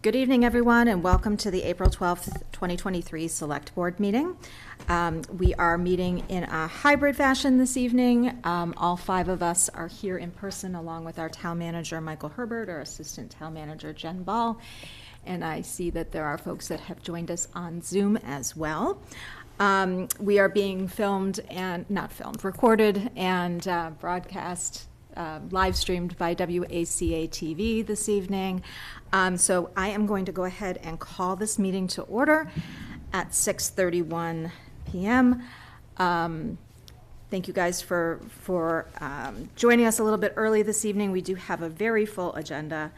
Good evening, everyone, and welcome to the April 12th, 2023 Select Board meeting. We are meeting in a hybrid fashion this evening. All five of us are here in person, along with our town manager, Michael Herbert, our assistant town manager, Jen Ball, and I see that there are folks that have joined us on Zoom as well. We are being recorded and broadcast, live streamed by WACA-TV this evening. So I am going to go ahead and call this meeting to order at 6:31 p.m. Thank you guys for joining us a little bit early this evening. We do have a very full agenda.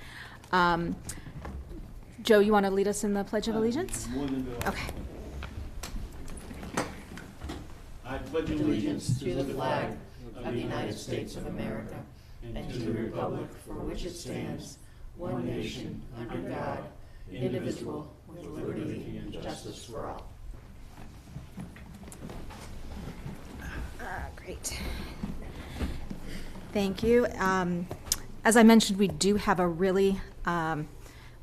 Joe, you want to lead us in the Pledge of Allegiance? Okay. I pledge allegiance to the flag of the United States of America and to the republic for which it stands, one nation, under God, indivisible, with liberty and justice for all. Great. Thank you. As I mentioned, we do have a really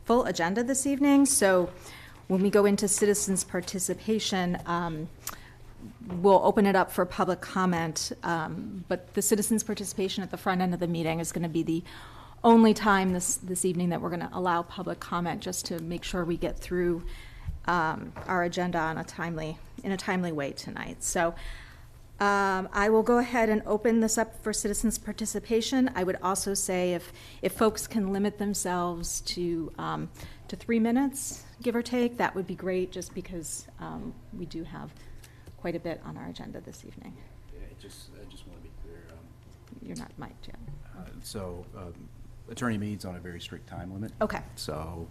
full agenda this evening. So when we go into citizens' participation, we'll open it up for public comment, but the citizens' participation at the front end of the meeting is going to be the only time this evening that we're going to allow public comment, just to make sure we get through our agenda in a timely way tonight. So I will go ahead and open this up for citizens' participation. I would also say if folks can limit themselves to 3 minutes, give or take, that would be great, just because we do have quite a bit on our agenda this evening. Yeah, I just want to be clear. You're not mic'd yet. Attorney Mead's on a very strict time limit. Okay. So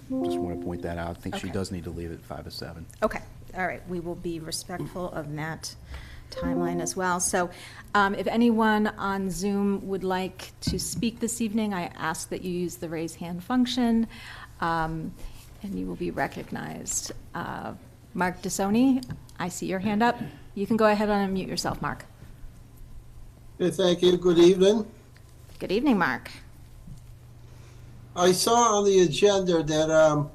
just want to point that out. I think she does need to leave at 5 to 7. Okay. All right. We will be respectful of that timeline as well. So if anyone on Zoom would like to speak this evening, I ask that you use the raise hand function, and you will be recognized. Mark DeSoni, I see your hand up. You can go ahead and unmute yourself, Mark. Okay, thank you. Good evening. Good evening, Mark. I saw on the agenda that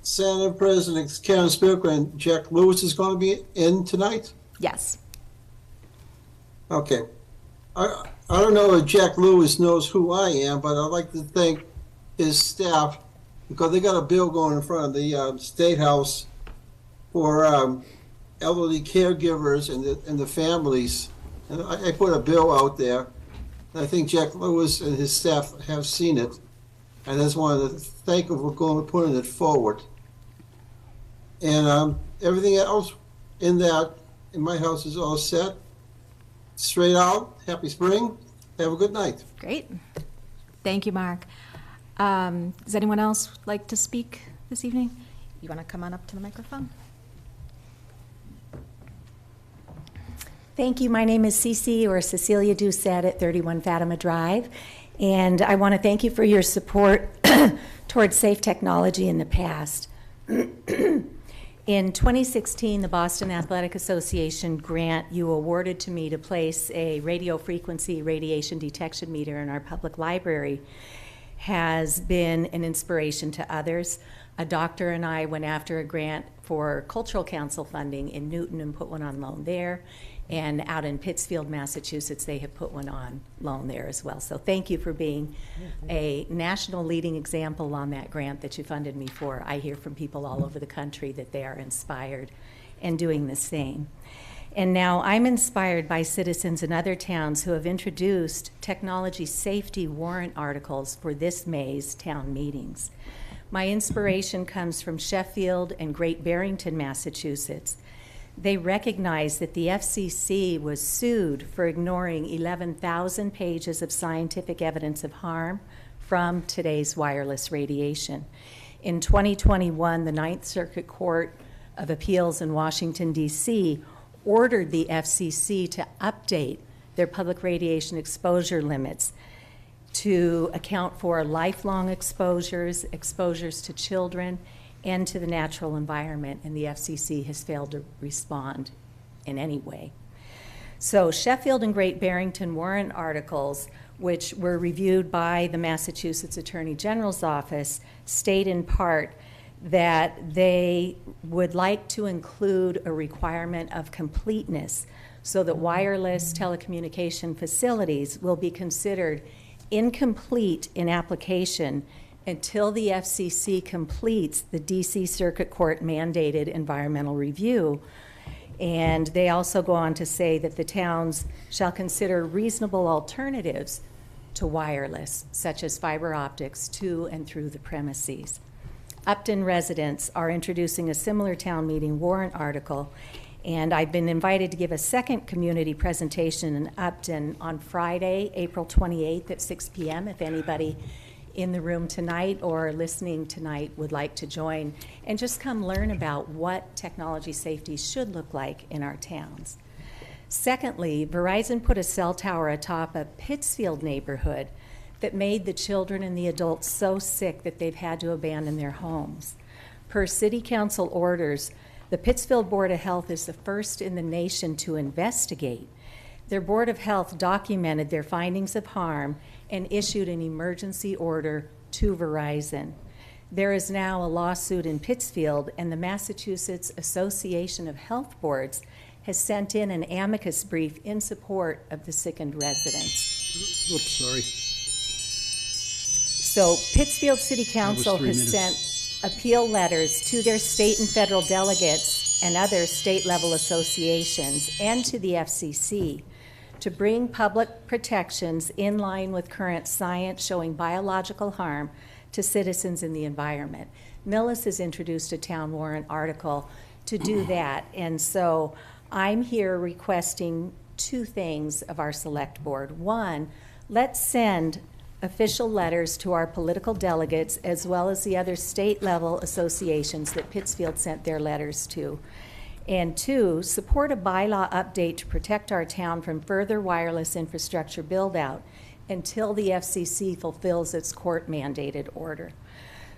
Senate President Karen Spilka and Jack Lewis is going to be in tonight. Yes. Okay. I don't know if Jack Lewis knows who I am, but I'd like to thank his staff, because they got a bill going in front of the State House for elderly caregivers and the families. And I put a bill out there. And I think Jack Lewis and his staff have seen it. And I just wanted to thank him for putting it forward. And everything else in my house is all set. Straight out. Happy spring. Have a good night. Great. Thank you, Mark. Does anyone else like to speak this evening? You want to come on up to the microphone? Thank you. My name is Cece, or Cecilia Doucette, at 31 Fatima Drive, and I want to thank you for your support towards safe technology in the past. In 2016, the Boston Athletic Association grant you awarded to me to place a radio frequency radiation detection meter in our public library has been an inspiration to others. A doctor and I went after a grant for Cultural Council funding in Newton and put one on loan there. And out in Pittsfield, Massachusetts, they have put one on loan there as well. So thank you for being a national leading example on that grant that you funded me for. I hear from people all over the country that they are inspired and doing the same. And now I'm inspired by citizens in other towns who have introduced technology safety warrant articles for this May's town meetings. My inspiration comes from Sheffield and Great Barrington, Massachusetts. They recognize that the FCC was sued for ignoring 11,000 pages of scientific evidence of harm from today's wireless radiation. In 2021, the Ninth Circuit Court of Appeals in Washington, D.C., ordered the FCC to update their public radiation exposure limits to account for lifelong exposures to children, and to the natural environment, and the FCC has failed to respond in any way. So Sheffield and Great Barrington warrant articles which were reviewed by the Massachusetts Attorney General's office, state in part that they would like to include a requirement of completeness so that wireless telecommunication facilities will be considered incomplete in application until the FCC completes the DC Circuit Court mandated environmental review. And they also go on to say that the towns shall consider reasonable alternatives to wireless, such as fiber optics to and through the premises. Upton residents are introducing a similar town meeting warrant article, and I've been invited to give a second community presentation in Upton on Friday, April 28th at 6 p.m. if anybody in the room tonight or listening tonight would like to join and just come learn about what technology safety should look like in our towns. Secondly, Verizon put a cell tower atop a Pittsfield neighborhood that made the children and the adults so sick that they've had to abandon their homes. Per City Council orders, the Pittsfield Board of Health is the first in the nation to investigate. Their Board of Health documented their findings of harm and issued an emergency order to Verizon. There is now a lawsuit in Pittsfield, and the Massachusetts Association of Health Boards has sent in an amicus brief in support of the sickened residents. Oops, sorry. So Pittsfield City Council That was 3 has minutes. sent appeal letters to their state and federal delegates and other state-level associations and to the FCC to bring public protections in line with current science showing biological harm to citizens and the environment. Millis has introduced a town warrant article to do that, and so I'm here requesting two things of our select board. One, let's send official letters to our political delegates as well as the other state-level associations that Pittsfield sent their letters to. And two, support a bylaw update to protect our town from further wireless infrastructure build-out until the FCC fulfills its court-mandated order.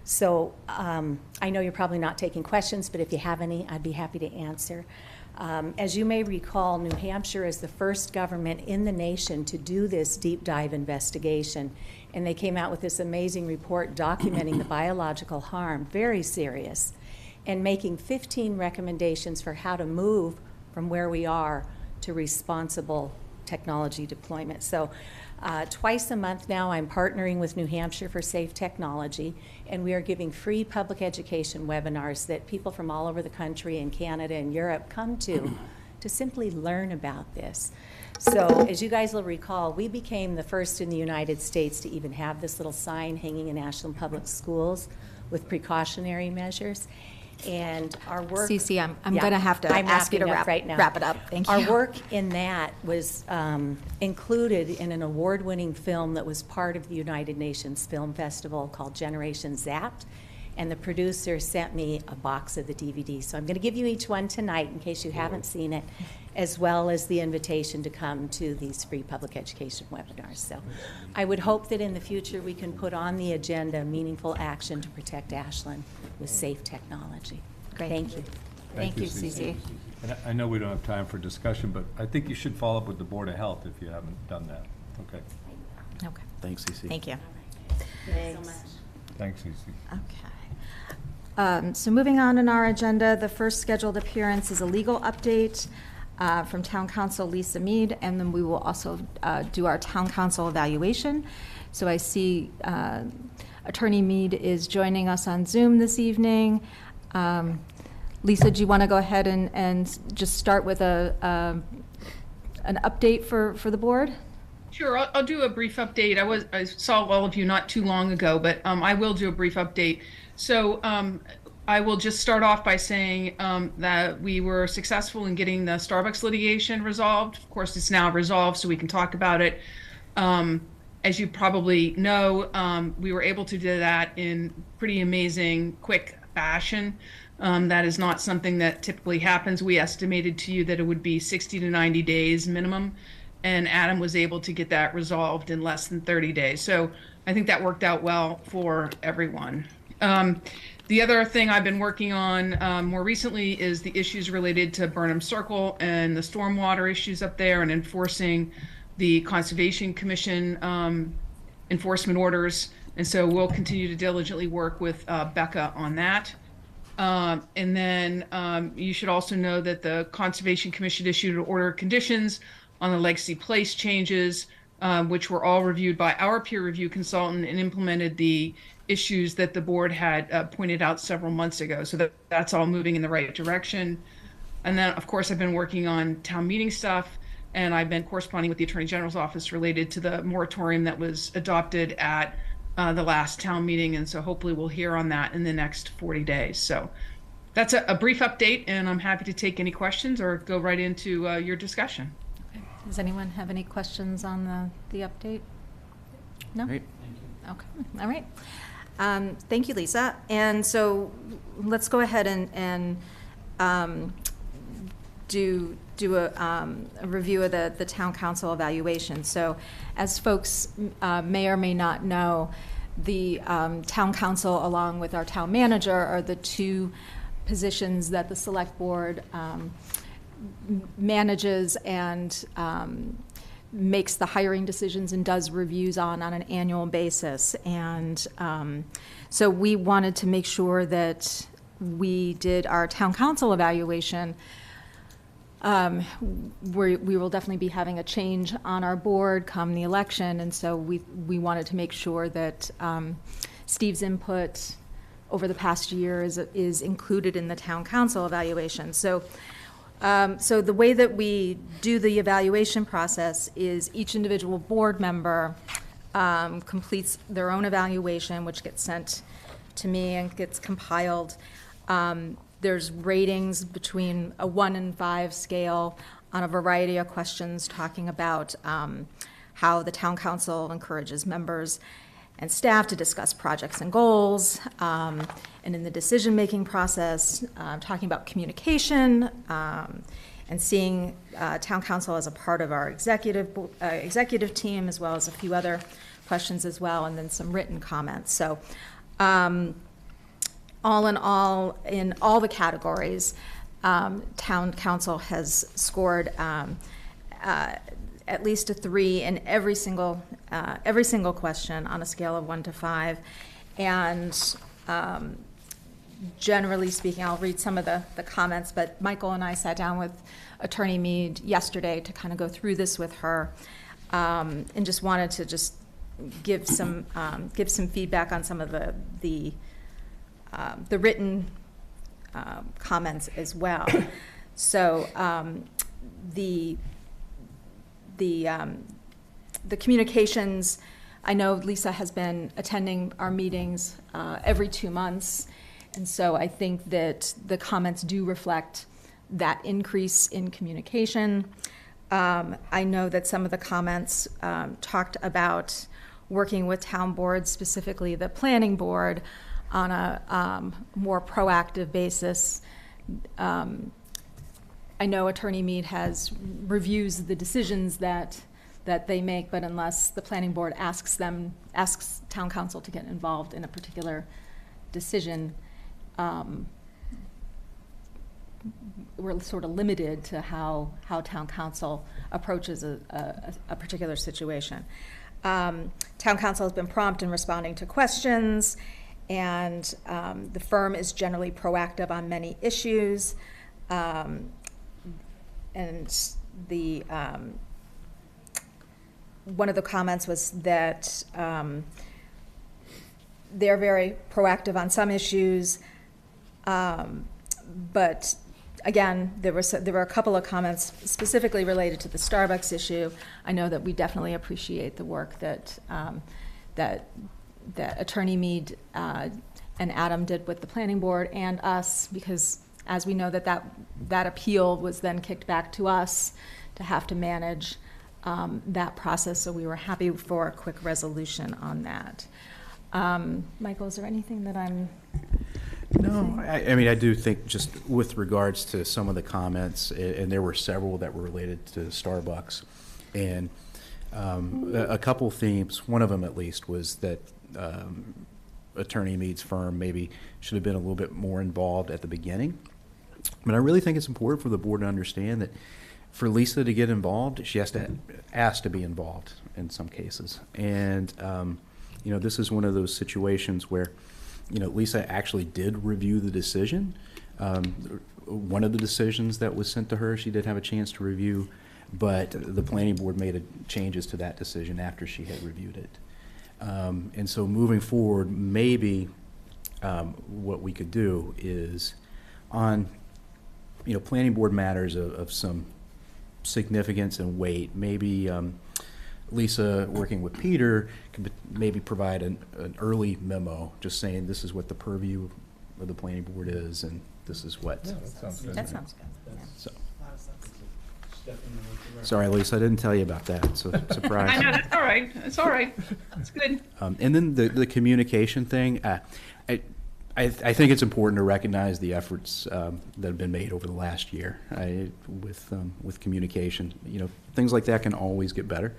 So I know you're probably not taking questions, but if you have any, I'd be happy to answer. As you may recall, New Hampshire is the first government in the nation to do this deep dive investigation, and they came out with this amazing report documenting the biological harm, very serious, and making 15 recommendations for how to move from where we are to responsible technology deployment. So twice a month now, I'm partnering with New Hampshire for Safe Technology, and we are giving free public education webinars that people from all over the country and Canada and Europe come to simply learn about this. So as you guys will recall, we became the first in the United States to even have this little sign hanging in Ashland Public Schools with precautionary measures. And our work— Cece, I'm Yeah, going to have to I'm ask you to wrapping up right now. wrap it up. Thank you. Our work in that was included in an award-winning film that was part of the United Nations Film Festival called Generation Zapped, and the producer sent me a box of the DVD. So I'm going to give you each one tonight in case you haven't seen it, as well as the invitation to come to these free public education webinars. So I would hope that in the future we can put on the agenda meaningful action to protect Ashland with safe technology. Great. Thank you. Thank you, Cece. And I know we don't have time for discussion, but I think you should follow up with the Board of Health if you haven't done that. Okay. Okay. Thanks, CC. Thank you. Thanks. Thanks, Cece. Okay. So moving on in our agenda, the first scheduled appearance is a legal update from Town Council Lisa Mead, and then we will also do our Town Council evaluation. So I see Attorney Mead is joining us on Zoom this evening. Lisa, do you want to go ahead and just start with an update for the board? Sure, I'll do a brief update. I saw all of you not too long ago, but I will do a brief update. So I will just start off by saying that we were successful in getting the Starbucks litigation resolved. Of course, it's now resolved, so we can talk about it. As you probably know, we were able to do that in pretty amazing, quick fashion. That is not something that typically happens. We estimated to you that it would be 60 to 90 days minimum, and Adam was able to get that resolved in less than 30 days. So I think that worked out well for everyone. The other thing I've been working on more recently is the issues related to Burnham Circle and the stormwater issues up there and enforcing the Conservation Commission enforcement orders. And so we'll continue to diligently work with Becca on that. And then you should also know that the Conservation Commission issued an order of conditions on the Legacy Place changes, which were all reviewed by our peer review consultant and implemented the issues that the board had pointed out several months ago. So that's all moving in the right direction. And then, of course, I've been working on town meeting stuff, and I've been corresponding with the Attorney General's office related to the moratorium that was adopted at the last town meeting. And so hopefully we'll hear on that in the next 40 days. So that's a brief update, and I'm happy to take any questions or go right into your discussion. Okay. Does anyone have any questions on the update? No? Great. Okay, all right. Thank you, Lisa. And so let's go ahead and do a review of the town council evaluation. So as folks may or may not know, the town council, along with our town manager, are the two positions that the select board manages and makes the hiring decisions and does reviews on an annual basis. And so we wanted to make sure that we did our town council evaluation. We will definitely be having a change on our board come the election, and so we wanted to make sure that Steve's input over the past year is included in the town council evaluation. So the way that we do the evaluation process is each individual board member completes their own evaluation, which gets sent to me and gets compiled. There's ratings between a 1 and 5 scale on a variety of questions talking about how the town council encourages members and staff to discuss projects and goals, and in the decision-making process, talking about communication, and seeing town council as a part of our executive team, as well as a few other questions as well, and then some written comments. So all in all the categories, town council has scored at least a 3 in every single question on a scale of 1 to 5. And generally speaking, I'll read some of the comments, but Michael and I sat down with Attorney Mead yesterday to kind of go through this with her, and just wanted to just give some feedback on some of the written comments as well. So the communications, I know Lisa has been attending our meetings every 2 months, and so I think that the comments do reflect that increase in communication. I know that some of the comments talked about working with town boards, specifically the planning board, on a more proactive basis. I know Attorney Mead reviews the decisions that they make, but unless the planning board asks town council to get involved in a particular decision, we're sort of limited to how town council approaches a particular situation. Town council has been prompt in responding to questions, and the firm is generally proactive on many issues. And one of the comments was that they're very proactive on some issues, but again, there were a couple of comments specifically related to the Starbucks issue. I know that we definitely appreciate the work that Attorney Mead and Adam did with the planning board and us, because as we know that appeal was then kicked back to us to have to manage that process, so we were happy for a quick resolution on that. Michael, is there anything that I'm... No, I mean, I do think just with regards to some of the comments, and there were several that were related to Starbucks, and a couple themes, one of them at least, was that Attorney Mead's firm maybe should have been a little bit more involved at the beginning. But I really think it's important for the board to understand that for Lisa to get involved, she has to ask to be involved in some cases. And, this is one of those situations where, Lisa actually did review the decision. One of the decisions that was sent to her, she did have a chance to review, but the planning board made changes to that decision after she had reviewed it. And so moving forward, maybe what we could do is on, planning board matters of some significance and weight, maybe Lisa, working with Peter, could maybe provide an early memo, just saying this is what the purview of the planning board is, and this is what. Yeah, that sounds good. That sounds good. Yeah. So. Sorry, Lisa, I didn't tell you about that, so surprise. I know, that's all right. It's all right. It's good. And then the communication thing, I think it's important to recognize the efforts that have been made over the last year with communication. Things like that can always get better,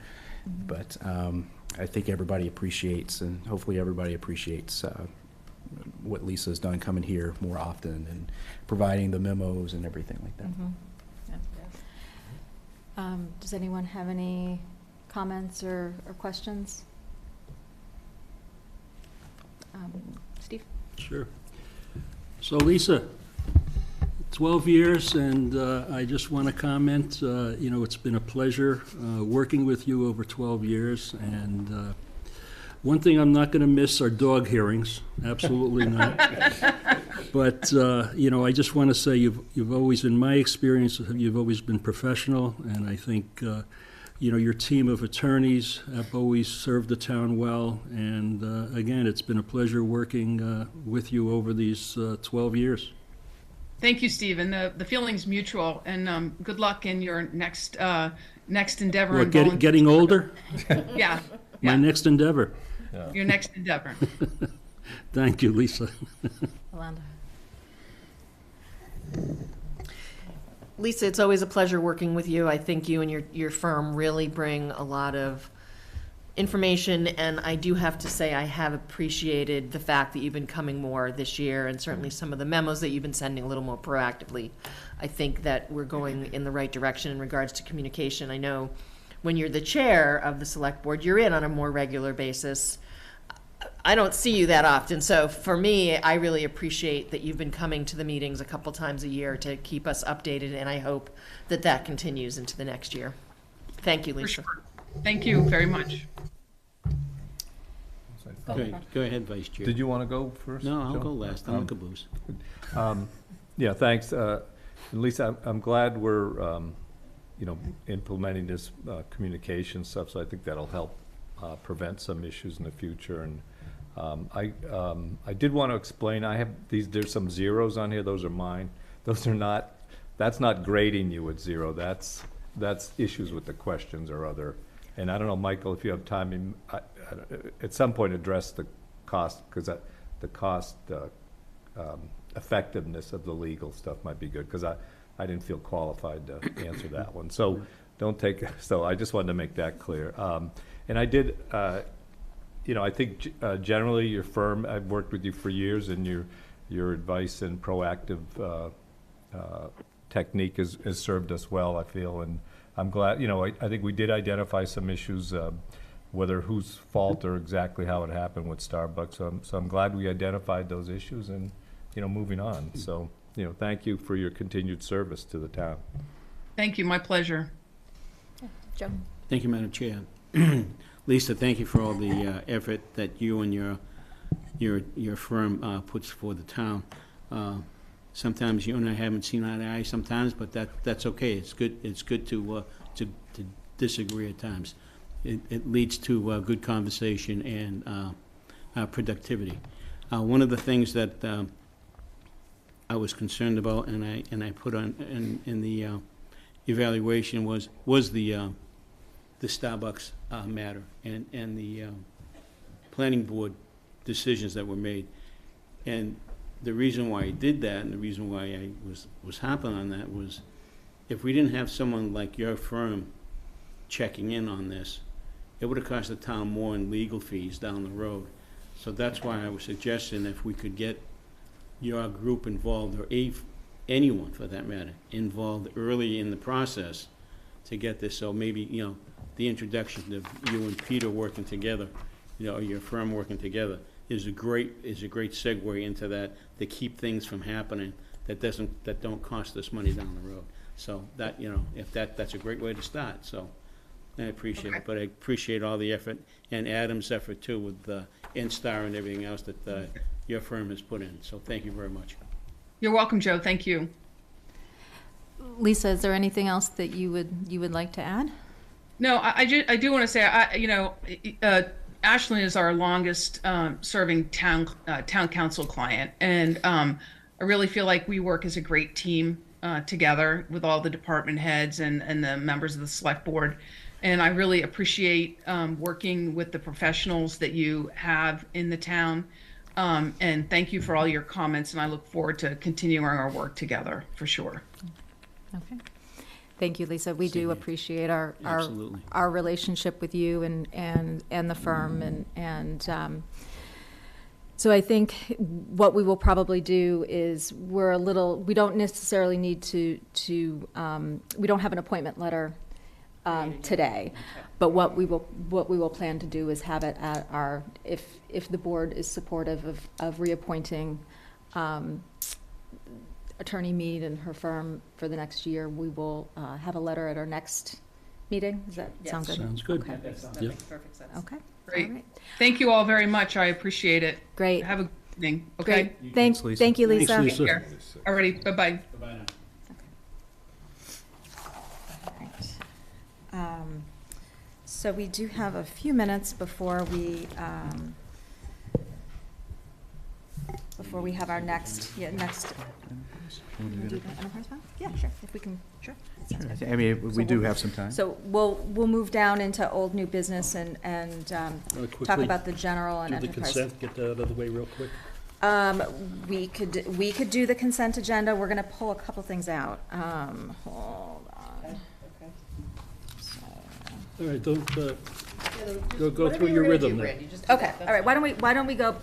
but I think everybody appreciates, and hopefully everybody appreciates what Lisa's done coming here more often and providing the memos and everything like that. Mhm. Yeah. Does anyone have any comments or questions? Steve? Sure. So Lisa, 12 years, and I just want to comment, it's been a pleasure working with you over 12 years, and one thing I'm not going to miss are dog hearings, absolutely not. But, I just want to say you've always, in my experience, you've always been professional, and I think, your team of attorneys have always served the town well, and again, it's been a pleasure working with you over these 12 years. Thank you, Steve, and the feeling's mutual, and good luck in your next endeavor. What, getting older? Yeah. My next endeavor. Your next endeavor. Thank you, Lisa. Yolanda? Lisa, it's always a pleasure working with you. I think you and your firm really bring a lot of information, and I do have to say I have appreciated the fact that you've been coming more this year, and certainly some of the memos that you've been sending a little more proactively. I think that we're going in the right direction in regards to communication. I know when you're the chair of the select board, you're in on a more regular basis. I don't see you that often, so for me, I really appreciate that you've been coming to the meetings a couple times a year to keep us updated, and I hope that that continues into the next year. Thank you, For Lisa. sure. Thank you very much. Okay, go ahead, Vice Chair. Did you want to go first? No, I'll Joe? go last. I'm a caboose. Yeah, thanks. Lisa, I'm glad we're, implementing this communication stuff, so I think that'll help prevent some issues in the future. And I did want to explain, there's some zeros on here. Those are mine. Those are not, that's not grading you at zero. That's issues with the questions or other. And I don't know, Michael, if you have time, at some point address the cost, because the cost effectiveness of the legal stuff might be good, because I didn't feel qualified to answer that one. So so I just wanted to make that clear. And I did, I think generally your firm, I've worked with you for years, and your advice and proactive technique has served us well, I feel. And I'm glad, I think we did identify some issues, whether whose fault or exactly how it happened with Starbucks. So I'm glad we identified those issues and, moving on. So, thank you for your continued service to the town. Thank you. My pleasure. Joe? Thank you, Madam Chair. Lisa, thank you for all the effort that you and your firm puts for the town. Sometimes you and I haven't seen eye to eye sometimes, but that's okay. It's good to disagree at times. It leads to good conversation and productivity. One of the things that I was concerned about, and I put on in the evaluation was the Starbucks matter and the planning board decisions that were made. And the reason why I did that, and the reason why I was hopping on that, was if we didn't have someone like your firm checking in on this, it would have cost the town more in legal fees down the road. So that's why I was suggesting if we could get your group involved, or anyone for that matter, involved early in the process, to get this, so maybe, the introduction of you and Peter working together, your firm working together, is a great segue into that, to keep things from happening that don't cost us money down the road. So that, if that's a great way to start, so I appreciate it. But I appreciate all the effort, and Adam's effort too, with the N-Star and everything else that your firm has put in. So thank you very much. You're welcome, Joe. Thank you. Lisa, is there anything else that you would like to add? No, I do want to say, Ashland is our longest serving town council client, and I really feel like we work as a great team together with all the department heads and the members of the select board. And I really appreciate working with the professionals that you have in the town. And thank you for all your comments, and I look forward to continuing our work together for sure. Okay. Thank you, Lisa. We do appreciate our Absolutely. our relationship with you and the firm, and so I think what we will probably do is we don't necessarily need to we don't have an appointment letter today, but what we will plan to do is have it at our, if the board is supportive of reappointing Attorney Mead and her firm for the next year, we will have a letter at our next meeting. Does that sound good? Sounds good. Okay. That makes perfect sense. Okay. Great. All right. Thank you all very much. I appreciate it. Great. Have a good evening. Okay. Great. Thanks, Lisa. Thank you, Lisa. Thanks, Lisa. Take care. Alrighty. Bye-bye. Bye-bye now. So we do have a few minutes before we have our next. Can we do the enterprise fund? Yeah, sure. If we can, sure. Sounds good. I mean, we So do we'll- have some time. So we'll move down into old new business and talk Quickly, about the general and do the enterprise. consent, get that out of the way real quick. We could do the consent agenda. We're gonna pull a couple things out. Hold on. So- All right, don't, go through your rhythm there. Okay, all right, why don't we go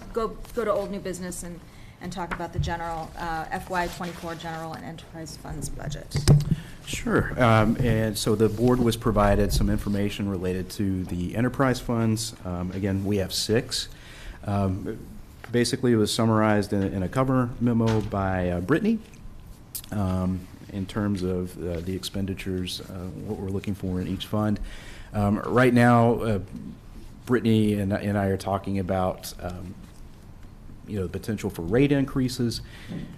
to old new business and talk about the general, FY '24 general and enterprise funds budget. Sure. And so the board was provided some information related to the enterprise funds. Again, we have 6. Basically, it was summarized in a cover memo by Brittany in terms of the expenditures, what we're looking for in each fund. Right now, Brittany and I are talking about the potential for rate increases.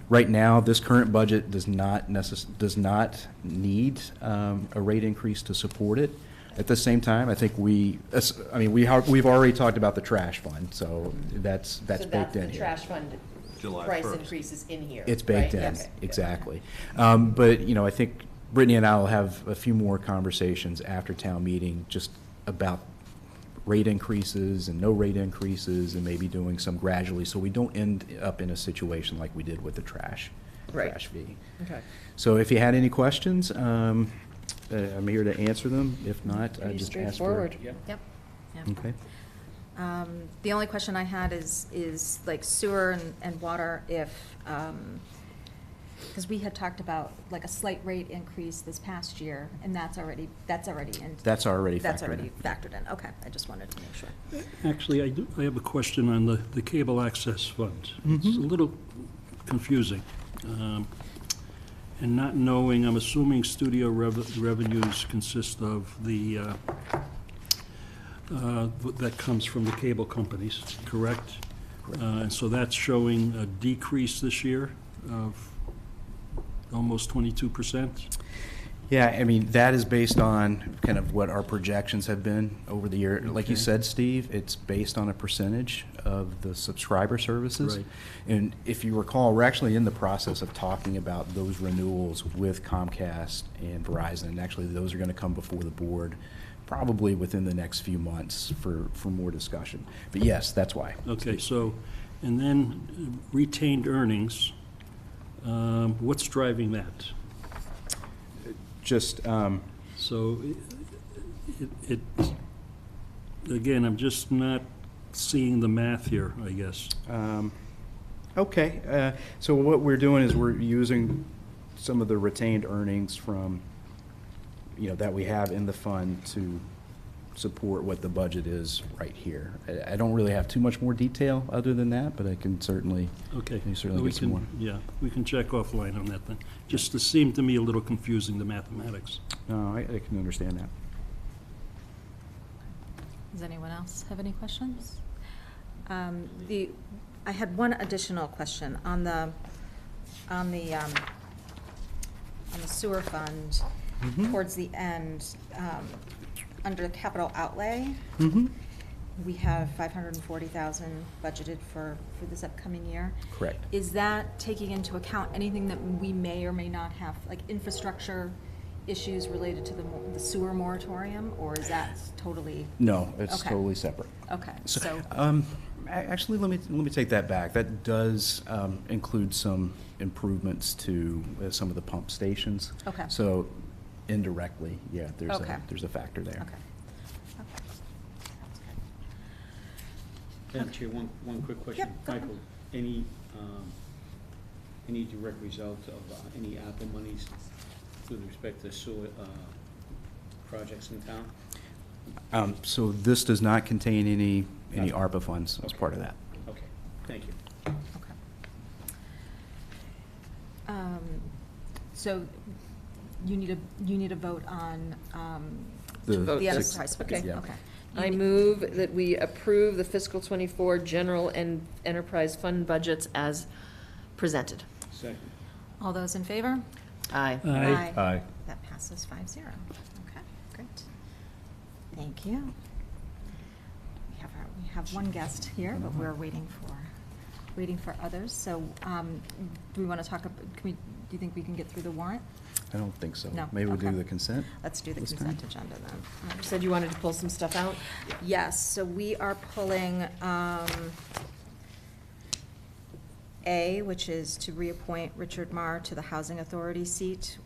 Right now, this current budget does not need a rate increase to support it. At the same time, I think we've already talked about the trash fund, so that's baked in here. Trash fund price increase is in here. It's baked right? in, Okay. exactly. But, I think Brittany and I will have a few more conversations after town meeting just about rate increases and no rate increases and maybe doing some gradually so we don't end up in a situation like we did with the trash fee. Okay. So if you had any questions, I'm here to answer them. If not, I Pretty just ask for. straightforward. Yep. Yeah. Okay. The only question I had is like sewer and water, because we had talked about like a slight rate increase this past year, and that's already in. That's already That's factored already in. factored in. Okay, I just wanted to make sure. Actually, I have a question on the cable access fund. It's a little confusing. And not knowing, I'm assuming studio revenues consist of the, that comes from the cable companies, correct? And so that's showing a decrease this year of almost 22%? Yeah, I mean, that is based on kind of what our projections have been over the year. Like you Okay. said, Steve, it's based on a percentage of the subscriber services. Right. And if you recall, we're actually in the process of talking about those renewals with Comcast and Verizon. And actually, those are going to come before the board probably within the next few months for more discussion. But yes, that's why. Okay, so, and then retained earnings, what's driving that? Just, So it, again, I'm just not seeing the math here, I guess. okay. So what we're doing is we're using some of the retained earnings from that we have in the fund to support what the budget is right here. I don't really have too much more detail other than that, but I can certainly, Okay. can certainly We get some more. can, yeah, we can check offline on that then. Just it seemed to me a little confusing, the mathematics. No, I can understand that. Does anyone else have any questions? I had one additional question on the sewer fund. Mhm. Towards the end, under capital outlay, Mm-hmm. we have 540,000 budgeted for this upcoming year. Correct. Is that taking into account anything that we may or may not have, like infrastructure issues related to the sewer moratorium, or is that totally? No, it's Okay. totally separate. Okay, So, so, actually, let me take that back. That does include some improvements to some of the pump stations. Okay. So indirectly, yeah, Okay. there's a factor there. okay. Okay. Madam Chair, one quick question. Yep, go ahead. Michael, any direct result of any ARPA monies with respect to sewer projects in town? So this does not contain any Nothing. ARPA funds as Okay. part of that. Okay, thank you. Okay. So you need a vote on The vote the yes. enterprise, Okay. okay, Yeah. okay. I move that we approve the fiscal '24 general and enterprise fund budgets as presented. Second. All those in favor? Aye. Aye. That passes 5-0. Okay, great. Thank you. We have one guest here, but we're waiting for others. So, do we want to talk, do you think we can get through the warrant? I don't think so. No, Maybe we'll do okay. the consent? Let's do the This consent time? agenda then. You said you wanted to pull some stuff out? Yes, so we are pulling A, which is to reappoint Richard Marr to the Housing Authority seat,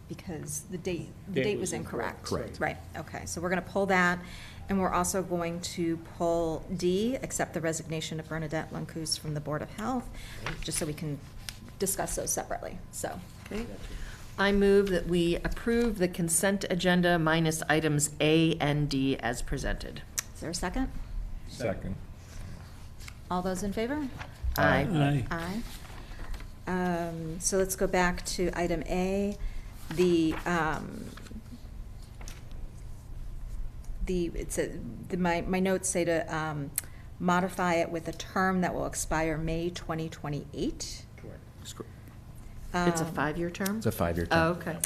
because the date was incorrect. Correct. Right, okay, so we're going to pull that, and we're also going to pull D, accept the resignation of Bernadette Luncus from the Board of Health, just so we can discuss those separately, so. Okay. I move that we approve the consent agenda minus items A and D as presented. Is there a second? Second. All those in favor? Aye. Aye. Aye. So let's go back to item A, my notes say to modify it with a term that will expire May 2028. Correct. It's a 5-year term? It's a 5-year term. Oh, okay.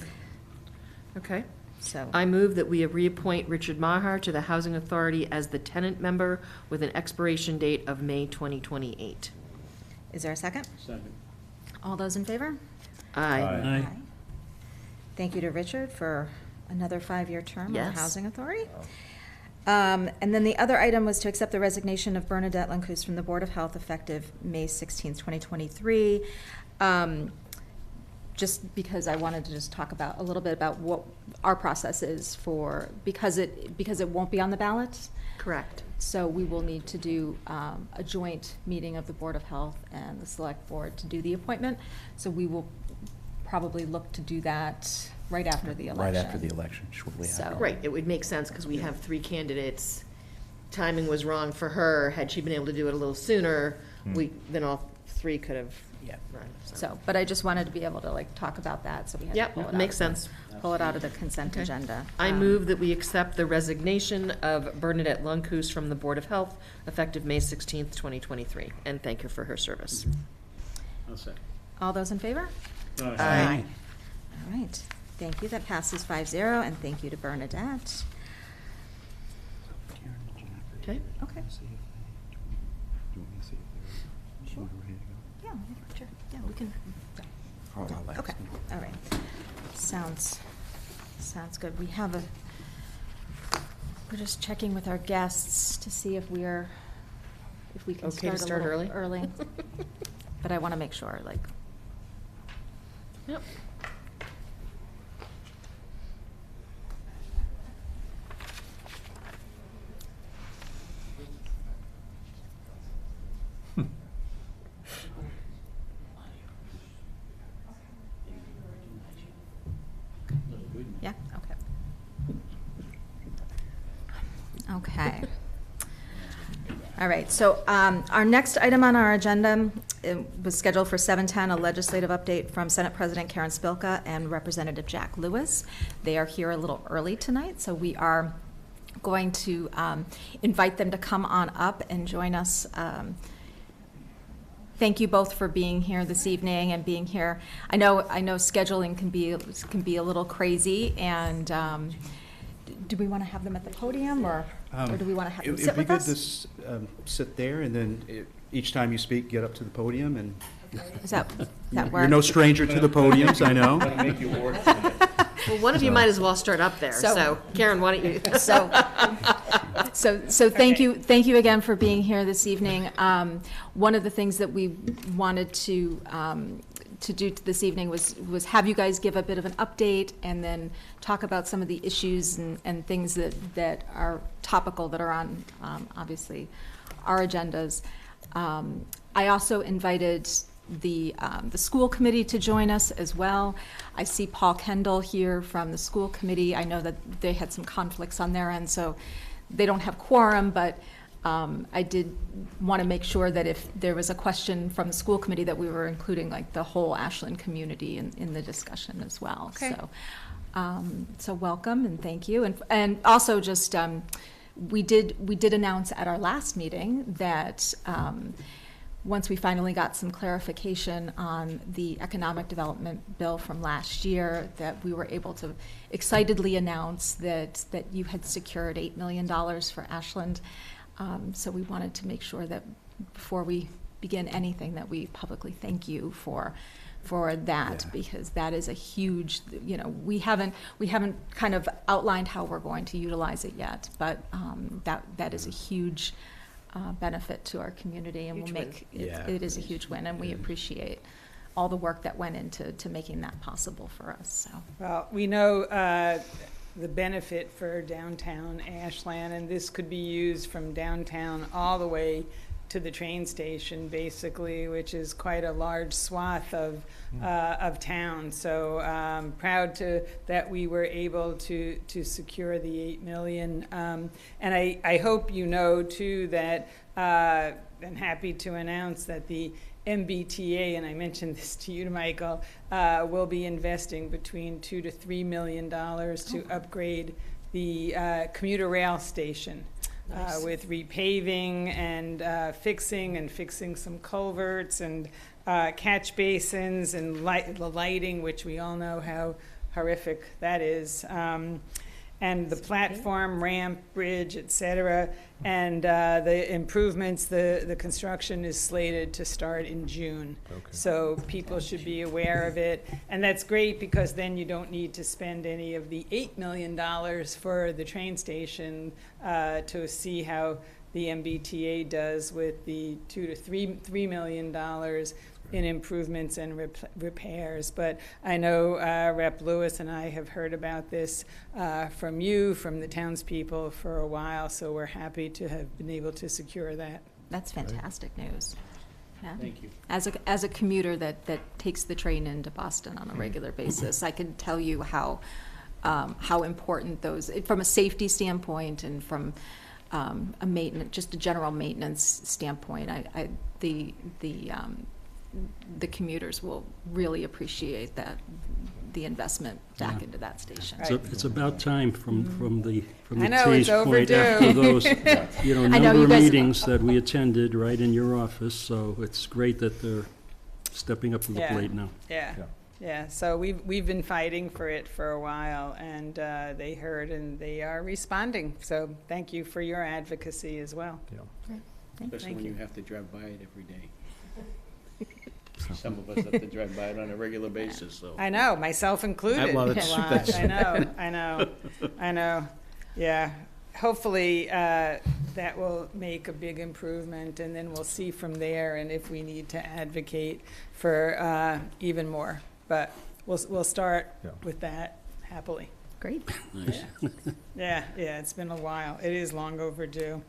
Okay. So, I move that we reappoint Richard Maher to the Housing Authority as the tenant member with an expiration date of May 2028. is there a second? Second. All those in favor? Aye. Aye. Thank you to Richard for another 5-year term on the Yes. Housing Authority. And then the other item was to accept the resignation of Bernadette Luncus from the Board of Health effective May 16th, 2023. Just because I wanted to just talk about, a little bit about what our process is for, because it won't be on the ballot. Correct. So we will need to do a joint meeting of the Board of Health and the Select Board to do the appointment. So we will probably look to do that right after the election. Right after the election, shortly So- after. Right, it would make sense because we have 3 candidates. Timing was wrong for her. Had she been able to do it a little sooner, then all 3 could have Yeah. run. So, but I just wanted to be able to like talk about that, so we had to pull it Yep, out. makes sense. Pull it out of the consent Okay. agenda. I move that we accept the resignation of Bernadette Luncus from the Board of Health effective May 16th, 2023, and thank her for her service. I'll second. All those in favor? Aye. All right, thank you, that passes 5-0, and thank you to Bernadette. Okay. Okay. Yeah, sure, yeah, we can. I'll ask Okay, him. all right. Sounds good. We're just checking with our guests to see if we can Okay to start a start little early? early. But I want to make sure, like, Yep. Okay. All right, so our next item on our agenda was scheduled for 7:10, a legislative update from Senate President Karen Spilka and Representative Jack Lewis. They are here a little early tonight, so we are going to invite them to come on up and join us. Thank you both for being here this evening and being here. I know scheduling can be a little crazy, and do we want to have them at the podium, or do we want to have them sit with us? It'd be good to sit there, and then each time you speak, get up to the podium, and Does that work? you're no stranger to the podiums, I know. Well, one of you might as well start up there. So- So Karen, why don't you? So thank you again for being here this evening. One of the things that we wanted to do this evening was have you guys give a bit of an update and then talk about some of the issues and things that are topical, that are on, obviously, our agendas. I also invited the school committee to join us as well. I see Paul Kendall here from the school committee. I know that they had some conflicts on their end, so they don't have quorum, but I did want to make sure that if there was a question from the school committee, that we were including like the whole Ashland community in the discussion as well. Okay. So welcome and thank you. And also just, we did announce at our last meeting that once we finally got some clarification on the economic development bill from last year, that we were able to excitedly announce that you had secured $8 million for Ashland. So we wanted to make sure that before we begin anything, that we publicly thank you for that, because that is a huge, we haven't kind of outlined how we're going to utilize it yet, but that is a huge benefit to our community, and will make it is a huge win, and we appreciate all the work that went into making that possible for us. So Well, we know the benefit for downtown Ashland, and this could be used from downtown all the way to the train station, basically, which is quite a large swath of town. So proud that we were able to secure the $8 million. And I hope you know too that I'm happy to announce that the MBTA, and I mentioned this to you, Michael, will be investing between $2 to $3 million to upgrade the commuter rail station. Nice. With repaving and fixing some culverts and catch basins and the lighting, which we all know how horrific that is, and the platform, ramp, bridge, etc. And the improvements, the construction is slated to start in June. Okay. So people should be aware of it. And that's great, because then you don't need to spend any of the $8 million for the train station to see how the MBTA does with the $2 to $3 million in improvements and repairs. But I know Rep. Lewis and I have heard about this from you, from the townspeople, for a while, so we're happy to have been able to secure that. that's fantastic news. Yeah. Thank you. As a commuter that takes the train into Boston on a regular basis, I can tell you how important those, from a safety standpoint and from a maintenance, just a general maintenance standpoint, the commuters will really appreciate the investment back into that station. It's about time from the I know, it's MBTA's point, after overdue. those, I know number you of guys- meetings that we attended right in your office, so it's great that they're stepping up to the Yeah. plate now. Yeah, so we've been fighting for it for a while, and they heard and they are responding. So thank you for your advocacy as well. Especially when you. you have to drive by it every day. Some of us have to drive by it on a regular basis, so. I know, myself included. Well, a that's- lot. that's- I know. Yeah, hopefully that will make a big improvement, and then we'll see from there, and if we need to advocate for even more. But we'll start with that happily. Great. Nice. Yeah, it's been a while. It is long overdue.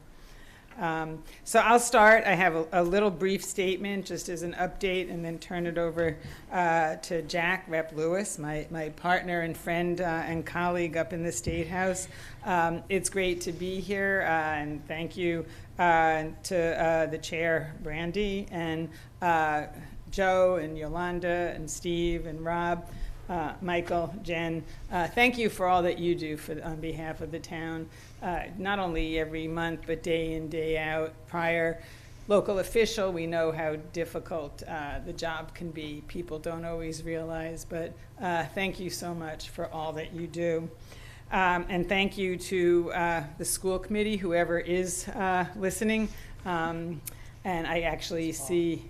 So I'll start. I have a little brief statement just as an update, and then turn it over to Jack, Rep. Lewis, my partner and friend and colleague up in the State House. It's great to be here, and thank you to the chair, Brandy, and Joe, and Yolanda, and Steve, and Rob. Michael, Jen, thank you for all that you do on behalf of the town, not only every month, but day in, day out. Prior local official, we know how difficult the job can be. People don't always realize, but thank you so much for all that you do. And thank you to the school committee, whoever is listening. And I actually see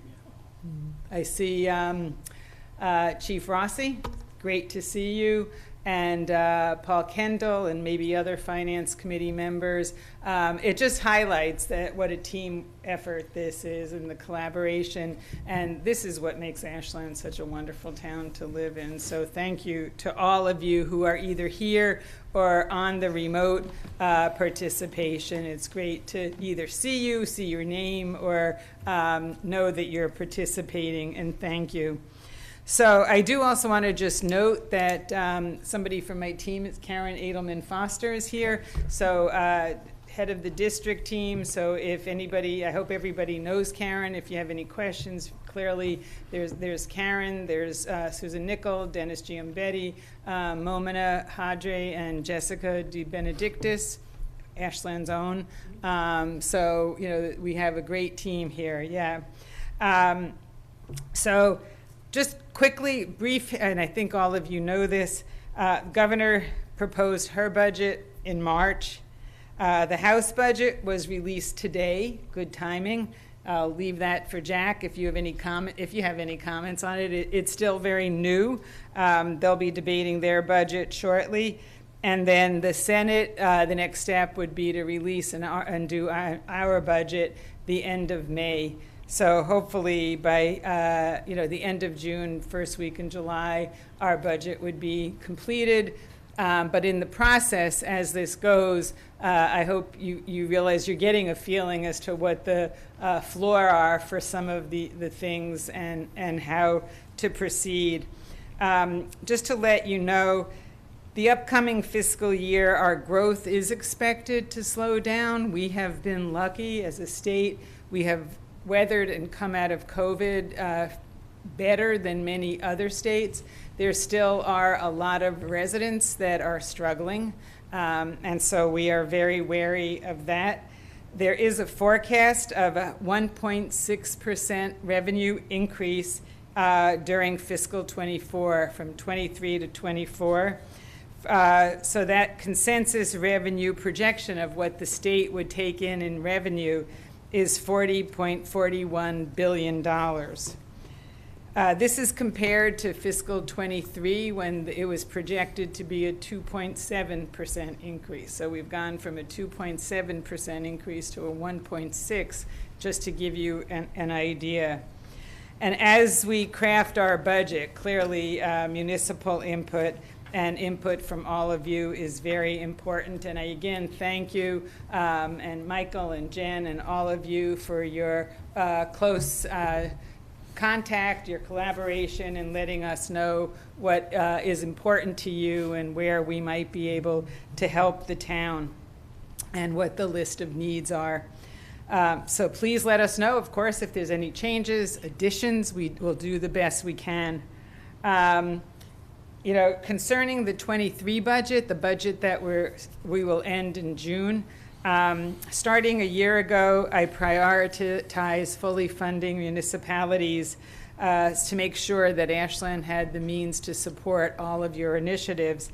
Chief Rossi. Great to see you, and Paul Kendall, and maybe other finance committee members. It just highlights what a team effort this is, and the collaboration, and this is what makes Ashland such a wonderful town to live in. So thank you to all of you who are either here or on the remote participation. It's great to either see you, see your name, or know that you're participating, and thank you. So I do also want to just note that somebody from my team, is Karen Edelman Foster, is here. So head of the district team. So if anybody, I hope everybody knows Karen. If you have any questions, clearly there's Karen, there's Susan Nickel, Dennis Giambetti, Momina Hadre, and Jessica De Benedictis, Ashland's own. So, you know, we have a great team here, yeah. So just quickly, brief, and I think all of you know this, Governor proposed her budget in March. The House budget was released today, good timing. I'll leave that for Jack if you have any comments on it. It's still very new. They'll be debating their budget shortly. And then the Senate, the next step would be to release and do our budget the end of May. So hopefully by the end of June, first week in July, our budget would be completed. But in the process, as this goes, I hope you realize you're getting a feeling as to what the floor are for some of the things and how to proceed. Just to let you know, the upcoming fiscal year, our growth is expected to slow down. We have been lucky as a state. We have weathered and come out of COVID better than many other states. There still are a lot of residents that are struggling, and so we are very wary of that. There is a forecast of a 1.6% revenue increase during fiscal 24 from 23 to 24. So that consensus revenue projection of what the state would take in revenue is $40.41 billion. This is compared to fiscal 23 when it was projected to be a 2.7% increase. So we've gone from a 2.7% increase to a 1.6, just to give you an idea. And as we craft our budget, clearly municipal input and input from all of you is very important. And I again thank you, and Michael and Jen and all of you for your close contact, your collaboration, and letting us know what is important to you and where we might be able to help the town and what the list of needs are. So please let us know, of course, if there's any changes, additions, we will do the best we can. You know, concerning the 23 budget, the budget that we will end in June, starting a year ago, I prioritized fully funding municipalities to make sure that Ashland had the means to support all of your initiatives.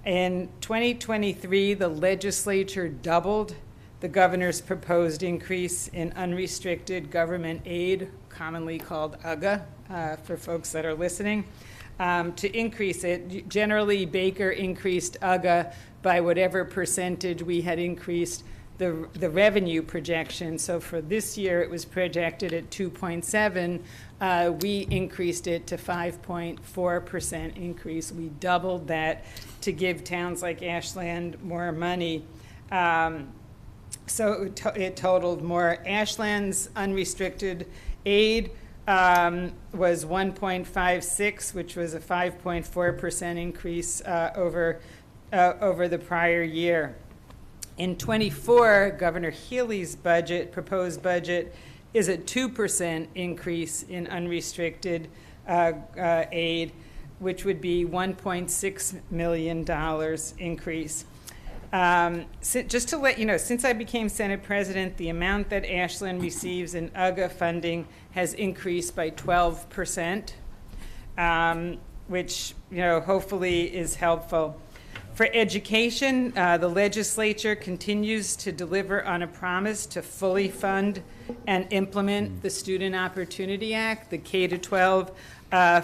In 2023, the legislature doubled the governor's proposed increase in unrestricted government aid, commonly called UGA, for folks that are listening. To increase it, generally Baker increased UGA by whatever percentage we had increased the revenue projection. So for this year, it was projected at 2.7. We increased it to 5.4% increase. We doubled that to give towns like Ashland more money. So it totaled more. Ashland's unrestricted aid was 1.56, which was a 5.4% increase over the prior year. In '24, Governor Healy's proposed budget, is a 2% increase in unrestricted aid, which would be $1.6 million increase. Just to let you know, since I became Senate President, the amount that Ashland receives in UGA funding has increased by 12%, which, hopefully is helpful. For education, the legislature continues to deliver on a promise to fully fund and implement the Student Opportunity Act, the K-12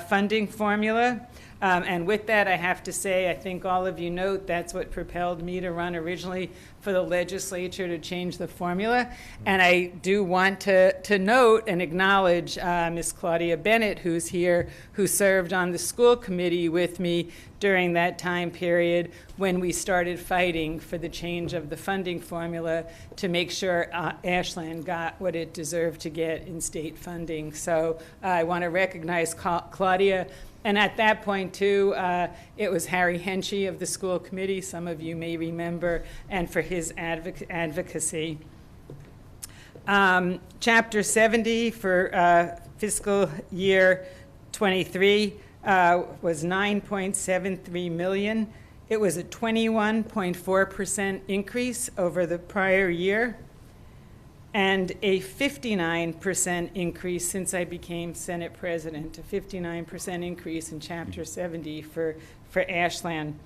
funding formula. And with that, I have to say, I think all of you note that's what propelled me to run originally for the legislature to change the formula. And I do want to note and acknowledge Ms. Claudia Bennett, who's here, who served on the school committee with me during that time period when we started fighting for the change of the funding formula to make sure Ashland got what it deserved to get in state funding. So I want to recognize Claudia. And at that point, too, it was Harry Henchy of the school committee, some of you may remember, and for his advocacy. Chapter 70 for fiscal year 23 was $9.73 million. It was a 21.4% increase over the prior year, and a 59% increase since I became Senate President, a 59% increase in Chapter 70 for Ashland.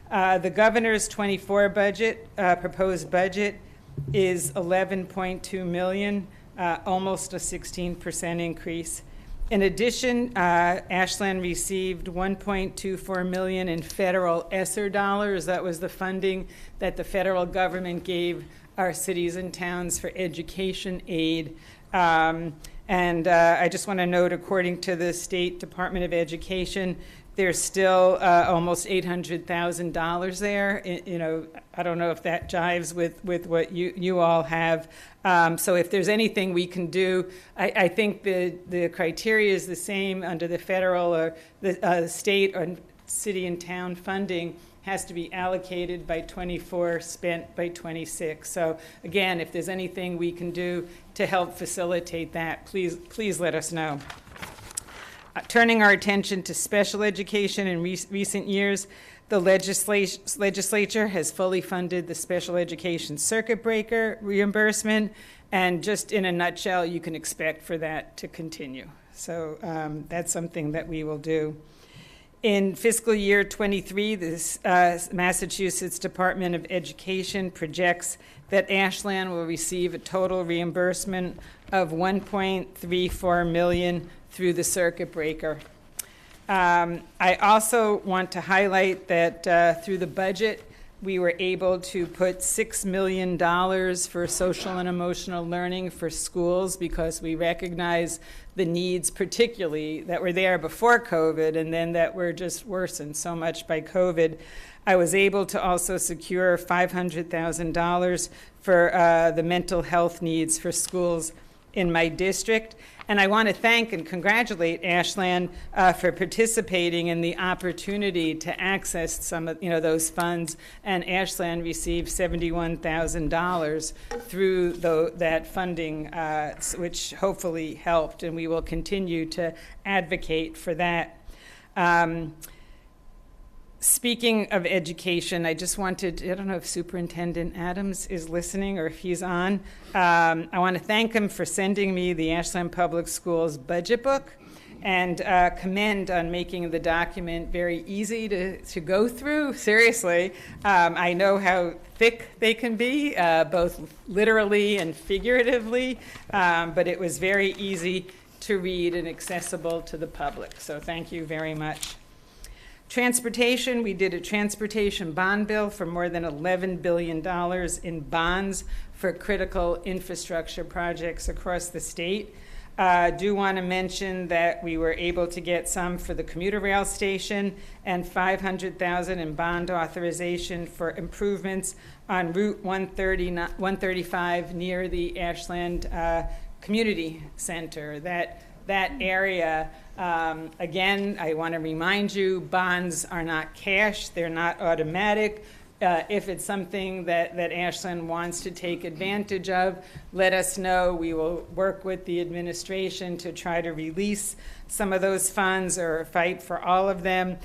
The governor's 24 budget, proposed budget, is $11.2 million, almost a 16% increase. In addition, Ashland received $1.24 million in federal ESSER dollars. That was the funding that the federal government gave our cities and towns for education aid. And I just want to note, according to the State Department of Education, there's still almost $800,000 there. I don't know if that jives with what you all have. So if there's anything we can do, I think the criteria is the same under the federal or the state or city and town funding has to be allocated by 24, spent by 26. So again, if there's anything we can do to help facilitate that, please let us know. Turning our attention to special education in recent years, the legislature has fully funded the special education circuit breaker reimbursement, and just in a nutshell, you can expect for that to continue. So that's something that we will do. In fiscal year 23, this Massachusetts Department of Education projects that Ashland will receive a total reimbursement of $1.34 million through the circuit breaker. I also want to highlight that through the budget, we were able to put $6 million for social and emotional learning for schools because we recognize the needs particularly that were there before COVID and then that were just worsened so much by COVID. I was able to also secure $500,000 for the mental health needs for schools in my district. And I want to thank and congratulate Ashland for participating in the opportunity to access some of those funds. And Ashland received $71,000 through that funding, which hopefully helped. And we will continue to advocate for that. Speaking of education, I just wanted, I don't know if Superintendent Adams is listening or if he's on. I want to thank him for sending me the Ashland Public Schools budget book and commend on making the document very easy to go through. Seriously, I know how thick they can be, both literally and figuratively, but it was very easy to read and accessible to the public. So thank you very much. Transportation, we did a transportation bond bill for more than $11 billion in bonds for critical infrastructure projects across the state. Do want to mention that we were able to get some for the commuter rail station and $500,000 in bond authorization for improvements on Route 135 near the Ashland Community Center. That area, again, I want to remind you, bonds are not cash, they're not automatic. If it's something that Ashland wants to take advantage of, let us know. We will work with the administration to try to release some of those funds or fight for all of them.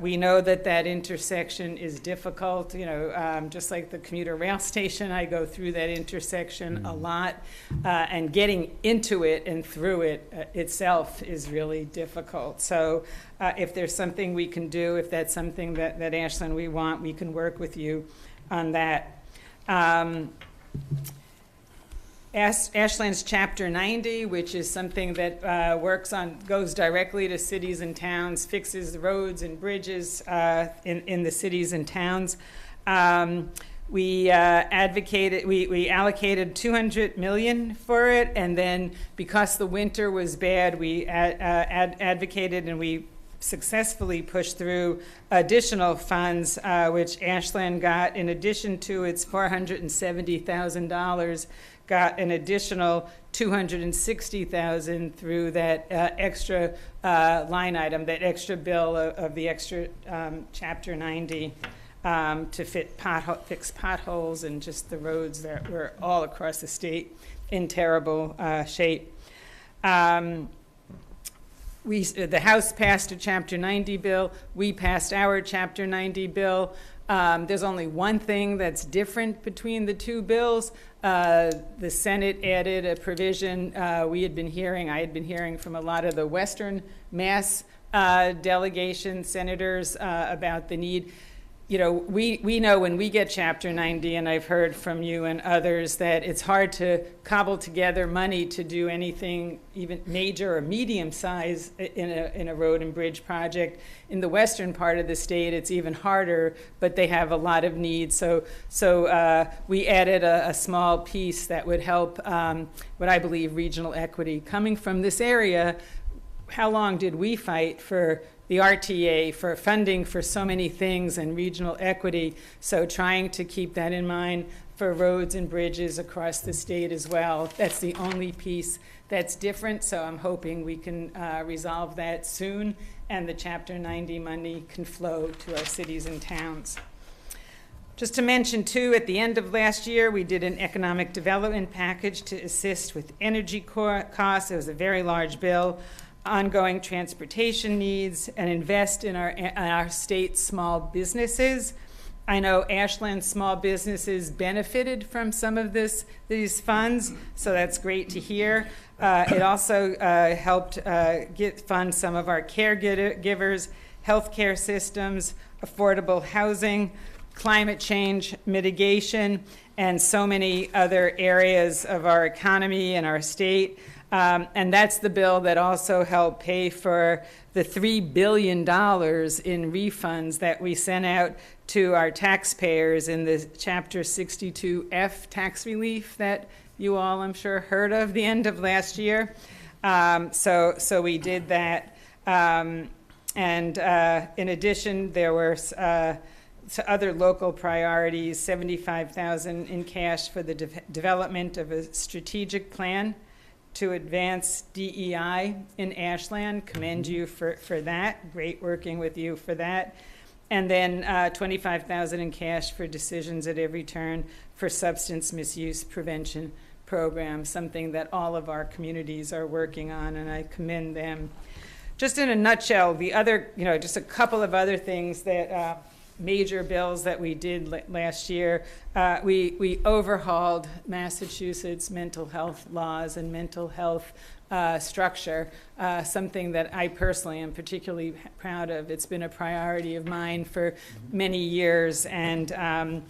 We know that intersection is difficult. You know, just like the commuter rail station, I go through that intersection a lot. And getting into it and through it itself is really difficult. So if there's something we can do, if that's something that Ashland we want, we can work with you on that. Ashland's Chapter 90, which is something that goes directly to cities and towns, fixes the roads and bridges in the cities and towns. We allocated $200 million for it, and then because the winter was bad, we advocated and we successfully pushed through additional funds, which Ashland got in addition to its $470,000. Got an additional $260,000 through that extra line item, that extra bill of the extra Chapter 90 to fix potholes and just the roads that were all across the state in terrible shape. The House passed a Chapter 90 bill. We passed our Chapter 90 bill. There's only one thing that's different between the two bills. The Senate added a provision I had been hearing from a lot of the Western Mass delegation senators about the need. You know, we know when we get Chapter 90, and I've heard from you and others, that it's hard to cobble together money to do anything even major or medium size in a road and bridge project. In the western part of the state, it's even harder, but they have a lot of needs. So we added a small piece that would help what I believe regional equity. Coming from this area, how long did we fight for the RTA, for funding for so many things and regional equity? So trying to keep that in mind for roads and bridges across the state as well. That's the only piece that's different, so I'm hoping we can resolve that soon and the Chapter 90 money can flow to our cities and towns. Just to mention too, at the end of last year, we did an economic development package to assist with energy costs. It was a very large bill. Ongoing transportation needs, and invest in our state's small businesses. I know Ashland small businesses benefited from some of these funds, so that's great to hear. It also helped fund some of our caregivers, healthcare systems, affordable housing, climate change mitigation, and so many other areas of our economy and our state. And that's the bill that also helped pay for the $3 billion in refunds that we sent out to our taxpayers in the Chapter 62F tax relief that you all, I'm sure, heard of the end of last year. So we did that. And in addition, there were other local priorities, $75,000 in cash for the development of a strategic plan to advance DEI in Ashland. Commend you for that. Great working with you for that. And then $25,000 in cash for decisions at every turn for substance misuse prevention program, something that all of our communities are working on, and I commend them. Just in a nutshell, the other, just a couple of other things that major bills that we did last year. We overhauled Massachusetts mental health laws and mental health structure, something that I personally am particularly proud of. It's been a priority of mine for many years, and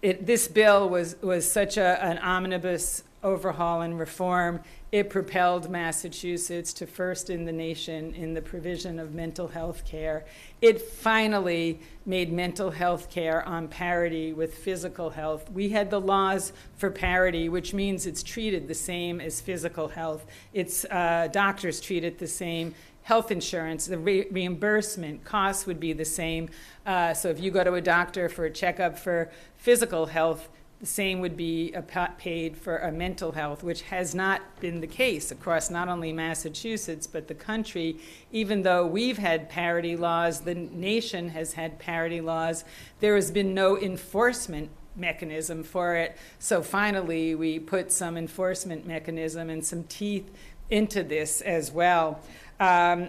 this bill was such an omnibus overhaul and reform. it propelled Massachusetts to first in the nation in the provision of mental health care. It finally made mental health care on parity with physical health. We had the laws for parity, which means it's treated the same as physical health. It's doctors treat it the same. Health insurance, the reimbursement costs would be the same. So if you go to a doctor for a checkup for physical health, the same would be paid for a mental health, which has not been the case across not only Massachusetts, but the country. Even though we've had parity laws, the nation has had parity laws, there has been no enforcement mechanism for it. So finally, we put some enforcement mechanism and some teeth into this as well.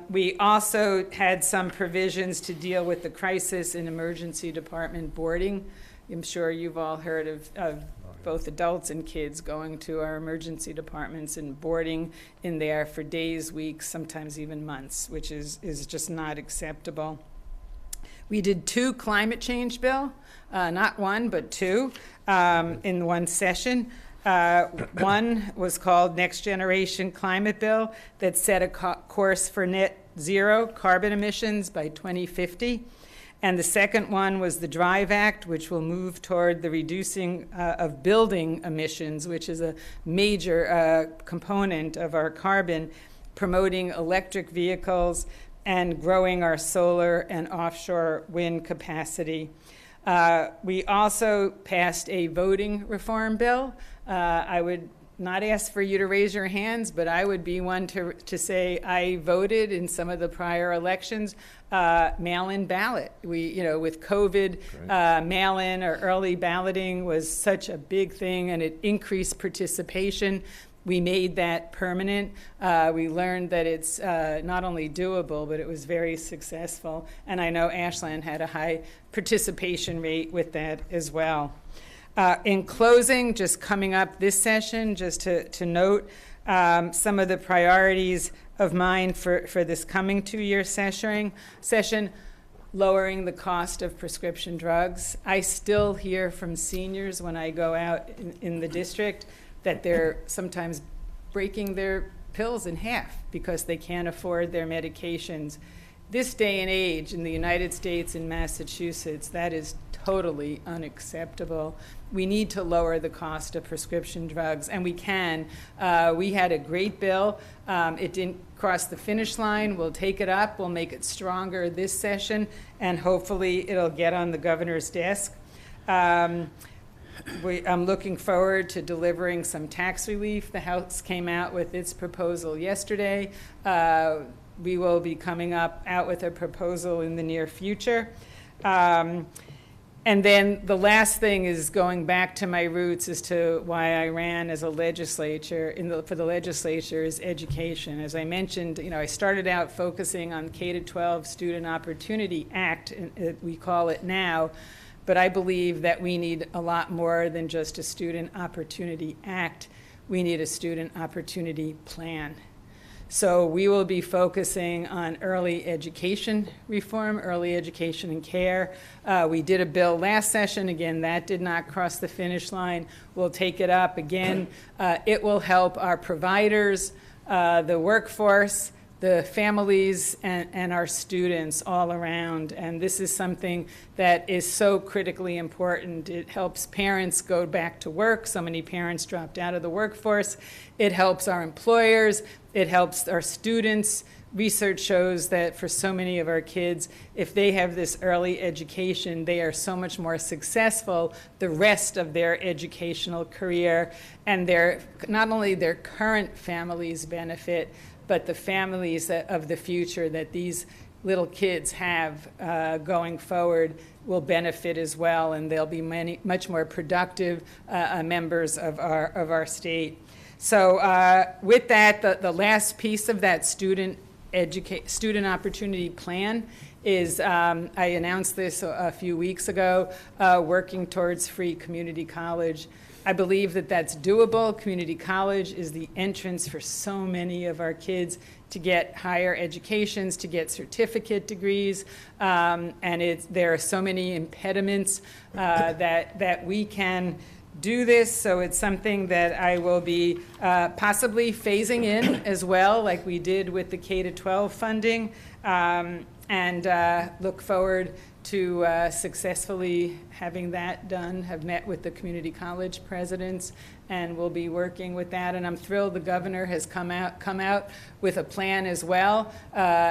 We also had some provisions to deal with the crisis in emergency department boarding. I'm sure you've all heard of both adults and kids going to our emergency departments and boarding in there for days, weeks, sometimes even months, which is just not acceptable. We did 2 climate change bill, not one, but 2 in one session. One was called Next Generation Climate Bill that set a course for net zero carbon emissions by 2050. And the second one was the DRIVE Act, which will move toward the reducing of building emissions, which is a major component of our carbon, promoting electric vehicles and growing our solar and offshore wind capacity. We also passed a voting reform bill. I would not ask for you to raise your hands, but I would be one to say I voted in some of the prior elections, mail-in ballot. With COVID, mail-in or early balloting was such a big thing, and it increased participation. We made that permanent. We learned that it's not only doable, but it was very successful. And I know Ashland had a high participation rate with that as well. In closing, just coming up this session, just to note some of the priorities of mine for this coming 2-year session, lowering the cost of prescription drugs. I still hear from seniors when I go out in the district that they're sometimes breaking their pills in half because they can't afford their medications. This day and age in the United States and Massachusetts, that is totally unacceptable. We need to lower the cost of prescription drugs, and we can. We had a great bill. It didn't cross the finish line. We'll take it up. We'll make it stronger this session, and hopefully it'll get on the governor's desk. I'm looking forward to delivering some tax relief. The House came out with its proposal yesterday. We will be coming out with a proposal in the near future. And then the last thing is going back to my roots as to why I ran as a legislature, for the legislature is education. As I mentioned, I started out focusing on K-12 Student Opportunity Act, we call it now, but I believe that we need a lot more than just a Student Opportunity Act. We need a Student Opportunity Plan. So we will be focusing on early education reform, early education and care. We did a bill last session. Again, that did not cross the finish line. We'll take it up again. It will help our providers, the workforce, the families, and our students all around. And this is something that is so critically important. It helps parents go back to work. So many parents dropped out of the workforce. It helps our employers. It helps our students. Research shows that for so many of our kids, if they have this early education, they are so much more successful the rest of their educational career. And not only their current families benefit, but the families of the future that these little kids have going forward will benefit as well, and they'll be much more productive members of our state. So with that, the last piece of that student opportunity plan is, I announced this a few weeks ago, working towards free community college. I believe that that's doable. Community college is the entrance for so many of our kids to get higher educations, to get certificate degrees, and there are so many impediments that we can do this, so it's something that I will be possibly phasing in as well, like we did with the K-12 funding, and look forward to successfully having that done. Have met with the community college presidents, and we'll be working with that. And I'm thrilled the governor has come out with a plan as well,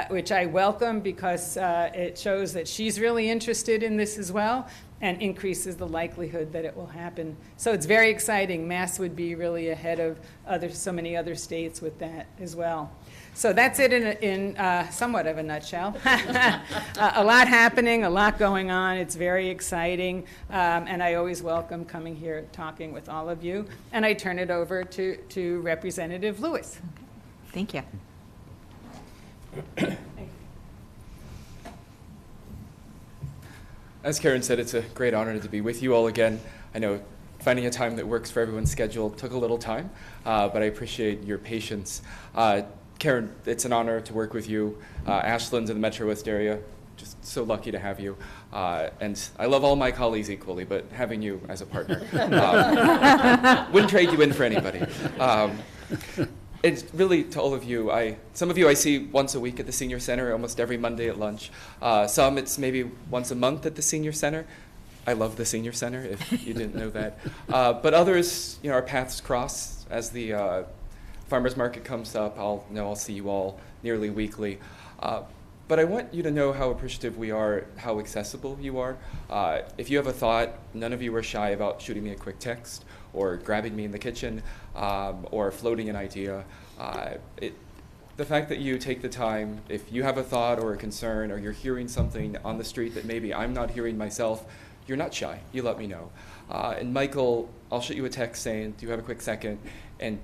which I welcome, because it shows that she's really interested in this as well, and increases the likelihood that it will happen. So it's very exciting. Mass would be really ahead of so many other states with that as well. So that's it in somewhat of a nutshell. A lot happening, a lot going on. It's very exciting, and I always welcome coming here, talking with all of you. And I turn it over to Representative Lewis. Thank you. As Karen said, it's a great honor to be with you all again. I know finding a time that works for everyone's schedule took a little time, but I appreciate your patience. Karen, it's an honor to work with you. Ashland's in the Metro West area, just so lucky to have you. And I love all my colleagues equally, but having you as a partner, wouldn't trade you in for anybody. It's really to all of you. Some of you I see once a week at the Senior Center, almost every Monday at lunch. Some it's maybe once a month at the Senior Center. I love the Senior Center, if you didn't know that. But others, our paths cross as the farmers market comes up. I'll see you all nearly weekly. But I want you to know how appreciative we are, how accessible you are. If you have a thought, none of you are shy about shooting me a quick text or grabbing me in the kitchen or floating an idea. The fact that you take the time, if you have a thought or a concern or you're hearing something on the street that maybe I'm not hearing myself, you're not shy. You let me know. And Michael, I'll shoot you a text saying, do you have a quick second? And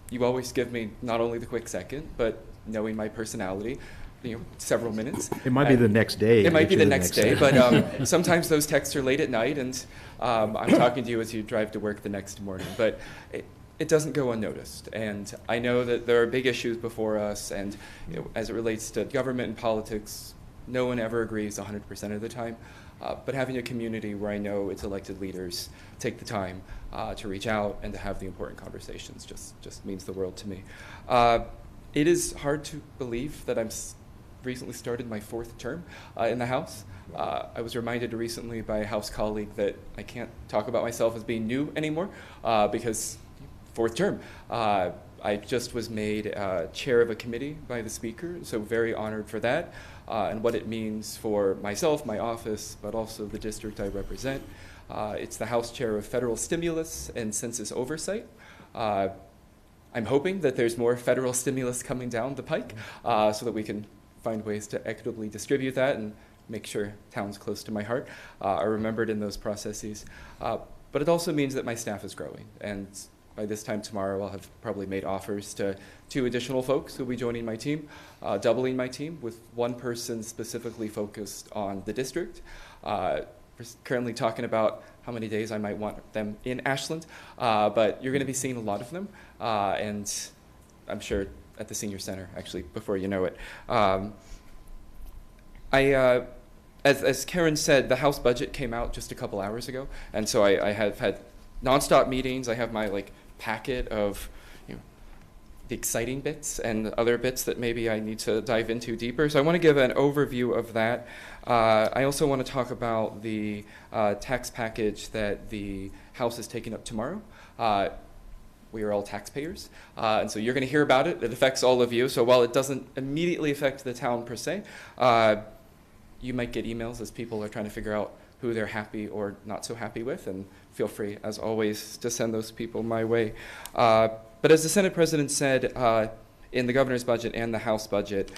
you always give me not only the quick second, but knowing my personality, several minutes. It might be the next day. It might be the next day, but sometimes those texts are late at night, and I'm talking to you as you drive to work the next morning. But it doesn't go unnoticed, and I know that there are big issues before us, and as it relates to government and politics, no one ever agrees 100% of the time. But having a community where I know its elected leaders take the time to reach out and to have the important conversations just means the world to me. It is hard to believe that I'm recently started my 4th term in the House. I was reminded recently by a House colleague that I can't talk about myself as being new anymore because 4th term. I just was made chair of a committee by the Speaker, so very honored for that, and what it means for myself, my office, but also the district I represent. It's the House Chair of Federal Stimulus and Census Oversight. I'm hoping that there's more federal stimulus coming down the pike so that we can find ways to equitably distribute that and make sure towns close to my heart are remembered in those processes. But it also means that my staff is growing, and by this time tomorrow I'll have probably made offers to 2 additional folks who will be joining my team, doubling my team with 1 person specifically focused on the district. We're currently talking about how many days I might want them in Ashland, but you're going to be seeing a lot of them, and I'm sure at the Senior Center, actually, before you know it. As Karen said, the House budget came out just a couple hours ago, and so I have had nonstop meetings. I have my packet of the exciting bits and other bits that maybe I need to dive into deeper. So I want to give an overview of that. I also want to talk about the tax package that the House is taking up tomorrow. We are all taxpayers, and so you're going to hear about it. It affects all of you. So while it doesn't immediately affect the town per se, you might get emails as people are trying to figure out who they're happy or not so happy with, and feel free, as always, to send those people my way. But as the Senate President said, in the governor's budget and the House budget,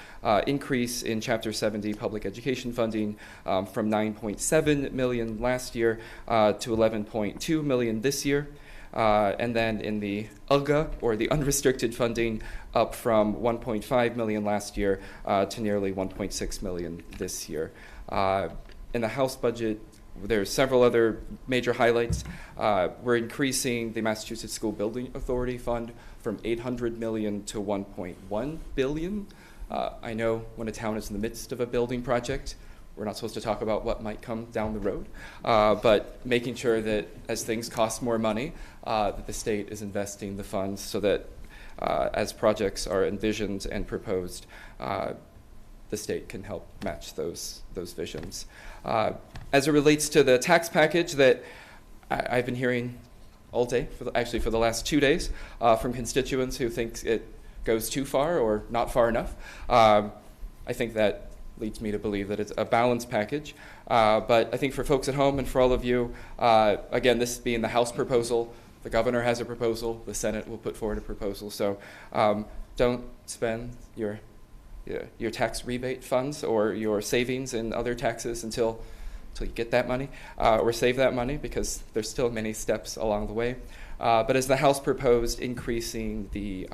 increase in Chapter 70 public education funding from $9.7 million last year to $11.2 million this year. And then in the ULGA, or the unrestricted funding, up from $1.5 million last year to nearly $1.6 million this year. In the House budget, there's several other major highlights. We're increasing the Massachusetts School Building Authority Fund from $800 million to $1.1 billion. I know when a town is in the midst of a building project, we're not supposed to talk about what might come down the road, but making sure that as things cost more money, that the state is investing the funds so that as projects are envisioned and proposed, the state can help match those visions. As it relates to the tax package that I've been hearing all day, actually for the last 2 days, from constituents who think it goes too far or not far enough. I think that leads me to believe that it's a balanced package. But I think for folks at home and for all of you, again, this being the House proposal, the governor has a proposal, the Senate will put forward a proposal. So don't spend your tax rebate funds or your savings in other taxes until you get that money or save that money, because there's still many steps along the way. But as the House proposed, increasing the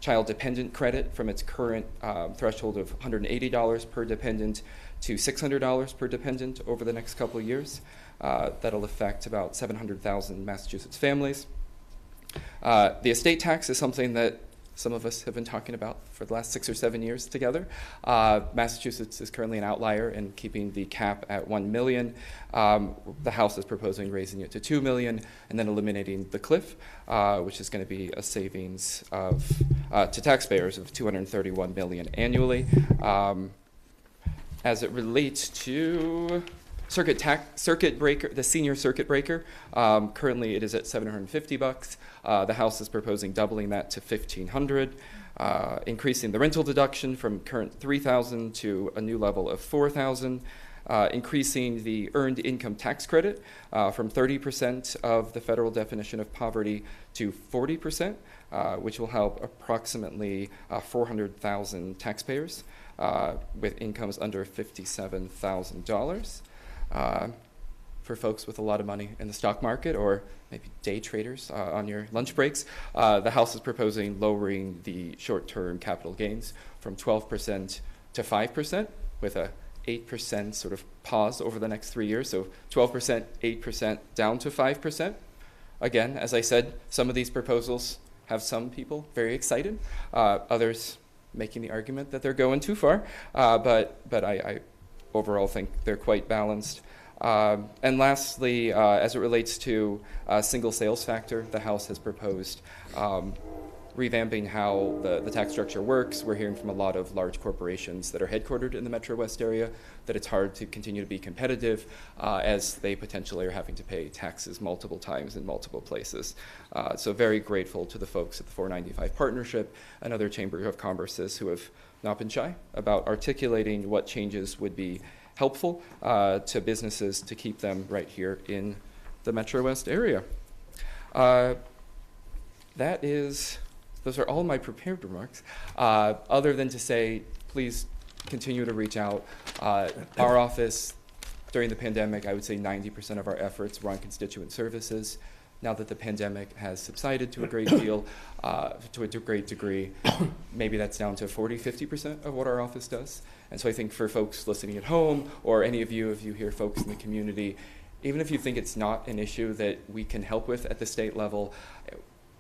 child dependent credit from its current threshold of $180 per dependent to $600 per dependent over the next couple of years. That'll affect about 700,000 Massachusetts families. The estate tax is something that some of us have been talking about for the last 6 or 7 years together. Massachusetts is currently an outlier in keeping the cap at $1 million. The House is proposing raising it to $2 million and then eliminating the cliff, which is going to be a savings of to taxpayers of $231 million annually. As it relates to circuit breaker, the senior circuit breaker, currently it is at $750. The House is proposing doubling that to $1,500, increasing the rental deduction from current $3,000 to a new level of $4,000, increasing the earned income tax credit from 30% of the federal definition of poverty to 40%, which will help approximately 400,000 taxpayers with incomes under $57,000. For folks with a lot of money in the stock market or maybe day traders on your lunch breaks, the House is proposing lowering the short-term capital gains from 12% to 5% with a 8% sort of pause over the next 3 years. So 12%, 8% down to 5%. Again, as I said, some of these proposals have some people very excited, others making the argument that they're going too far, but I overall think they're quite balanced. And lastly, as it relates to single sales factor, the House has proposed revamping how the tax structure works. We're hearing from a lot of large corporations that are headquartered in the Metro West area that it's hard to continue to be competitive as they potentially are having to pay taxes multiple times in multiple places. So very grateful to the folks at the 495 Partnership and other Chamber of Commerces who have not been shy about articulating what changes would be helpful to businesses to keep them right here in the Metro West area. Those are all my prepared remarks, other than to say, please continue to reach out. Our office, during the pandemic, I would say 90% of our efforts were on constituent services. Now that the pandemic has subsided to a great deal, to a great degree, maybe that's down to 40, 50% of what our office does. And so I think for folks listening at home, or any of you, if you hear folks in the community, even if you think it's not an issue that we can help with at the state level,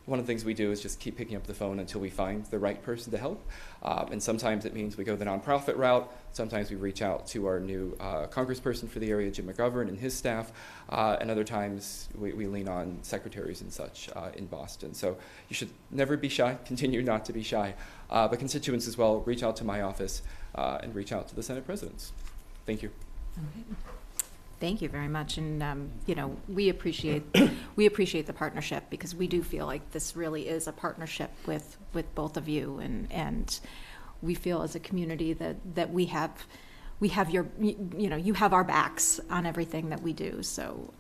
one of the things we do is just keep picking up the phone until we find the right person to help. And sometimes it means we go the nonprofit route. Sometimes we reach out to our new congressperson for the area, Jim McGovern, and his staff. And other times we lean on secretaries and such in Boston. So you should never be shy. Continue not to be shy. But constituents as well, reach out to my office and reach out to the Senate presidents. Thank you. Okay. Thank you very much, and we appreciate the partnership, because we do feel like this really is a partnership with both of you, and we feel as a community that we have your you have our backs on everything that we do. So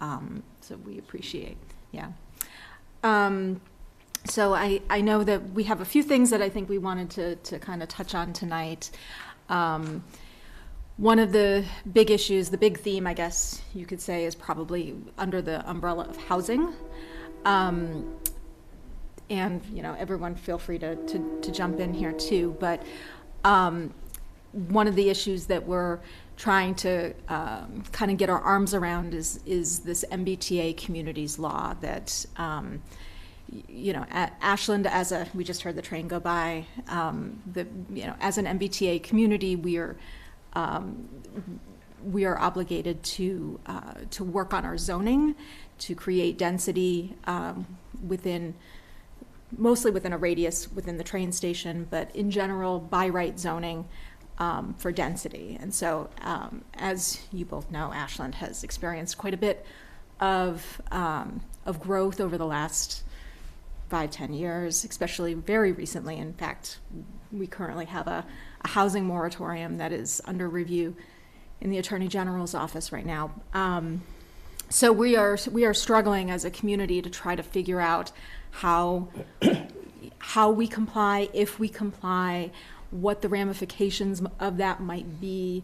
we appreciate, yeah. So I know that we have a few things that I think we wanted to kind of touch on tonight. One of the big issues, the big theme, I guess you could say, is probably under the umbrella of housing. And, everyone feel free to jump in here too. But one of the issues that we're trying to kind of get our arms around is this MBTA communities law that, at Ashland, we just heard the train go by, as an MBTA community, we are obligated to work on our zoning, to create density mostly within a radius within the train station, but in general, by right zoning for density. And so, as you both know, Ashland has experienced quite a bit of growth over the last 5-10 years, especially very recently. In fact, we currently have a housing moratorium that is under review in the Attorney General's office right now. So we are struggling as a community to try to figure out how we comply, if we comply, what the ramifications of that might be,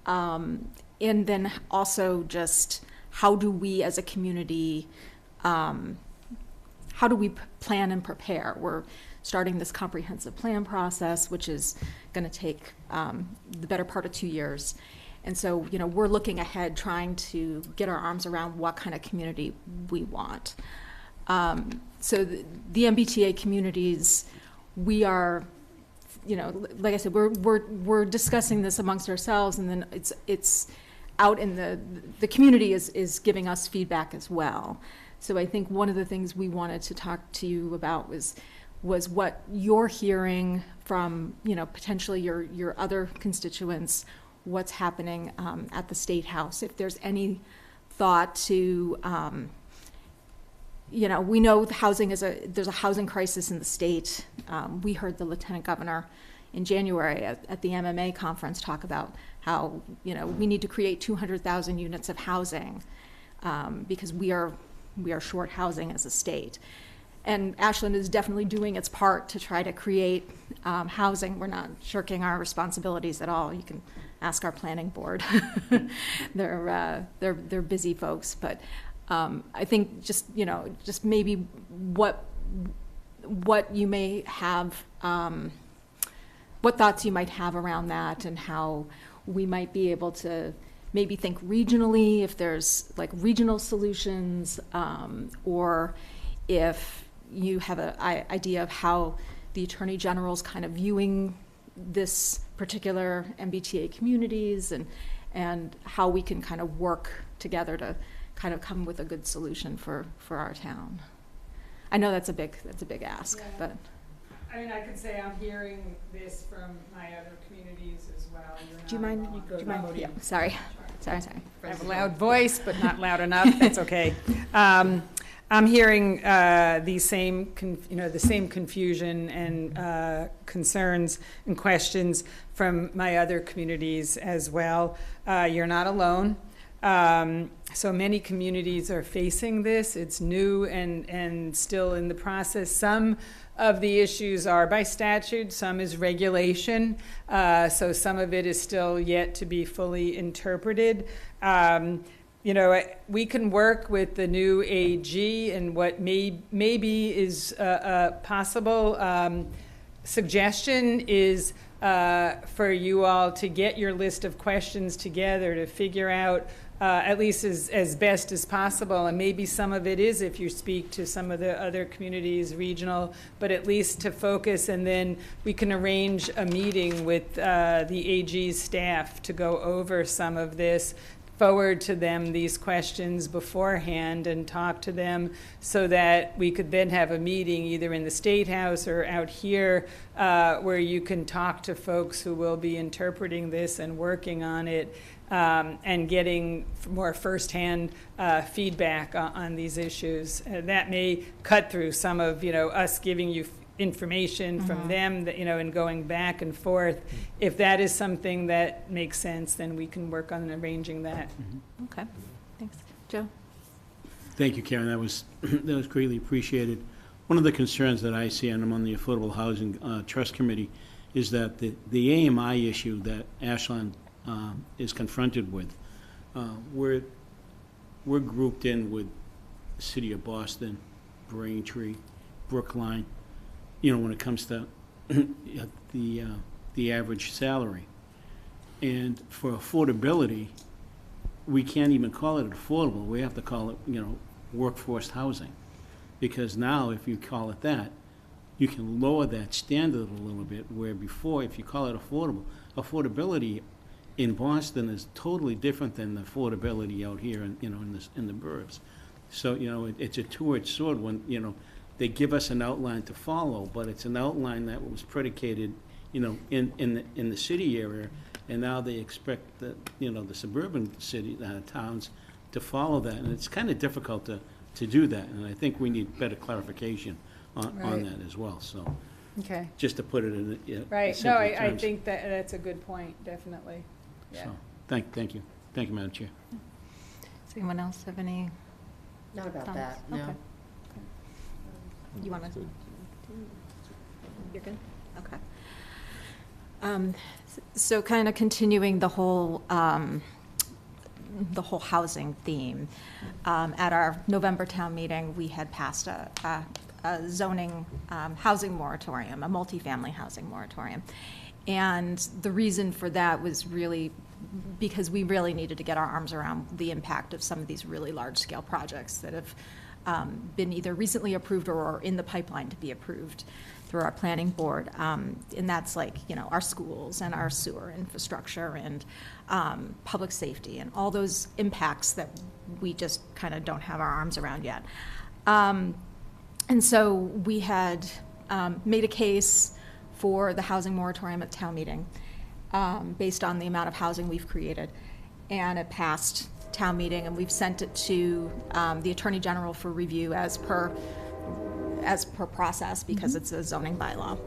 and then also just how do we as a community, how do we plan and prepare? We're starting this comprehensive plan process, which is going to take the better part of 2 years. And so, we're looking ahead, trying to get our arms around what kind of community we want. So the MBTA communities, we are, like I said, we're discussing this amongst ourselves, and then it's out in the community is giving us feedback as well. So I think one of the things we wanted to talk to you about was what you're hearing from, potentially your other constituents, what's happening at the State House. If there's any thought to, we know the housing there's a housing crisis in the state. We heard the Lieutenant Governor in January at the MMA conference talk about how, we need to create 200,000 units of housing because we are short housing as a state. And Ashland is definitely doing its part to try to create housing. We're not shirking our responsibilities at all. You can ask our planning board. They're busy folks, but I think just maybe what you may have, what thoughts you might have around that, and how we might be able to maybe think regionally, if there's like regional solutions, or if you have an idea of how the Attorney General's kind of viewing this particular MBTA communities, and how we can kind of work together to kind of come with a good solution for our town. I know that's a big ask, yeah. But I mean, I could say I'm hearing this from my other communities as well. do you mind? You go Do you to the mind? podium. Yeah, sorry. I have a loud voice, but not loud enough. That's okay. I'm hearing the same confusion and concerns and questions from my other communities as well. You're not alone. So many communities are facing this. It's new and still in the process. Some of the issues are by statute, some is regulation. So some of it is still yet to be fully interpreted. We can work with the new AG, and what maybe is a possible suggestion is for you all to get your list of questions together to figure out at least as best as possible. And maybe some of it is if you speak to some of the other communities, regional, but at least to focus, and then we can arrange a meeting with the AG's staff to go over some of this, forward to them these questions beforehand and talk to them, so that we could then have a meeting either in the State House or out here where you can talk to folks who will be interpreting this and working on it, and getting more firsthand feedback on these issues. That may cut through some of us giving you information from them, that, and going back and forth. If that is something that makes sense, then we can work on arranging that. Okay, thanks. Joe? Thank you, Karen. That was greatly appreciated. One of the concerns that I see, and I'm on the Affordable Housing Trust Committee, is that the AMI issue that Ashland is confronted with, we're grouped in with the City of Boston, Braintree, Brookline, when it comes to the average salary. And for affordability, we can't even call it affordable. We have to call it, workforce housing. Because now, if you call it that, you can lower that standard a little bit, where before, if you call it affordable, affordability in Boston is totally different than the affordability out here in, in the burbs. So, it's a two-edged sword when, they give us an outline to follow, but it's an outline that was predicated, in the city area, and now they expect the, the suburban city, towns to follow that, and it's kind of difficult to do that, and I think we need better clarification on Right. that as well, so, Okay, just to put it in, right. No, simple I terms. think that's a good point, definitely. Yeah. So, thank you. Thank you, Madam Chair. Does anyone else have any Not about thoughts? that, no. Okay. You want to? You're good? Okay. So kind of continuing the whole housing theme. At our November town meeting, we had passed a zoning housing moratorium, a multifamily housing moratorium. And the reason for that was really because we really needed to get our arms around the impact of some of these really large-scale projects that have been either recently approved or are in the pipeline to be approved through our planning board. And that's like, our schools and our sewer infrastructure and public safety and all those impacts that we just kind of don't have our arms around yet. And so we had made a case for the housing moratorium at town meeting based on the amount of housing we've created. And it passed town meeting, and we've sent it to the Attorney General for review as per process, because it's a zoning bylaw.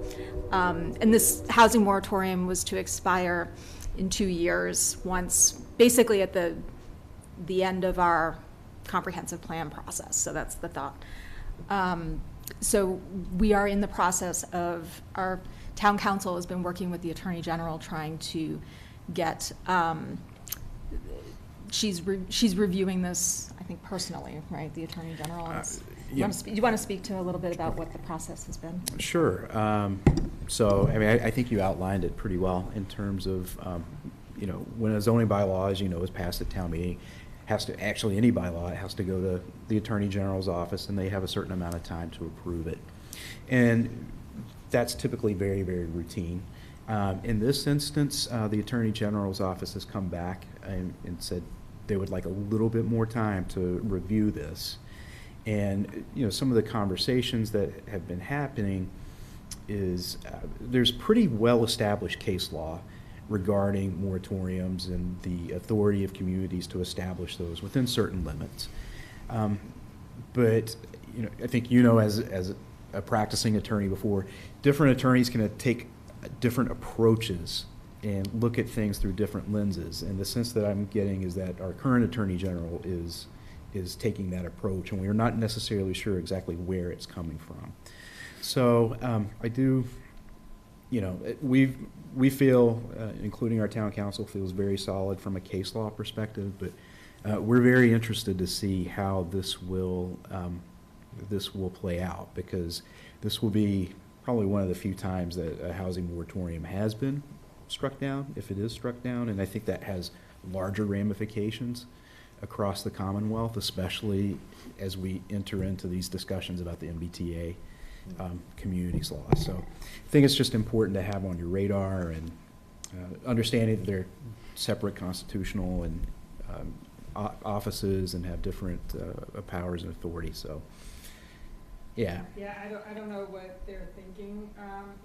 And this housing moratorium was to expire in 2 years, once, basically at the end of our comprehensive plan process. So that's the thought. So we are in the process of, our town council has been working with the Attorney General trying to get, she's reviewing this, I think personally, right, the Attorney General? Yeah. Do you want to speak to a little bit about what the process has been? Sure. So, I think you outlined it pretty well in terms of, when a zoning bylaw, as you know, is passed at town meeting, any bylaw, it has to go to the Attorney General's office, and they have a certain amount of time to approve it. And that's typically very, very routine. In this instance, the Attorney General's office has come back and said they would like a little bit more time to review this. And, some of the conversations that have been happening is there's pretty well-established case law regarding moratoriums and the authority of communities to establish those within certain limits. But, I think as a practicing attorney before, different attorneys can take different approaches and look at things through different lenses. And the sense that I'm getting is that our current Attorney General is taking that approach, and we're not necessarily sure exactly where it's coming from. So I do, we feel, including our town council, feels very solid from a case law perspective, but we're very interested to see how this will play out, because this will be probably one of the few times that a housing moratorium has been struck down, if it is struck down, and I think that has larger ramifications across the Commonwealth, especially as we enter into these discussions about the MBTA communities law. So I think it's just important to have on your radar, and understanding that they're separate constitutional and offices and have different powers and authority. So yeah. Yeah, I don't know what their thinking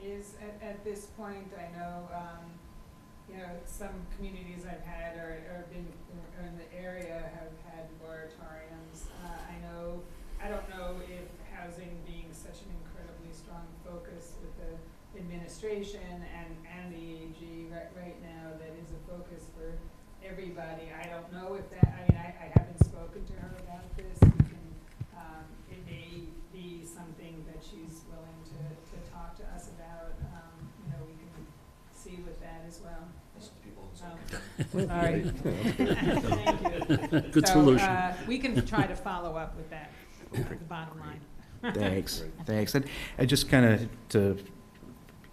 is at this point. I know, some communities I've had or been in the area have had moratoriums. I don't know if housing being such an incredibly strong focus with the administration and the AG right now, that is a focus for everybody. I don't know if that, I haven't spoken to her about this. It may be something that she's willing to talk to us about. We can see with that as well. All right. Thank you. Good So, solution. we can try to follow up with that, the bottom line. Thanks. And I just kind of to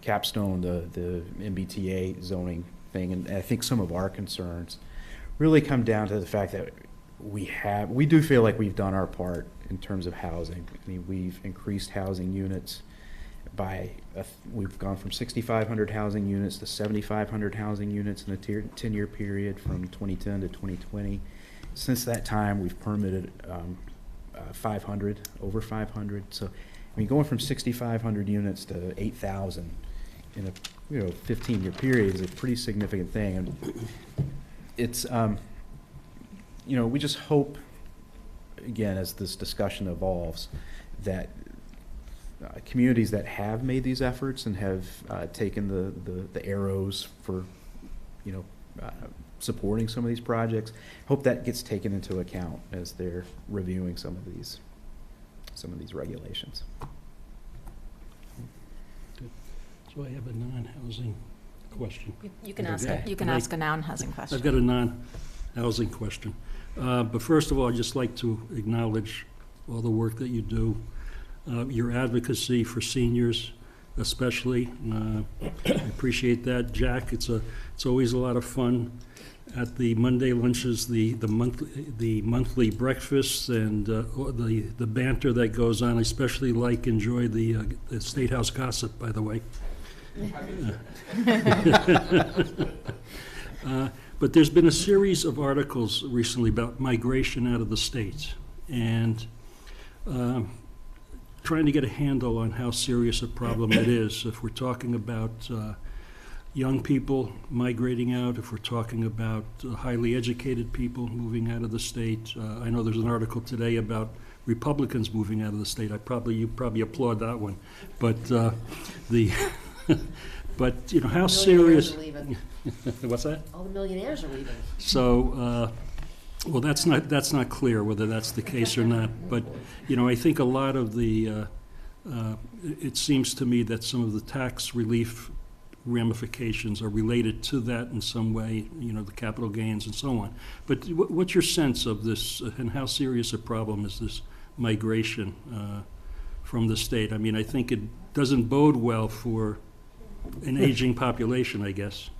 capstone the MBTA zoning thing, and I think some of our concerns really come down to the fact that we do feel like we've done our part in terms of housing. We've increased housing units we've gone from 6,500 housing units to 7,500 housing units in a 10-year period from 2010 to 2020. Since that time, we've permitted 500, over 500. So, I mean, going from 6,500 units to 8,000 in a 15-year period is a pretty significant thing. And it's we just hope, again, as this discussion evolves, that communities that have made these efforts and have taken the arrows for supporting some of these projects, hope that gets taken into account as they're reviewing some of these regulations. So I have a non-housing question. You can ask a non-housing question. I've got a non-housing question. But first of all, I'd just like to acknowledge all the work that you do, your advocacy for seniors especially. I appreciate that, Jack. It's always a lot of fun at the Monday lunches, the monthly breakfasts, and the banter that goes on. I especially enjoy the State House gossip, by the way. But there's been a series of articles recently about migration out of the states, and trying to get a handle on how serious a problem it is. If we're talking about young people migrating out, if we're talking about highly educated people moving out of the state. I know there's an article today about Republicans moving out of the state. You probably applaud that one, but but how serious? What's that? All the millionaires are leaving. So, well, that's not clear whether that's the case or not. But I think a lot of the it seems to me that some of the tax relief ramifications are related to that in some way. The capital gains and so on. But what's your sense of this, and how serious a problem is this migration from the state? I mean, I think it doesn't bode well for an aging population, I guess.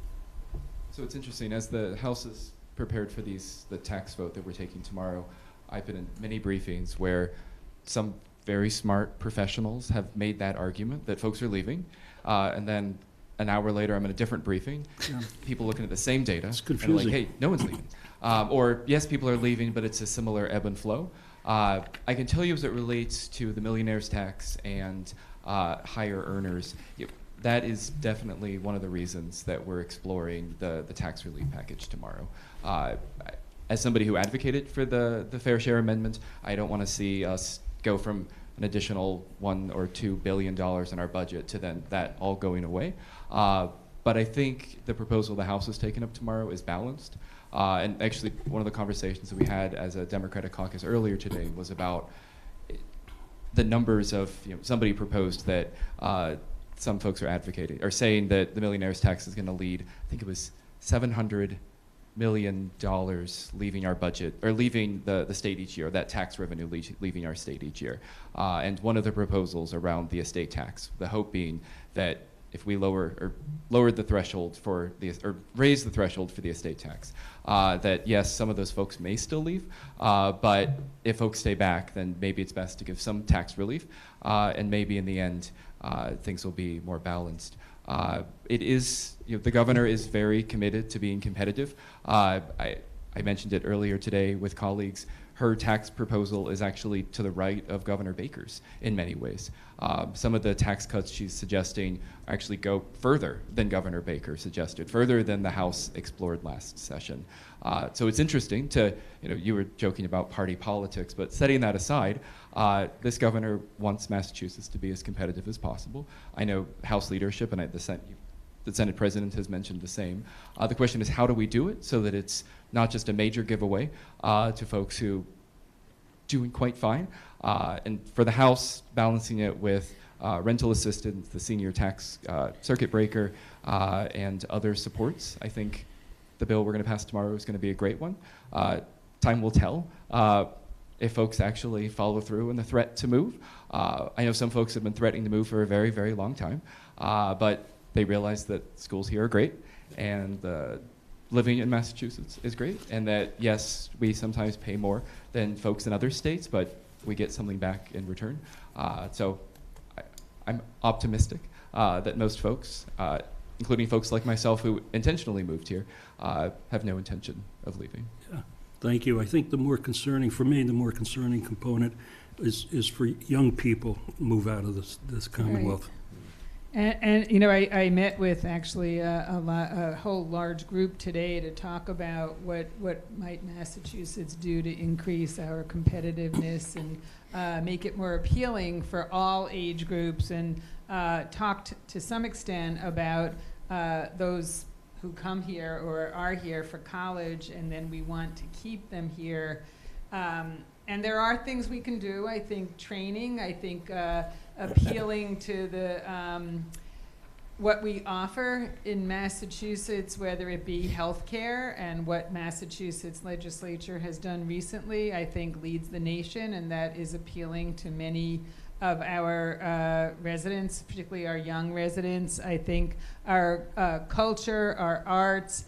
So it's interesting, as the House is prepared for the tax vote that we're taking tomorrow, I've been in many briefings where some very smart professionals have made that argument that folks are leaving, and then an hour later I'm in a different briefing, people looking at the same data, it's and confusing. like, hey, no one's leaving. Or yes, people are leaving, but it's a similar ebb and flow. I can tell you as it relates to the millionaire's tax and higher earners, that is definitely one of the reasons that we're exploring the tax relief package tomorrow. As somebody who advocated for the Fair Share Amendment, I don't want to see us go from an additional $1 or $2 billion in our budget to then that all going away. But I think the proposal the House is taking up tomorrow is balanced. And actually, one of the conversations that we had as a Democratic caucus earlier today was about the numbers of, somebody proposed that some folks are advocating or saying that the millionaire's tax is going to lead, I think it was $700 million leaving our budget, or leaving the state each year, that tax revenue leaving our state each year. And one of the proposals around the estate tax, the hope being that if we lowered the threshold or raised the threshold for the estate tax, that yes, some of those folks may still leave, but if folks stay back, then maybe it's best to give some tax relief, and maybe in the end, things will be more balanced. It is, the governor is very committed to being competitive. I mentioned it earlier today with colleagues. Her tax proposal is actually to the right of Governor Baker's in many ways. Some of the tax cuts she's suggesting actually go further than Governor Baker suggested, further than the House explored last session. So it's interesting to, you were joking about party politics, but setting that aside, this governor wants Massachusetts to be as competitive as possible. I know House leadership and the Senate president has mentioned the same. The question is, how do we do it so that it's not just a major giveaway to folks who doing quite fine, and for the House, balancing it with rental assistance, the senior tax circuit breaker, and other supports. I think the bill we're going to pass tomorrow is going to be a great one. Time will tell if folks actually follow through on the threat to move. I know some folks have been threatening to move for a very, very long time, but they realize that schools here are great, and living in Massachusetts is great, and that, yes, we sometimes pay more than folks in other states, but we get something back in return. So I'm optimistic that most folks, including folks like myself who intentionally moved here, have no intention of leaving. Yeah, thank you. I think the more concerning, for me, the more concerning component is for young people who move out of this Commonwealth. And you know, I met with actually a whole large group today to talk about what might Massachusetts do to increase our competitiveness and make it more appealing for all age groups, and talked to some extent about those who come here or are here for college, and then we want to keep them here. And there are things we can do. I think training, I think appealing to the what we offer in Massachusetts, whether it be healthcare, and what Massachusetts legislature has done recently, I think leads the nation, and that is appealing to many of our residents, particularly our young residents. I think our culture, our arts,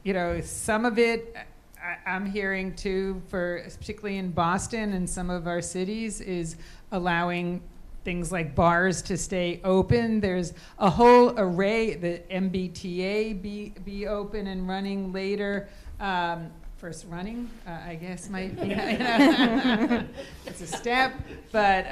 you know, some of it I'm hearing too, for particularly in Boston and some of our cities, is allowing things like bars to stay open. There's a whole array, the MBTA be open and running later. First running, I guess might be, it's a step, but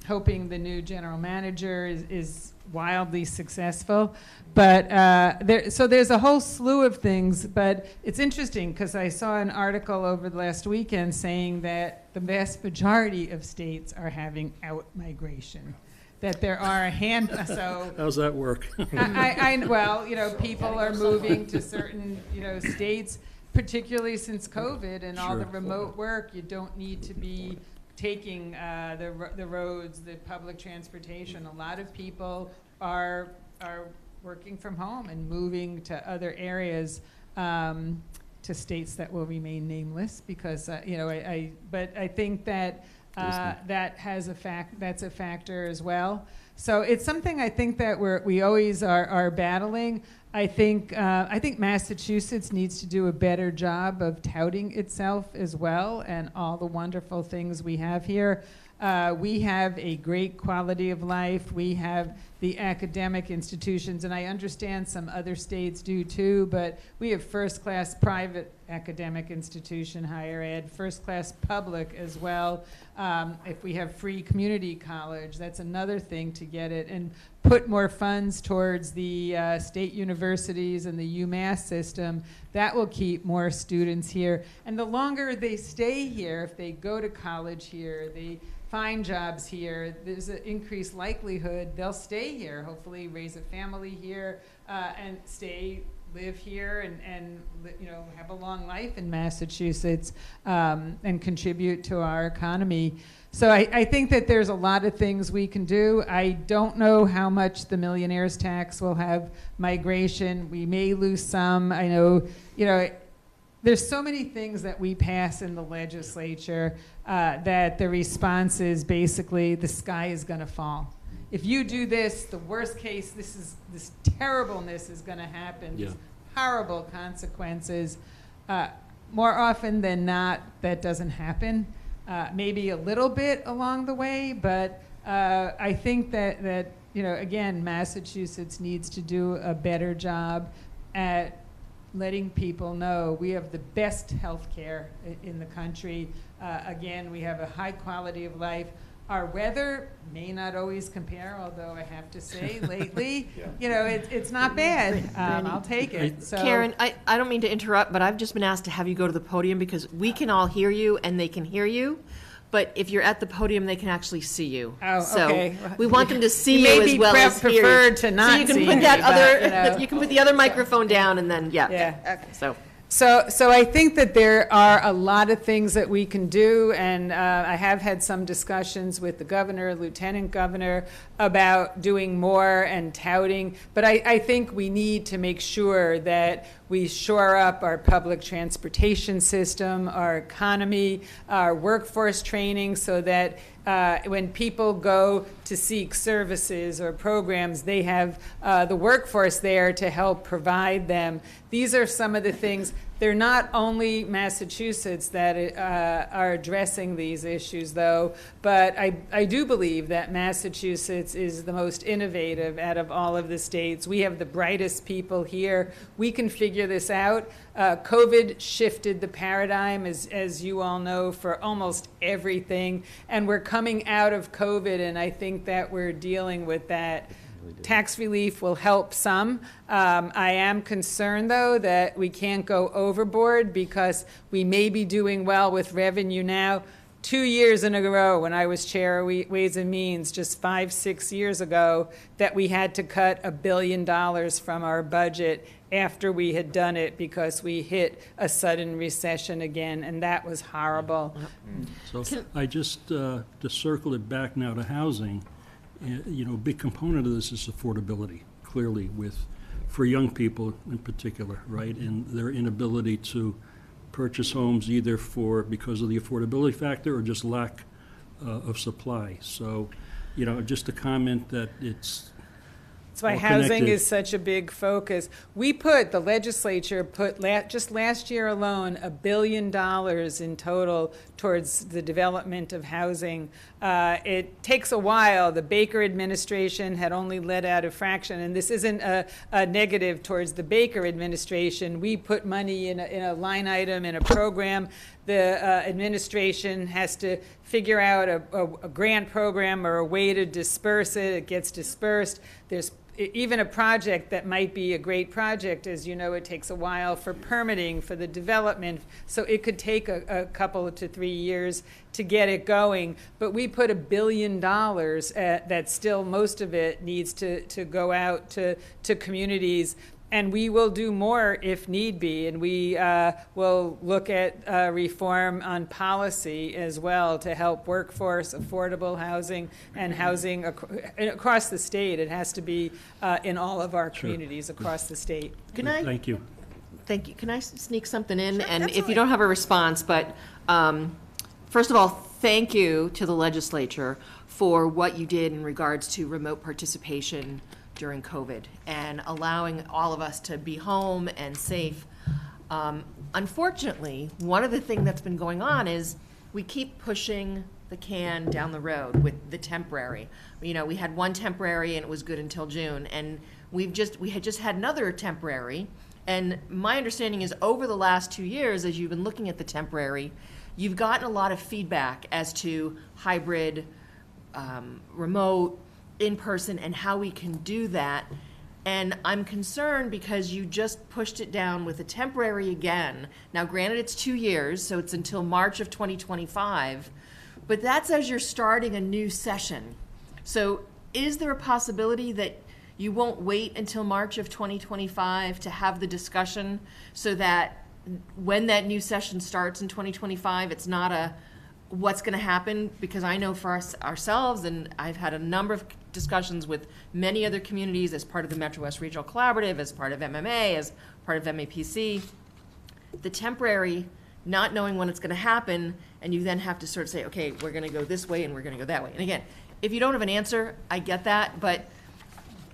hoping the new general manager is wildly successful. But so there's a whole slew of things, but it's interesting because I saw an article over the last weekend saying that the vast majority of states are having out migration. That there are a so How's that work? well, you know, people are moving to certain, you know, states, particularly since COVID and all the remote work. You don't need to be taking the roads, the public transportation. A lot of people are working from home and moving to other areas, to states that will remain nameless, because you know, but I think that that has that's a factor as well. So it's something I think that we always are battling. I think Massachusetts needs to do a better job of touting itself as well, and all the wonderful things we have here. We have a great quality of life. We have the academic institutions, and I understand some other states do too, but we have first-class private academic institution, higher ed, first-class public as well. If we have free community college, that's another thing to get it, and put more funds towards the state universities and the UMass system. That will keep more students here. And the longer they stay here, if they go to college here, they find jobs here, there's an increased likelihood they'll stay here, hopefully raise a family here, and live here and you know, have a long life in Massachusetts, and contribute to our economy. So I think that there's a lot of things we can do. I don't know how much the millionaire's tax will have migration. We may lose some. I know, you know, there's so many things that we pass in the legislature that the response is basically the sky is going to fall. If you do this, the worst case, this terribleness is going to happen. Yeah. These horrible consequences. More often than not, that doesn't happen. Maybe a little bit along the way, but I think that you know, again, Massachusetts needs to do a better job at letting people know we have the best health care in the country. Again, we have a high quality of life. Our weather may not always compare, although I have to say lately, you know, it's not bad. I'll take it. So, Karen, I don't mean to interrupt, but I've just been asked to have you go to the podium because we can all hear you and they can hear you. But if you're at the podium, they can actually see you. Oh, so okay. We want them to see you maybe as well as hear preferred to you. not So you can see put me, that but, other, you know. you can put the other microphone down, and then Yeah. Okay, So I think that there are a lot of things that we can do, and I have had some discussions with the governor, lieutenant governor, about doing more and touting, but I think we need to make sure that we shore up our public transportation system, our economy, our workforce training, so that when people go to seek services or programs, they have the workforce there to help provide them. These are some of the things. They're not only Massachusetts that are addressing these issues, though, but I do believe that Massachusetts is the most innovative out of all of the states. We have the brightest people here. We can figure this out. COVID shifted the paradigm, as you all know, for almost everything, and we're coming out of COVID, and I think that we're dealing with that. Tax relief will help some. I am concerned, though, that we can't go overboard because we may be doing well with revenue now. 2 years in a row, when I was chair of Ways and Means, just 5-6 years ago, that we had to cut $1 billion from our budget after we had done it because we hit a sudden recession again, and that was horrible. So I just, to circle it back now to housing, you know, a big component of this is affordability, clearly, for young people in particular, right? And their inability to purchase homes either because of the affordability factor or just lack of supply. So, you know, just a comment that it's That's why all housing connected. is such a big focus. The legislature put, just last year alone, $1 billion in total towards the development of housing. It takes a while. The Baker administration had only let out a fraction, and this isn't a negative towards the Baker administration. We put money in a line item in a program. The administration has to figure out a grant program or a way to disperse it. It gets dispersed. There's even a project that might be a great project, as you know, it takes a while for permitting, for the development. So it could take a couple to 3 years to get it going. But we put $1 billion that still most of it needs to go out to communities. And we will do more if need be, and we will look at reform on policy as well to help workforce, affordable housing, and housing across the state. It has to be in all of our communities across the state. Thank you. Thank you. Can I sneak something in? Sure, And if absolutely. you don't have a response, but first of all, thank you to the legislature for what you did in regards to remote participation during COVID and allowing all of us to be home and safe. Unfortunately, one of the things that's been going on is we keep pushing the can down the road with the temporary. You know, we had one temporary and it was good until June, and we had just had another temporary. And my understanding is over the last 2 years, as you've been looking at the temporary, you've gotten a lot of feedback as to hybrid, remote, in person, and how we can do that. And I'm concerned because you just pushed it down with a temporary again. Now, granted, it's 2 years, so it's until March of 2025, but that's as you're starting a new session. So is there a possibility that you won't wait until March of 2025 to have the discussion so that when that new session starts in 2025, it's not a what's going to happen? Because I know for ourselves, and I've had a number of discussions with many other communities as part of the Metro West Regional Collaborative, as part of MMA, as part of MAPC, the temporary, not knowing when it's going to happen, and you then have to sort of say, okay, we're going to go this way and we're going to go that way. And again, if you don't have an answer, I get that, but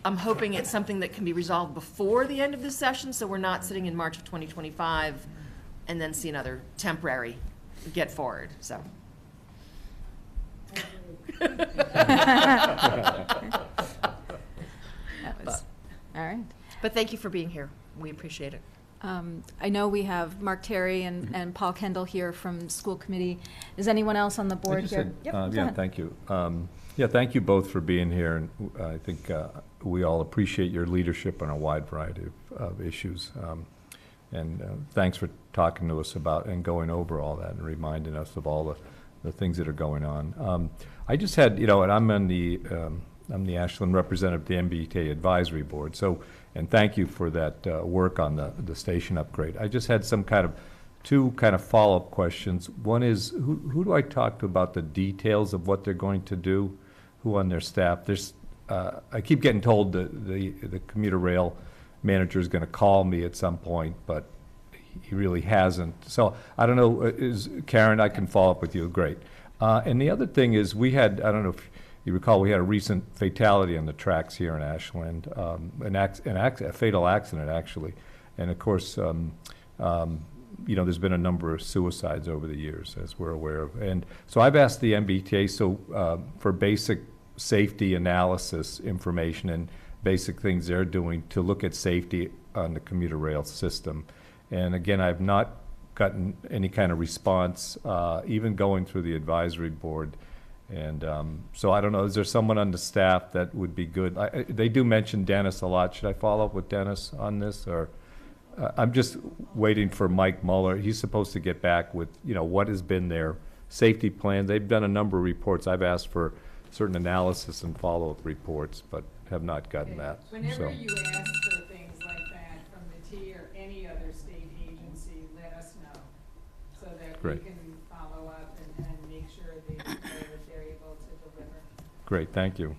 I'm hoping it's something that can be resolved before the end of this session, so we're not sitting in March of 2025 and then see another temporary get forward, so. All right. But thank you for being here. We appreciate it. I know we have Mark Terry and Paul Kendall here from school committee. Is anyone else on the board here? Yep, go Yeah, ahead. thank you. Yeah, thank you both for being here, and I think we all appreciate your leadership on a wide variety of issues. And thanks for talking to us about and going over all that and reminding us of all the things that are going on. I just had, and I'm the Ashland representative of the MBTA Advisory Board, so, and thank you for that work on the station upgrade. I just had two follow-up questions. One is, who do I talk to about the details of what they're going to do? Who on their staff? I keep getting told the commuter rail manager is going to call me at some point, but he really hasn't. So I don't know, Karen, I can follow up with you, great. And the other thing is I don't know if you recall, we had a recent fatality on the tracks here in Ashland, a fatal accident actually. And of course, you know, there's been a number of suicides over the years, as we're aware of. And so I've asked the MBTA for basic safety analysis information and basic things they're doing to look at safety on the commuter rail system. And again, I've not gotten any kind of response, even going through the advisory board. And so I don't know, is there someone on the staff that would be good? They do mention Dennis a lot. Should I follow up with Dennis on this? Or I'm just waiting for Mike Muller. He's supposed to get back with, you know, what has been their safety plan. They've done a number of reports. I've asked for certain analysis and follow-up reports, but have not gotten that. Whenever So, you ask for things like that from the T or any other state agency, let us know so that we Great. can follow up and make sure that they're able to deliver. great, thank you.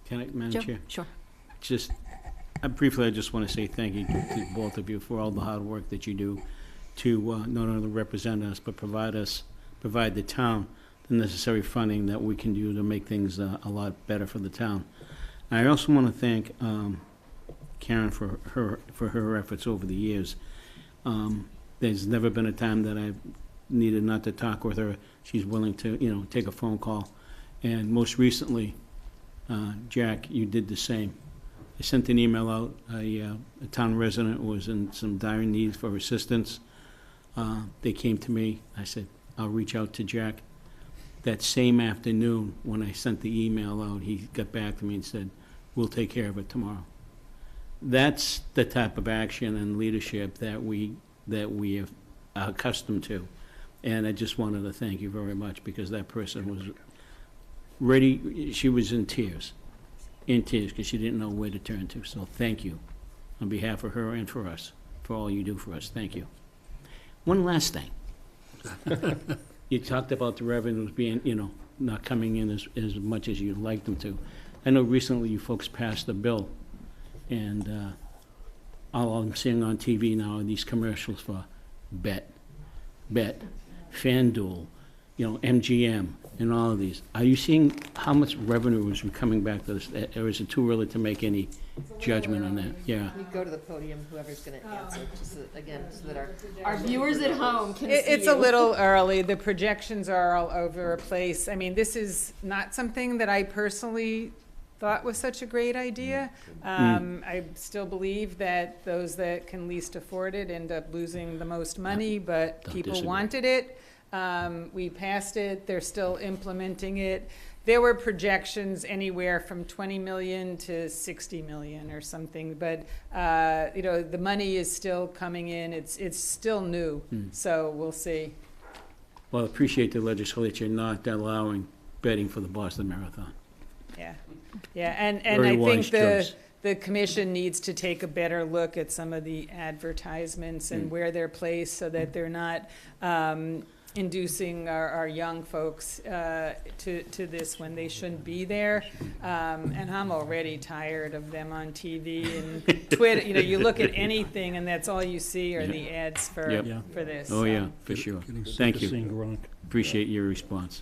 Can I, Madam Joe? Chair? Sure. Just, briefly, I just want to say thank you to both of you for all the hard work that you do to not only represent us, but provide the town the necessary funding that we can do to make things a lot better for the town. I also want to thank Karen for her efforts over the years. There's never been a time that I've needed not to talk with her. She's willing to, you know, take a phone call. And most recently, Jack, you did the same. I sent an email out. A town resident was in some dire need for assistance. They came to me. I said, I'll reach out to Jack. That same afternoon, when I sent the email out, he got back to me and said, we'll take care of it tomorrow. That's the type of action and leadership that we are accustomed to. And I just wanted to thank you very much, because that person was ready. She was in tears, because she didn't know where to turn to. So thank you on behalf of her and for us, for all you do for us. Thank you. One last thing. You talked about the revenues being, you know, not coming in as much as you'd like them to. I know recently you folks passed a bill, and all I'm seeing on TV now are these commercials for Bet, FanDuel, you know, MGM, and all of these. Are you seeing how much revenue is coming back to this, or is it too early to make any judgment on that? Yeah. You go to the podium, whoever's going to answer, just so, again, so that our viewers at home can see It's you. a little early. The projections are all over the place. I mean, this is not something that I personally thought was such a great idea. I still believe that those that can least afford it end up losing the most money, but Don't people disagree. wanted it. We passed it. They're still implementing it. There were projections anywhere from 20 million to 60 million or something, but you know, the money is still coming in. It's still new, so we'll see. Well, I appreciate the legislature not allowing betting for the Boston Marathon. Yeah, and Very I wise think choice. the commission needs to take a better look at some of the advertisements and where they're placed, so that they're not inducing our young folks to this when they shouldn't be there. And I'm already tired of them on TV and Twitter. You know, you look at anything and that's all you see are the ads for Yep. Yeah. for this. Oh, so. yeah, for sure. Getting sick Thank of you. seeing Gronk. Appreciate your response.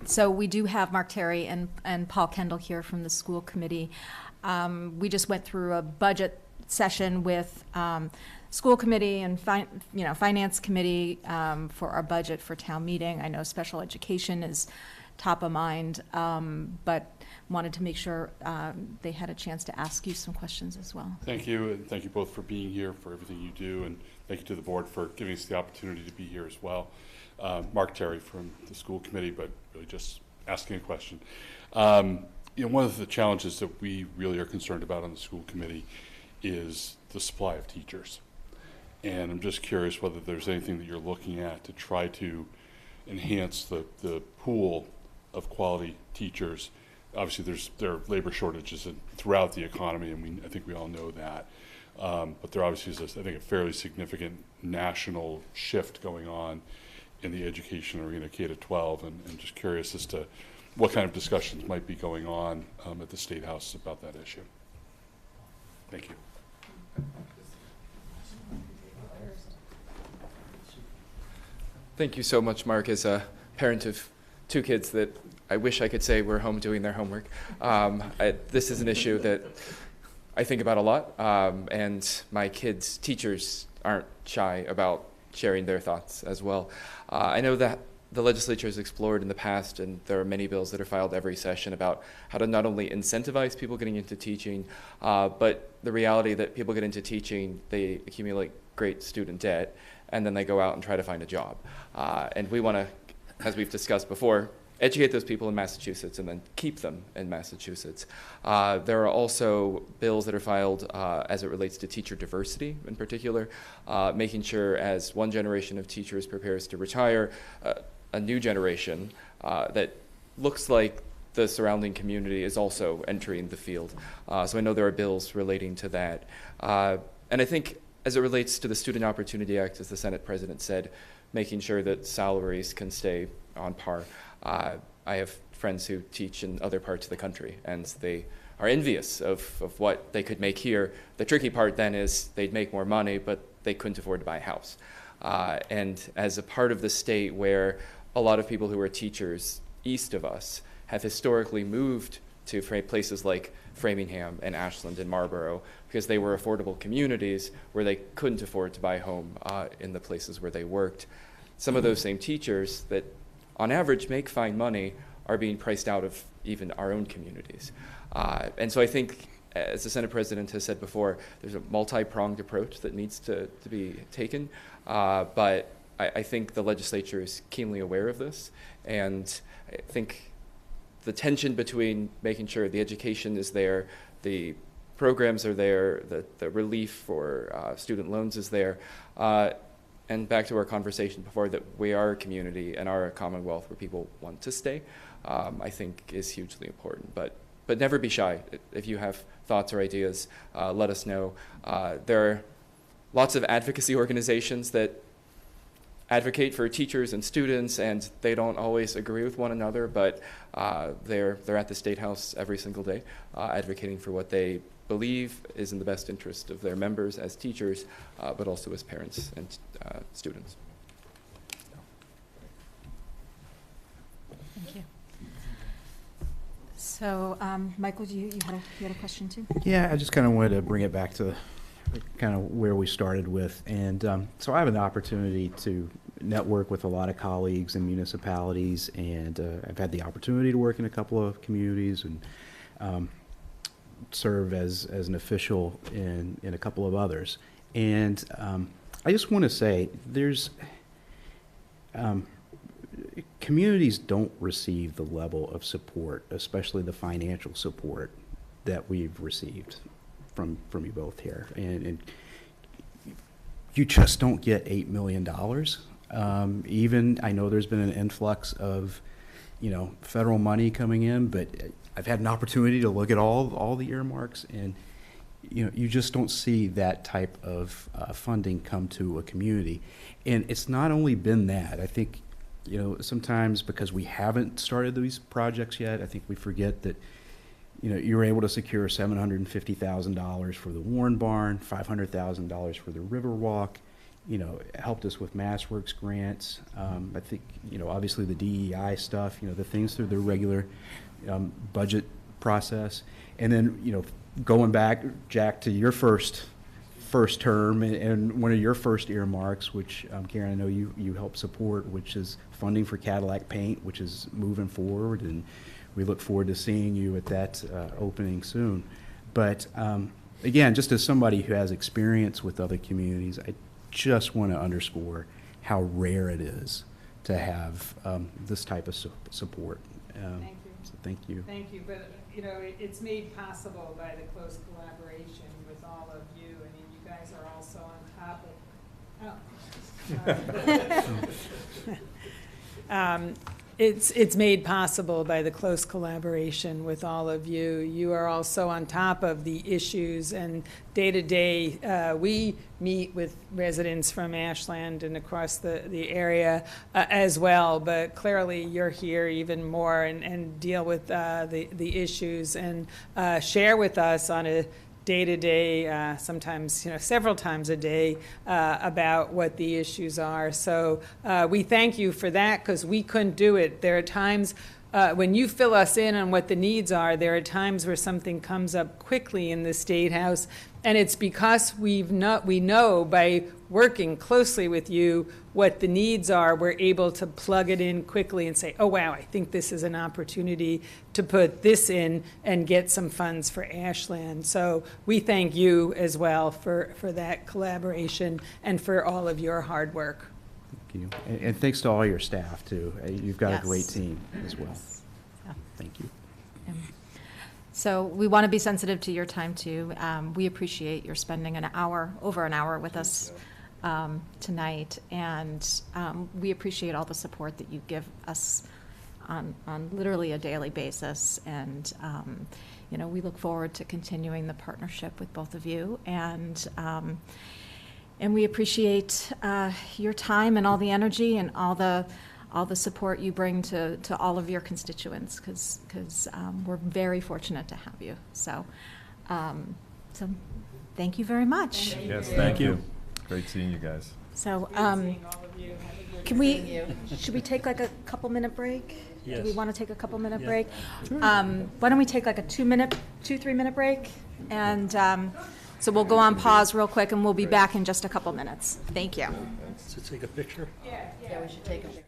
So we do have Mark Terry and Paul Kendall here from the school committee. We just went through a budget session with school committee and finance committee for our budget for town meeting. I know special education is top of mind, but wanted to make sure they had a chance to ask you some questions as well. Thank you, and thank you both for being here, for everything you do, and thank you to the board for giving us the opportunity to be here as well. Mark Terry from the school committee, but really just asking a question. You know, one of the challenges that we really are concerned about on the school committee is the supply of teachers. And I'm just curious whether there's anything that you're looking at to try to enhance the pool of quality teachers. Obviously, there are labor shortages throughout the economy, and I think we all know that. But there obviously is, I think, a fairly significant national shift going on in the education arena, K-12, and just curious as to what kind of discussions might be going on at the State House about that issue. Thank you. Thank you so much, Mark. As a parent of two kids that I wish I could say were home doing their homework. This is an issue that I think about a lot, and my kids' teachers aren't shy about sharing their thoughts as well. I know that the legislature has explored in the past, and there are many bills that are filed every session about how to not only incentivize people getting into teaching, but the reality that people get into teaching, they accumulate great student debt, and then they go out and try to find a job. And we want to, as we've discussed before, educate those people in Massachusetts and then keep them in Massachusetts. There are also bills that are filed as it relates to teacher diversity in particular, making sure as one generation of teachers prepares to retire, a new generation that looks like the surrounding community is also entering the field. So I know there are bills relating to that. And I think as it relates to the Student Opportunity Act, as the Senate President said, making sure that salaries can stay on par. I have friends who teach in other parts of the country, and they are envious of what they could make here. The tricky part then is they'd make more money, but they couldn't afford to buy a house. And as a part of the state where a lot of people who are teachers east of us have historically moved to places like Framingham and Ashland and Marlborough because they were affordable communities where they couldn't afford to buy a home in the places where they worked. Some of those same teachers that on average make fine money are being priced out of even our own communities. And so I think, as the Senate President has said before, there's a multi-pronged approach that needs to be taken. But I think the legislature is keenly aware of this. And I think the tension between making sure the education is there, the programs are there, the relief for student loans is there, and back to our conversation before, that we are a community and are a commonwealth where people want to stay, I think is hugely important. But never be shy. If you have thoughts or ideas, let us know. There are lots of advocacy organizations that advocate for teachers and students, and they don't always agree with one another, but they're at the State House every single day advocating for what they believe is in the best interest of their members as teachers, but also as parents and students. Thank you. So, Michael, you had a question too? Yeah, I just kind of wanted to bring it back to kind of where we started with. And so I have an opportunity to network with a lot of colleagues in municipalities, and I've had the opportunity to work in a couple of communities and serve as an official in a couple of others. And I just want to say there's communities don't receive the level of support, especially the financial support that we've received from you both here. And you just don't get $8 million. Even, I know there's been an influx of, federal money coming in, but I've had an opportunity to look at all the earmarks, and you just don't see that type of funding come to a community. And it's not only been that. I think, sometimes because we haven't started these projects yet, I think we forget that, you were able to secure $750,000 for the Warren Barn, $500,000 for the Riverwalk. Helped us with MassWorks grants. I think, obviously the DEI stuff, the things through the regular budget process. And then, going back, Jack, to your first term and one of your first earmarks, which, Karen, I know you helped support, which is funding for Cadillac Paint, which is moving forward. And we look forward to seeing you at that opening soon. But, again, just as somebody who has experience with other communities, I just want to underscore how rare it is to have this type of support. Thank you. So thank you. Thank you. But, it's made possible by the close collaboration with all of you. I mean, you guys are also on top of... It's made possible by the close collaboration with all of you. You are also on top of the issues, and day to day, we meet with residents from Ashland and across the area as well, but clearly you're here even more and deal with the issues and share with us on a day-to-day, sometimes, several times a day, about what the issues are. So we thank you for that, because we couldn't do it. There are times when you fill us in on what the needs are, there are times where something comes up quickly in the State House, and it's because we know by working closely with you what the needs are, we're able to plug it in quickly and say, oh, wow, I think this is an opportunity to put this in and get some funds for Ashland. So we thank you as well for that collaboration and for all of your hard work. Thank you. And thanks to all your staff, too. You've got Yes. a great team as well. Yeah. Thank you. So we want to be sensitive to your time, too. We appreciate your spending over an hour with us tonight, and we appreciate all the support that you give us on literally a daily basis. And, we look forward to continuing the partnership with both of you. And we appreciate your time and all the energy and all the support you bring to all of your constituents, because we're very fortunate to have you. So thank you very much. Yes, thank you. Great seeing you guys. So should we take like a couple minute break? Yes. Do we want to take a couple minute Yeah. break? Why don't we take like a 3 minute break? And so we'll go on pause real quick, and we'll be back in just a couple minutes. Thank you. To take a picture? Yeah, we should take a picture.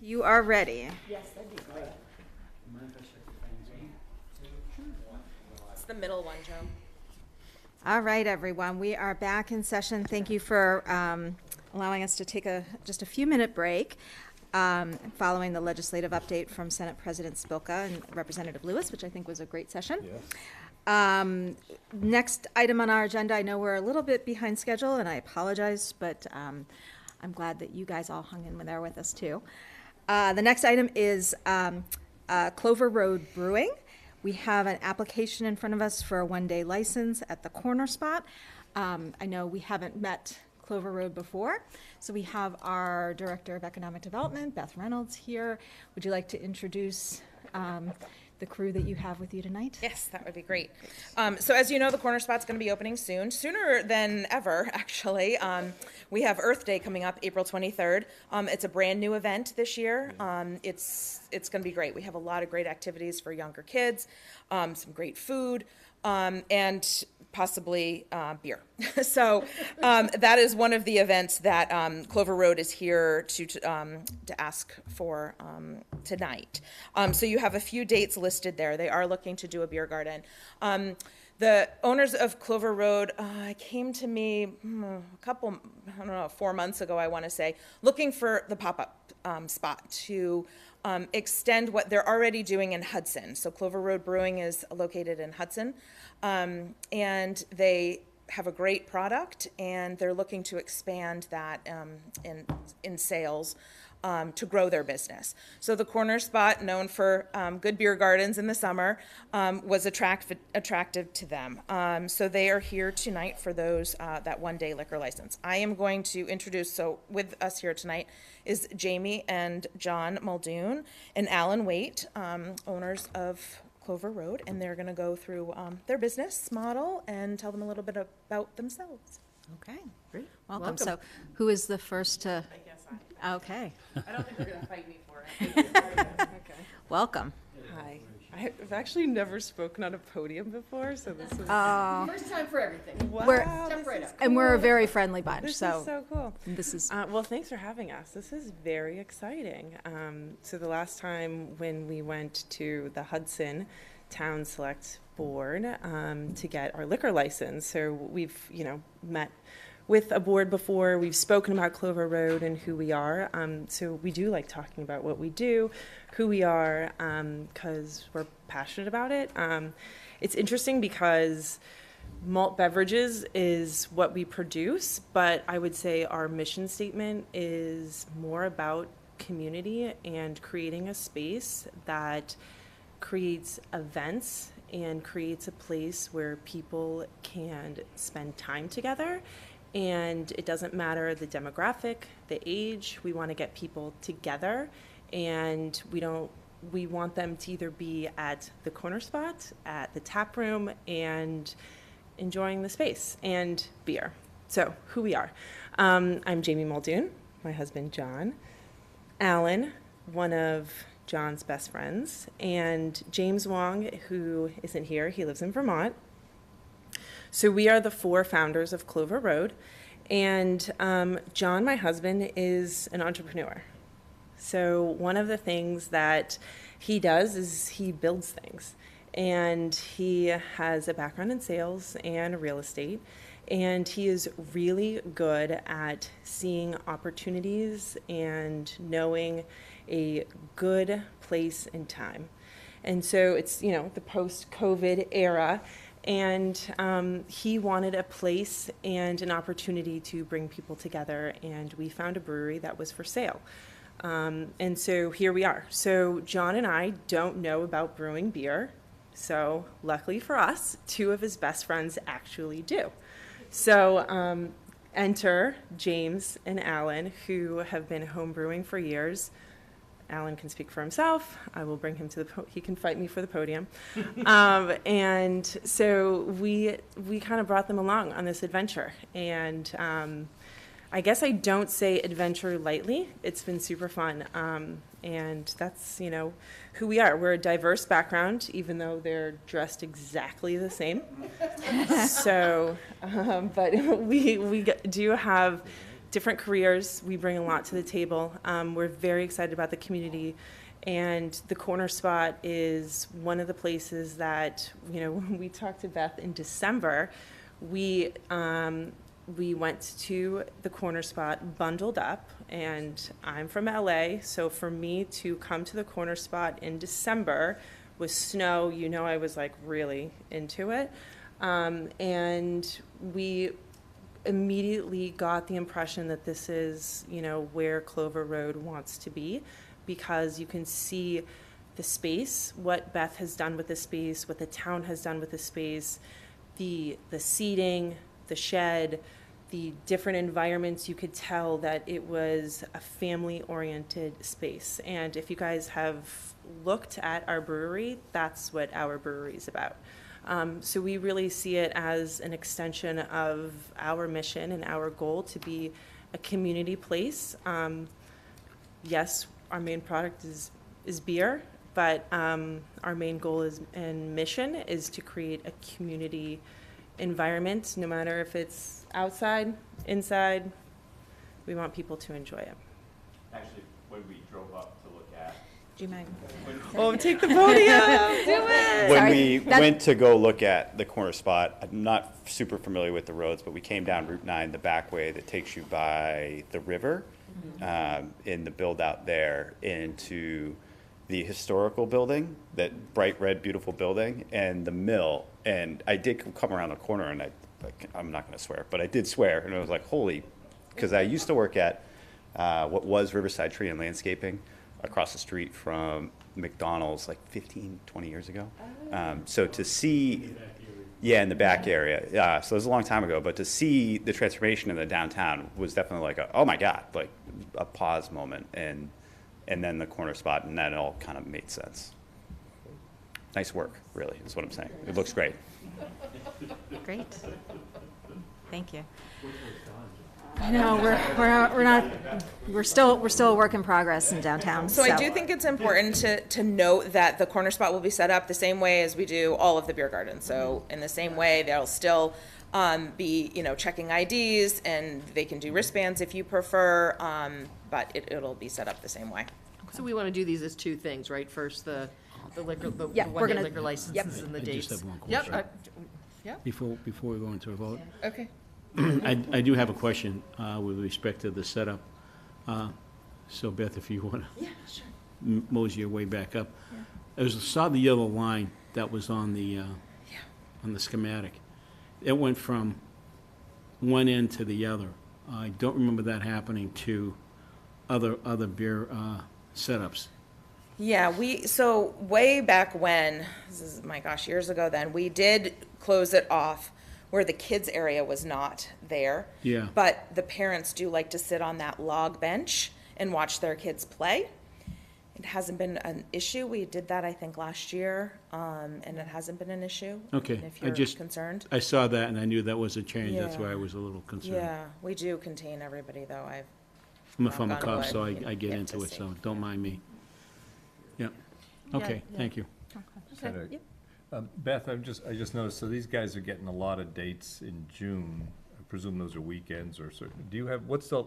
You are ready. Yes, that'd be great. It's the middle one, Joe. All right, everyone, we are back in session. Thank you for allowing us to take just a few-minute break following the legislative update from Senate President Spilka and Representative Lewis, which I think was a great session. Yes. Next item on our agenda, I know we're a little bit behind schedule, and I apologize, but I'm glad that you guys all hung in there with us, too. The next item is Clover Road Brewing. We have an application in front of us for a one-day license at the corner spot. I know we haven't met Clover Road before, so we have our Director of Economic Development, Beth Reynolds, here. Would you like to introduce the crew that you have with you tonight? Yes, that would be great. So as you know, the corner spot's going to be opening soon, sooner than ever, actually. We have Earth Day coming up April 23rd. It's a brand new event this year. It's going to be great. We have a lot of great activities for younger kids, some great food, and possibly beer. So that is one of the events that Clover Road is here to ask for tonight. So you have a few dates listed there. They are looking to do a beer garden. The owners of Clover Road came to me a couple, 4 months ago, I want to say, looking for the pop-up spot to extend what they're already doing in Hudson. So Clover Road Brewing is located in Hudson, and they have a great product, and they're looking to expand that in sales to grow their business. So the corner spot, known for good beer gardens in the summer, was attractive to them. So they are here tonight for those that one-day liquor license. I am going to introduce, so with us here tonight is Jamie and John Muldoon and Alan Waite, owners of Clover Road, and they're going to go through their business model and tell them a little bit about themselves. Okay, great. Welcome. So who is the first to? I guess Okay. I don't think they're going to fight me for it. Okay. Welcome. Hi. I've actually never spoken on a podium before, so this is First time for everything. wow. Step right up. And we're a very friendly bunch, This so is so cool. this is Well, thanks for having us. This is very exciting. So the last time when we went to the Hudson Town Select Board to get our liquor license, so we've met with a board before. We've spoken about Clover Road and who we are. So we do like talking about what we do, who we are, because we're passionate about it. It's interesting because malt beverages is what we produce, but I would say our mission statement is more about community and creating a space that creates events and creates a place where people can spend time together. And it doesn't matter the demographic, the age, we want to get people together, and we want them to either be at the corner spot, at the tap room, and enjoying the space and beer. So who we are. I'm Jamie Muldoon, my husband John, Alan, one of John's best friends, and James Wong, who isn't here, he lives in Vermont. So we are the 4 founders of Clover Road, and John, my husband, is an entrepreneur. So one of the things that he does is he builds things, and he has a background in sales and real estate, and he is really good at seeing opportunities and knowing a good place and time. And so it's, the post-COVID era, and he wanted a place and an opportunity to bring people together, and we found a brewery that was for sale. And so here we are. So John and I don't know about brewing beer, so luckily for us, 2 of his best friends actually do. So enter James and Alan, who have been home brewing for years. Alan can speak for himself. I will bring him to he can fight me for the podium. And so we kind of brought them along on this adventure. And I guess I don't say adventure lightly. It's been super fun. And that's, who we are. We're a diverse background, even though they're dressed exactly the same. So, but we do have different careers. We bring a lot to the table. We're very excited about the community. And the Corner Spot is one of the places that, you know, when we talked to Beth in December, we went to the Corner Spot bundled up, and I'm from LA, so for me to come to the Corner Spot in December with snow, you know, I was like really into it. And we immediately got the impression that this is, you know, where Clover Road wants to be, because you can see the space, what Beth has done with the space, what the town has done with the space, the seating, the shed, the different environments. You could tell that it was a family-oriented space. And if you guys have looked at our brewery, that's what our brewery is about. So we really see it as an extension of our mission and our goal to be a community place. Yes, our main product is beer, but our main goal and mission is to create a community environment, no matter if it's outside, inside. We want people to enjoy it. Actually, when we drove up to look at, Do you mind? Oh, take the podium. Do it. when we went to go look at the Corner Spot, I'm not super familiar with the roads, but we came down Route 9, the back way that takes you by the river, in the build out there into the historical building, that bright red, beautiful building, and the mill. And I did come around the corner, and I'm not going to swear, but I did swear, and I was like, holy, because I used to work at what was Riverside Tree and Landscaping across the street from McDonald's like 15, 20 years ago. So to see, yeah, in the back area. So it was a long time ago, but to see the transformation in the downtown was definitely like, oh my God, like a pause moment. And then the Corner Spot, and that all kind of made sense. Nice work, really, is what I'm saying. It looks great. Great. Thank you. I know, we're still a work in progress in downtown. So I do think it's important to note that the Corner Spot will be set up the same way as we do all of the beer gardens. So in the same way, they'll still be, you know, checking IDs, and they can do wristbands if you prefer, but it'll be set up the same way. So we want to do these as two things, right? First, the liquor, the Yeah, we're one-day gonna- liquor licenses and the I dates. just have one Yep. question. Yep. Before we go into a vote. Okay. I do have a question with respect to the setup. So Beth, if you want to mosey your way back up. I saw the yellow line that was on the schematic. It went from one end to the other. I don't remember that happening to other beer setups. Yeah, so way back when, this is, my gosh, years ago then, we did close it off where the kids area was not there. Yeah. But the parents do like to sit on that log bench and watch their kids play. It hasn't been an issue. We did that, I think, last year, and it hasn't been an issue. Okay. If you're concerned. I saw that and I knew that was a change. That's Yeah. why I was a little concerned. Yeah, we do contain everybody, though. I'm a former knock on cop, wood, so I you know, get get into to it, see. so don't mind me. Yeah. Okay, thank you. Kinda- Beth, I just noticed, so these guys are getting a lot of dates in June. I presume those are weekends or certain. Do you have, what's the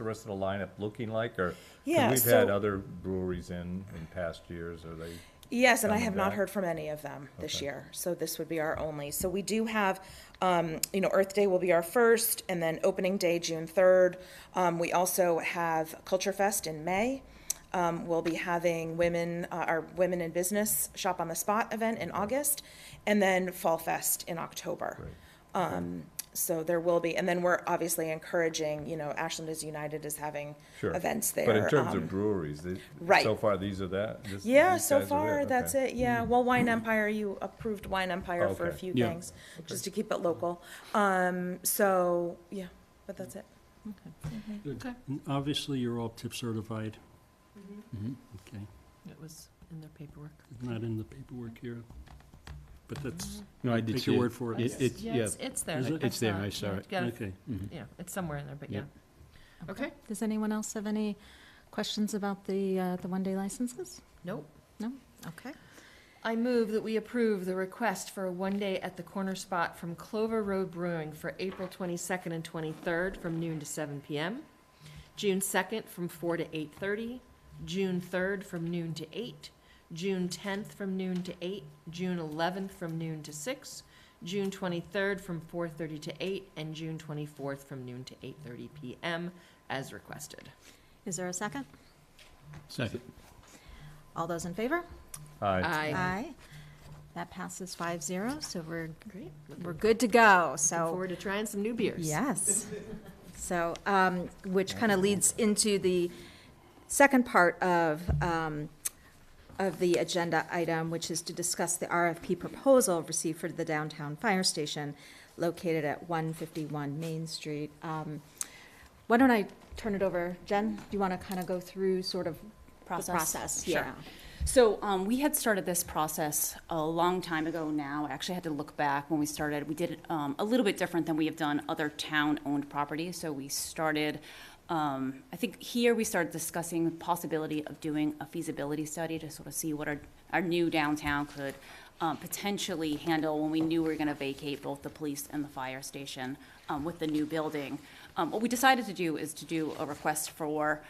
rest of the lineup looking like? Or 'cause Yeah, we've so- had other breweries in past years. Are they? Yes, and I coming have not back? heard from any of them this Okay. year, so this would be our only. So we do have, Earth Day will be our first, and then opening day, June 3rd. We also have Culture Fest in May. We'll be having our Women in Business Shop on the Spot event in August, and then Fall Fest in October. So there will be, and then we're obviously encouraging, Ashland is United is having Sure. events there. But in terms of breweries, right. So far, these are that? Yeah, these so guys are far, it? that's Okay. it, yeah. Well, Wine Empire, you approved Wine Empire for a Okay. few Yeah. things, just to keep it local. So, yeah, but that's it. Good. And obviously, you're all tip certified. Okay, It was in their paperwork. not in the paperwork here, but that's, No, I did take see your it. word for it. Yeah, it's there. Is it? It's there, I saw it. Okay. Yeah, it's somewhere in there, but yeah. Yep. Okay. Does anyone else have any questions about the one-day licenses? Nope. No? Okay. I move that we approve the request for a one-day at the corner spot from Clover Road Brewing for April 22nd and 23rd from noon to 7 p.m., June 2nd from 4 to 8:30, June 3rd from noon to 8, June 10th from noon to 8, June 11th from noon to 6, June 23rd from 4:30 to 8, and June 24th from noon to 8:30 p.m. as requested. Is there a second? Second. All those in favor? Aye. Aye. That passes 5-0, so we're Great. we're good to go. Looking So forward to trying some new beers. yes. So, which kind of leads into the second part of the agenda item, which is to discuss the RFP proposal received for the downtown fire station located at 151 Main Street. Why don't I turn it over, Jen? Do you want to kind of go through sort of the process? Sure. Yeah. So we had started this process a long time ago now. I actually had to look back when we started. We did it a little bit different than we have done other town-owned properties. So we started, I think here we started discussing the possibility of doing a feasibility study to sort of see what our new downtown could potentially handle when we knew we were going to vacate both the police and the fire station with the new building. What we decided to do is to do a request for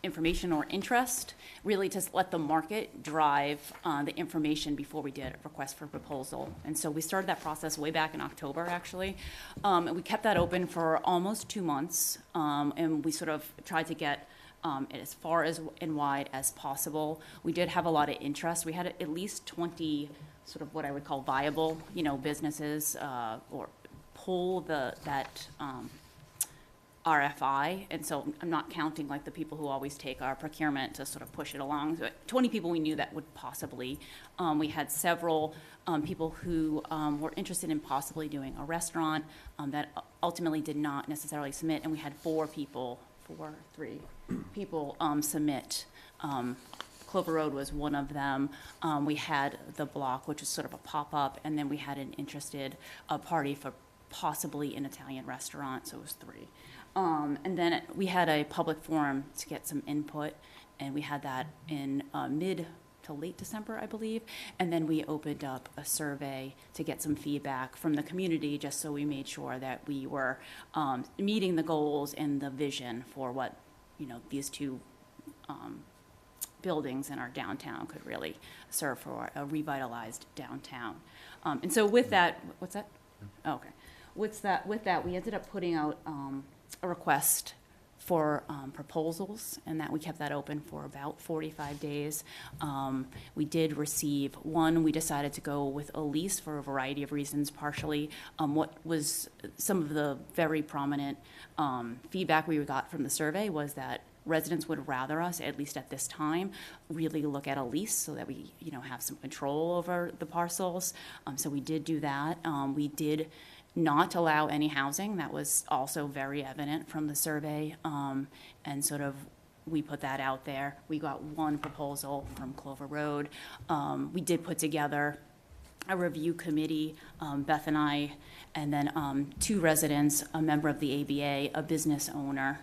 information or interest, really to let the market drive the information before we did a request for proposal. And so we started that process way back in October, actually. And we kept that open for almost 2 months. And we sort of tried to get it as far as and wide as possible. We did have a lot of interest. We had at least 20 sort of what I would call viable, businesses or pull that RFI, and so I'm not counting like the people who always take our procurement to sort of push it along. So 20 people we knew that would possibly. We had several people who were interested in possibly doing a restaurant that ultimately did not necessarily submit, and we had 3 people submit. Clover Road was one of them. We had the Block, which is sort of a pop-up, and then we had an interested party for possibly an Italian restaurant, so it was 3. And then we had a public forum to get some input, and we had that in mid to late December, I believe. And then we opened up a survey to get some feedback from the community, just so we made sure that we were meeting the goals and the vision for what, these 2 buildings in our downtown could really serve for a revitalized downtown. And so with that, what's that? Oh, okay. With that, we ended up putting out a request for proposals, and that we kept that open for about 45 days. We did receive one. We decided to go with a lease for a variety of reasons, partially what was some of the very prominent feedback we got from the survey was that residents would rather us, at least at this time, really look at a lease so that we, have some control over the parcels. So we did do that. We did not allow any housing. That was also very evident from the survey. And sort of, we put that out there. We got 1 proposal from Clover Road. We did put together a review committee, Beth and I, and then 2 residents, a member of the ABA, a business owner,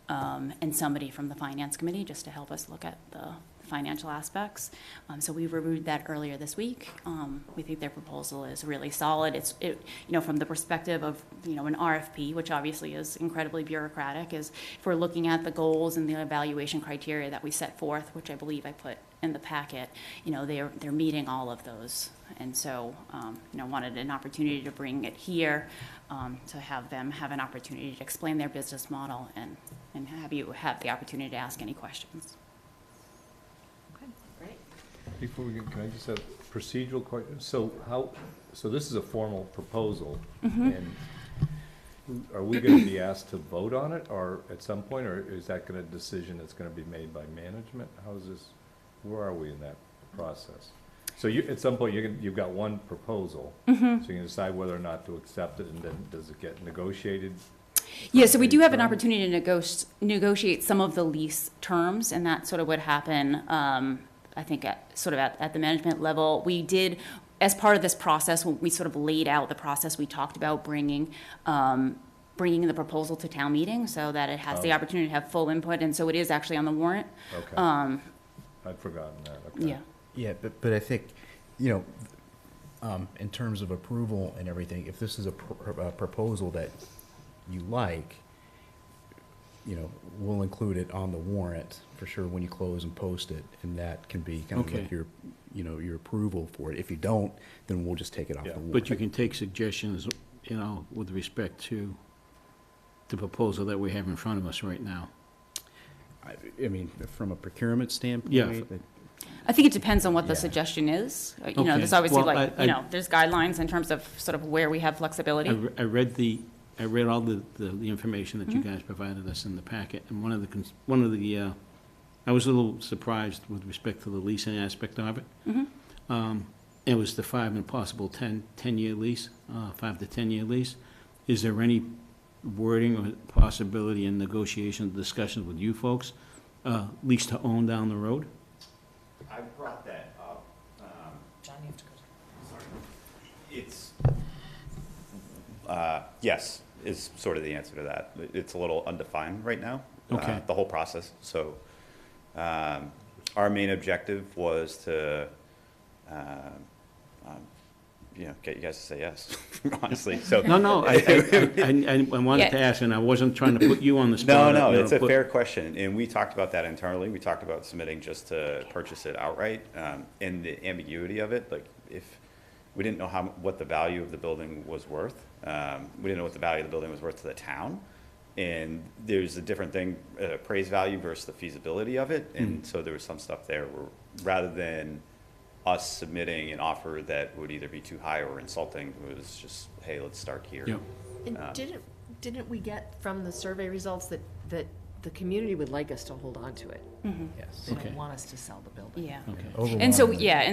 and somebody from the finance committee, just to help us look at the financial aspects. So we reviewed that earlier this week. We think their proposal is really solid. It's from the perspective of, an RFP, which obviously is incredibly bureaucratic, is if we're looking at the goals and the evaluation criteria that we set forth, which I believe I put in the packet, they're meeting all of those. And so, wanted an opportunity to bring it here, to have them have an opportunity to explain their business model and have you have the opportunity to ask any questions. Before we get, can I just have a procedural question? So this is a formal proposal, and are we going to be asked to vote on it, or at some point, or is that going to decision that's going to be made by management? How is this? Where are we in that process? So at some point, you've got 1 proposal, so you can decide whether or not to accept it, and then does it get negotiated? Yeah, so we do have an opportunity to negotiate some of the lease terms, and that's sort of what happened. I think at the management level, we did, as part of this process, when we sort of laid out the process, we talked about bringing the proposal to town meeting so that it has the opportunity to have full input, and so it is actually on the warrant. Okay. I'd forgotten that. Okay. Yeah. Yeah, but I think, in terms of approval and everything, if this is a proposal that you like, we'll include it on the warrant for sure when you close and post it, and that can be kind of like your, your approval for it. If you don't, then we'll just take it off the warrant. But you can take suggestions, with respect to the proposal that we have in front of us right now. I mean, from a procurement standpoint. Yeah. I think it depends on what the suggestion is. There's obviously Well, there's guidelines in terms of sort of where we have flexibility. I read all the information that you guys provided us in the packet, and one of the I was a little surprised with respect to the leasing aspect of it. It was the 5 and possible 10-year lease, 5 to 10-year lease. Is there any wording or possibility in negotiations, discussions with you folks, lease to own down the road? I brought that up. John, you have to go. Sorry. Yes, is sort of the answer to that. It's a little undefined right now, Okay. the whole process. So our main objective was to, get you guys to say yes, honestly. So No, I wanted to ask, and I wasn't trying to put you on the spot. No, it's a fair question, and we talked about that internally. We talked about submitting just to purchase it outright, and the ambiguity of it, like if we didn't know what the value of the building was worth. We didn't know what the value of the building was worth to the town, and there's a different thing, appraised value versus the feasibility of it, and so there was some stuff there where rather than us submitting an offer that would either be too high or insulting, it was just, hey, let's start here. Yep. And didn't we get from the survey results that the community would like us to hold on to it? Yes. They don't want us to sell the building. Yeah. Okay. And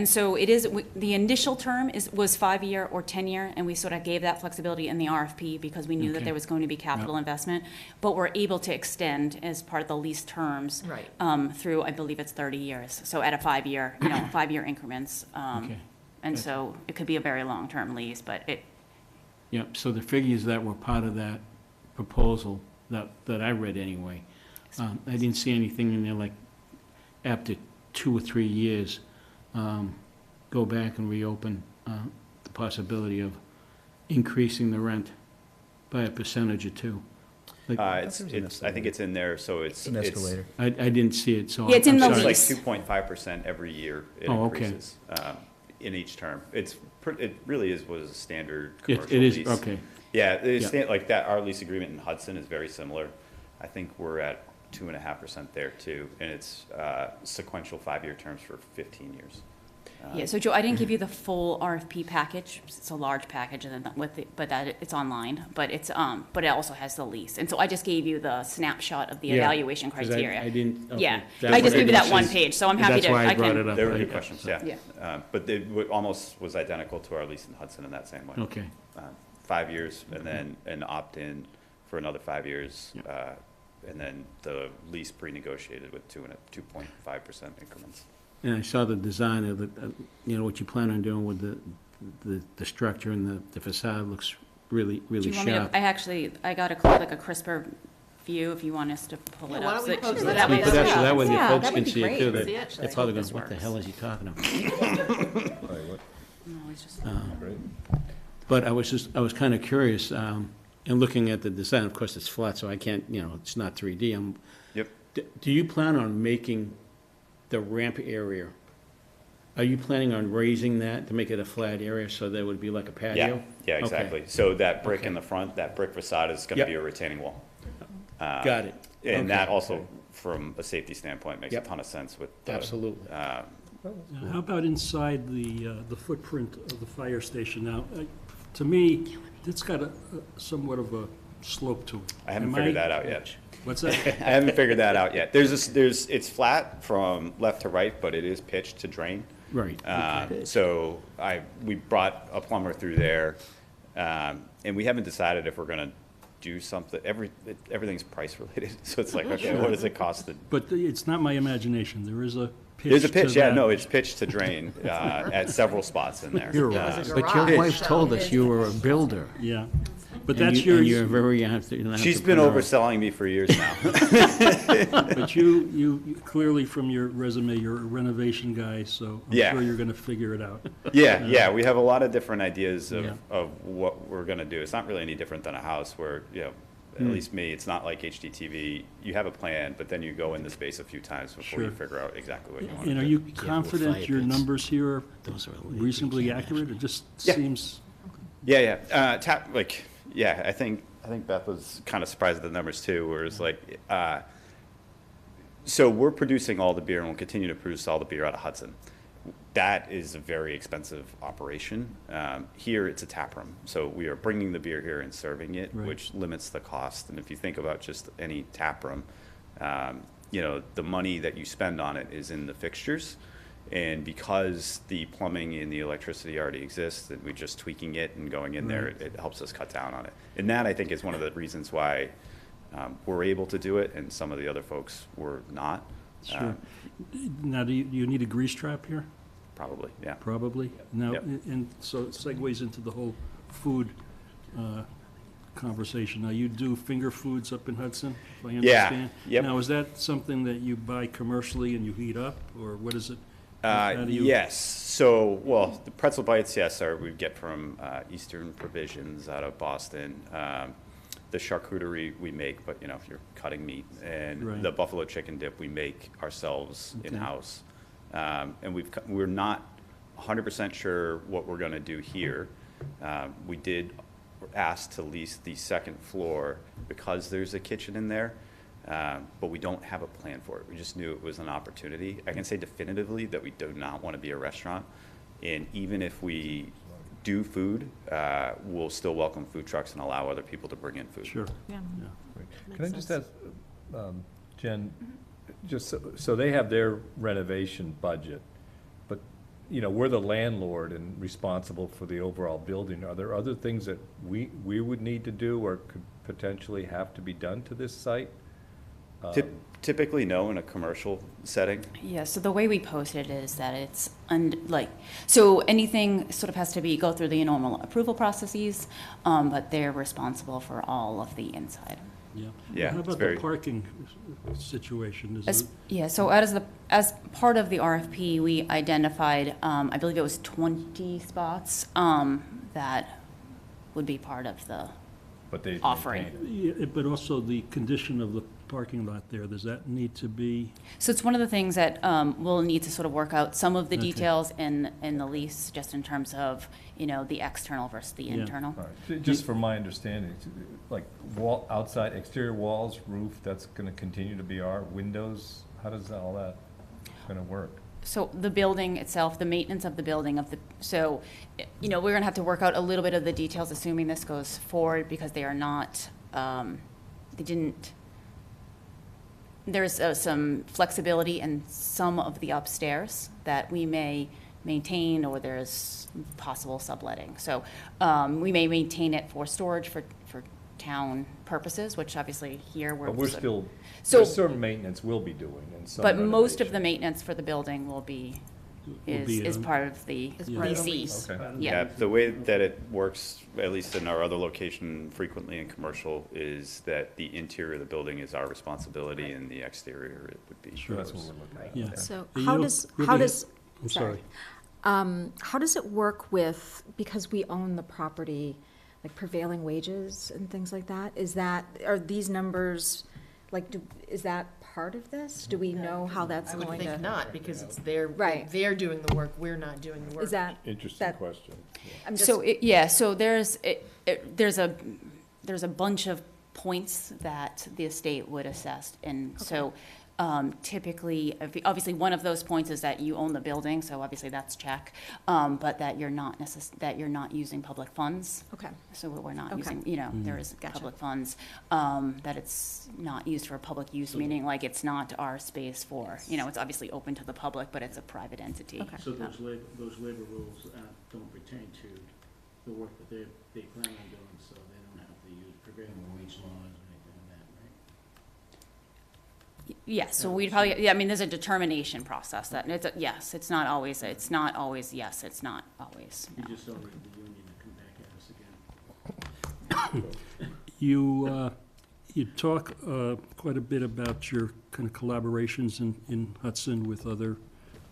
so it is, the initial term was 5-year or 10-year, and we sort of gave that flexibility in the RFP because we knew that there was going to be capital investment, but we're able to extend as part of the lease terms Right. through, I believe it's 30 years, so at a 5-year, 5-year increments. And so it could be a very long-term lease, but Yep, so the figures that were part of that proposal that I read anyway, I didn't see anything in there like after 2 or 3 years, go back and reopen the possibility of increasing the rent by a percentage or two. Like, I think it's in there, so it's An escalator. I didn't see it, so. Yeah, it's in the So it's lease. like 2.5% every year it Oh, okay. increases in each term. It really was a standard It commercial is, lease. okay. Yeah, Yeah. like that, our lease agreement in Hudson is very similar. I think we're at 2.5% there too, and it's sequential 5-year terms for 15 years. Yeah, so Joe, I didn't give you the full RFP package. It's a large package, and then it's online, but it also has the lease. And so I just gave you the snapshot of the Yeah, evaluation 'cause criteria. I didn't. Okay. Yeah, That's I just what gave you that didn't one see. page, so I'm happy to. That's why I can- brought it up. There were I- good questions, yeah. Yeah. But it almost was identical to our lease in Hudson in that same way. Okay. 5 years, and then an opt-in for another 5 years, and then the lease pre-negotiated with 2.5% increments. And I saw the design of what you plan on doing with the structure and the facade looks really, Do really you want me to, sharp. I got a crisper view if you want us to pull it Yeah, why up. don't we So post so it? that way Put that so that way the yeah, folks that can would be see it great. too. See They're it? probably This going, what the works. hell is he talking about? No, it's just- But I was kind of curious, in looking at the design, of course, it's flat, so I can't, it's not 3D. Yep. Do you plan on making the ramp area, are you planning on raising that to make it a flat area so that would be like a patio? Yeah, Okay. exactly. So that brick Okay. in the front, that brick facade is going to Yep. be a retaining wall. Got it. And Okay. that also, from a safety standpoint, makes a Yep. ton of sense with. Absolutely. Now, how about inside the footprint of the fire station? Now, to me, it's got somewhat of a slope to it. I haven't Am figured that out yet. What's that? I haven't figured that out yet. It's flat from left to right, but it is pitched to drain. Right. So we brought a plumber through there, and we haven't decided if we're going to do something. Everything's price related, so it's like, okay, what does it cost to? But it's not my imagination. There is a pitch. There's a pitch, to yeah, that. no, it's pitched to drain at several spots in there. But your wife told us you were a builder. Yeah. But And that's you- and yours. you're very, you have to. you have She's to been put her- overselling me for years now. But you clearly from your resume, you're a renovation guy, so I'm Yeah. sure you're gonna figure it out. Yeah, we have a lot of different ideas Yeah. of what we're gonna do. It's not really any different than a house where, at least me, it's not like HGTV. You have a plan, but then you go in the space a few times before you Sure. figure out exactly what you want And to are do. you with confident fire your pits. numbers here are Those are reasonably can't accurate? It just Yeah. seems, Yeah. I think Beth was kind of surprised at the numbers too, where it's like, so we're producing all the beer and we'll continue to produce all the beer out of Hudson. That is a very expensive operation. Here, it's a tap room, so we are bringing the beer here and serving it, Right. which limits the cost. And if you think about just any tap room, the money that you spend on it is in the fixtures. And because the plumbing and the electricity already exists, and we're just tweaking it and going in there, it helps us cut down on it. And that, I think, is one of the reasons why we're able to do it, and some of the other folks were not. sure. Now, do you need a grease trap here? Probably, yeah. Probably. Now, Yep. and so it segues into the whole food conversation. Now, you do finger foods up in Hudson, if I Yeah, understand? yep. Now, is that something that you buy commercially and you heat up, or what is it? How do you- Yes. So, well, the pretzel bites, yes, we get from Eastern Provisions out of Boston. The charcuterie we make, but if you're cutting meat, and Right. the buffalo chicken dip we make ourselves Okay. in-house. And we're not 100% sure what we're going to do here. We did ask to lease the second floor because there's a kitchen in there. But we don't have a plan for it. We just knew it was an opportunity. I can say definitively that we do not want to be a restaurant. And even if we do food, we'll still welcome food trucks and allow other people to bring in food. Sure. Yeah. Great. Can I just ask, Jen, just so they have their renovation budget, but, we're the landlord and responsible for the overall building. Are there other things that we would need to do or could potentially have to be done to this site? Typically, no, in a commercial setting. Yeah, so the way we post it is that it's, so anything sort of has to go through the normal approval processes, but they're responsible for all of the inside. Yeah. Yeah, How it's about very- the parking situation? Is it- Yeah, so as part of the RFP, we identified, I believe it was 20 spots that would be part of the But they offering. maintain it. Yeah, but also the condition of the parking lot there, does that need to be? So it's one of the things that we'll need to sort of work out some of the Okay. details in the lease, just in terms of, the external versus the Yeah. internal. All right. Just from my understanding, like outside exterior walls, roof, that's gonna continue to be our windows? How does all that gonna work? So the building itself, the maintenance of the building we're gonna have to work out a little bit of the details, assuming this goes forward, because they are not, there's some flexibility in some of the upstairs that we may maintain, or there's possible subletting. So we may maintain it for storage for town purposes, which obviously here we're. But we're still, So- there's certain maintenance we'll be doing and some But most of the renovation. maintenance for the building will be is on- part of the Is part of the lease. lease. Okay. Yeah. The way that it works, at least in our other location, frequently in commercial, is that the interior of the building is our responsibility, and the exterior it would be. Sure, that's yours. what we're looking at. Yeah. So You how don't does, really- I'm sorry. sorry. How does it work with, because we own the property, like prevailing wages and things like that? Are these numbers, is that part of this? Do we know how that's I would going think to? not, because it's Right. they're doing the work, we're not doing the work. Is that? Interesting that- question. I'm just, So there's a bunch of points that the estate would assess, and so typically, obviously, one of those points is that you own the building, so obviously that's check, but that you're not using public funds. okay, So we're not Okay. using, there is Gotcha. public funds, that it's not used for public use, meaning like it's not our space for, it's obviously open to the public, but it's a private entity. Okay. So those labor rules don't pertain to the work that they plan on doing, so they don't have to use prevailing wage laws or anything like that, right? Yes, so we'd probably, there's a determination process that, it's not always, yes, it's not always. You no. just don't need the union to come back at us again. You talk quite a bit about your kind of collaborations in Hudson with other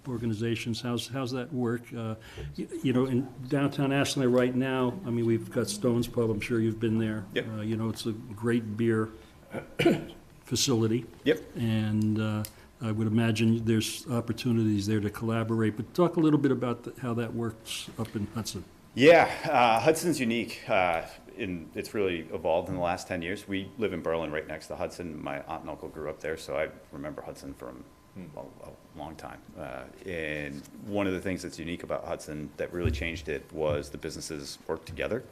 organizations. How's that work? You know, in downtown Ashland right now, I mean, we've got Stone's Pub. I'm sure you've been there. Yep. You know, it's a great beer facility. Yep. And I would imagine there's opportunities there to collaborate. But talk a little bit about how that works up in Hudson. Yeah, Hudson's unique. It's really evolved in the last 10 years. We live in Berlin, right next to Hudson. My aunt and uncle grew up there, so I remember Hudson from a long time. And one of the things that's unique about Hudson that really changed it was the businesses worked together.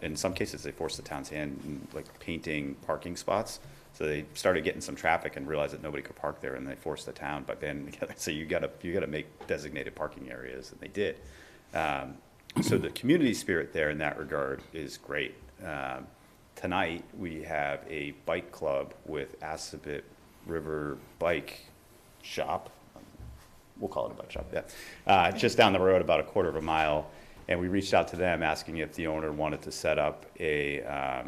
In some cases, they forced the town's hand in, like, painting parking spots. So they started getting some traffic and realized that nobody could park there, and they forced the town by banding together. So you got to make designated parking areas, and they did. So the community spirit there in that regard is great. Tonight, we have a bike club with Assabet River Bike Shop. We'll call it a bike shop, yeah. Just down the road, about a quarter of a mile. And we reached out to them asking if the owner wanted to set up a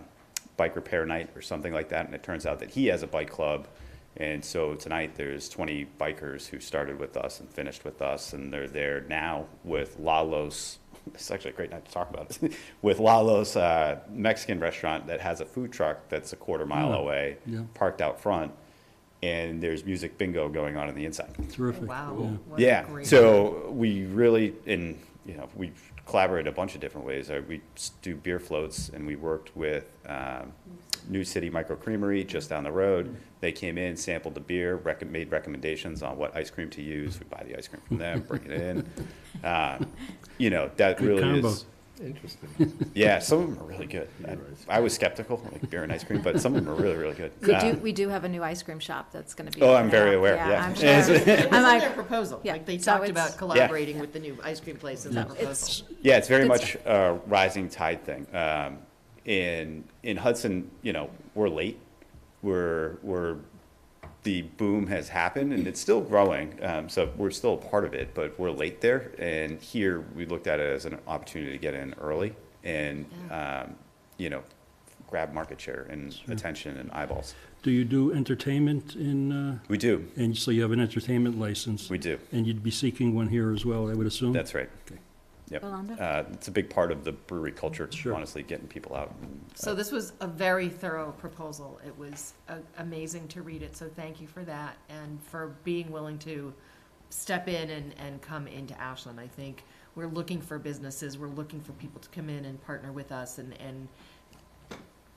bike repair night or something like that. And it turns out that he has a bike club. And so tonight there's 20 bikers who started with us and finished with us. And they're there now with Lalo's. It's actually a great night to talk about it. With Lalo's Mexican restaurant that has a food truck that's a quarter mile away, parked out front, and there's music bingo going on the inside. Terrific. Wow. Yeah. So we really, we collaborate a bunch of different ways. We do beer floats, and we worked with New City Micro Creamery just down the road. They came in, sampled the beer, made recommendations on what ice cream to use. We buy the ice cream from them, bring it in. That Good really combo. is Interesting. Yeah, some of them are really good. I was skeptical, like beer and ice cream, but some of them are really, really good. We do have a new ice cream shop that's going to be. Oh, I'm opening very up. aware, Yeah, yeah. I'm It's sure. It's in I'm like, their proposal. yeah, Like they so talked it's- about collaborating with the new ice cream place in that proposal. Yeah, it's very Good much a rising tide thing. In Hudson, we're late. We're the boom has happened, and it's still growing. So we're still a part of it, but we're late there. And here we looked at it as an opportunity to get in early and grab market share and attention and eyeballs. Do you do entertainment in? We do. And so you have an entertainment license? We do. And you'd be seeking one here as well, I would assume? That's right. Okay. Yep. Yolanda? It's a big part of the brewery culture, honestly, getting people out. So this was a very thorough proposal. It was amazing to read it, so thank you for that and for being willing to step in and come into Ashland. I think we're looking for businesses, we're looking for people to come in and partner with us and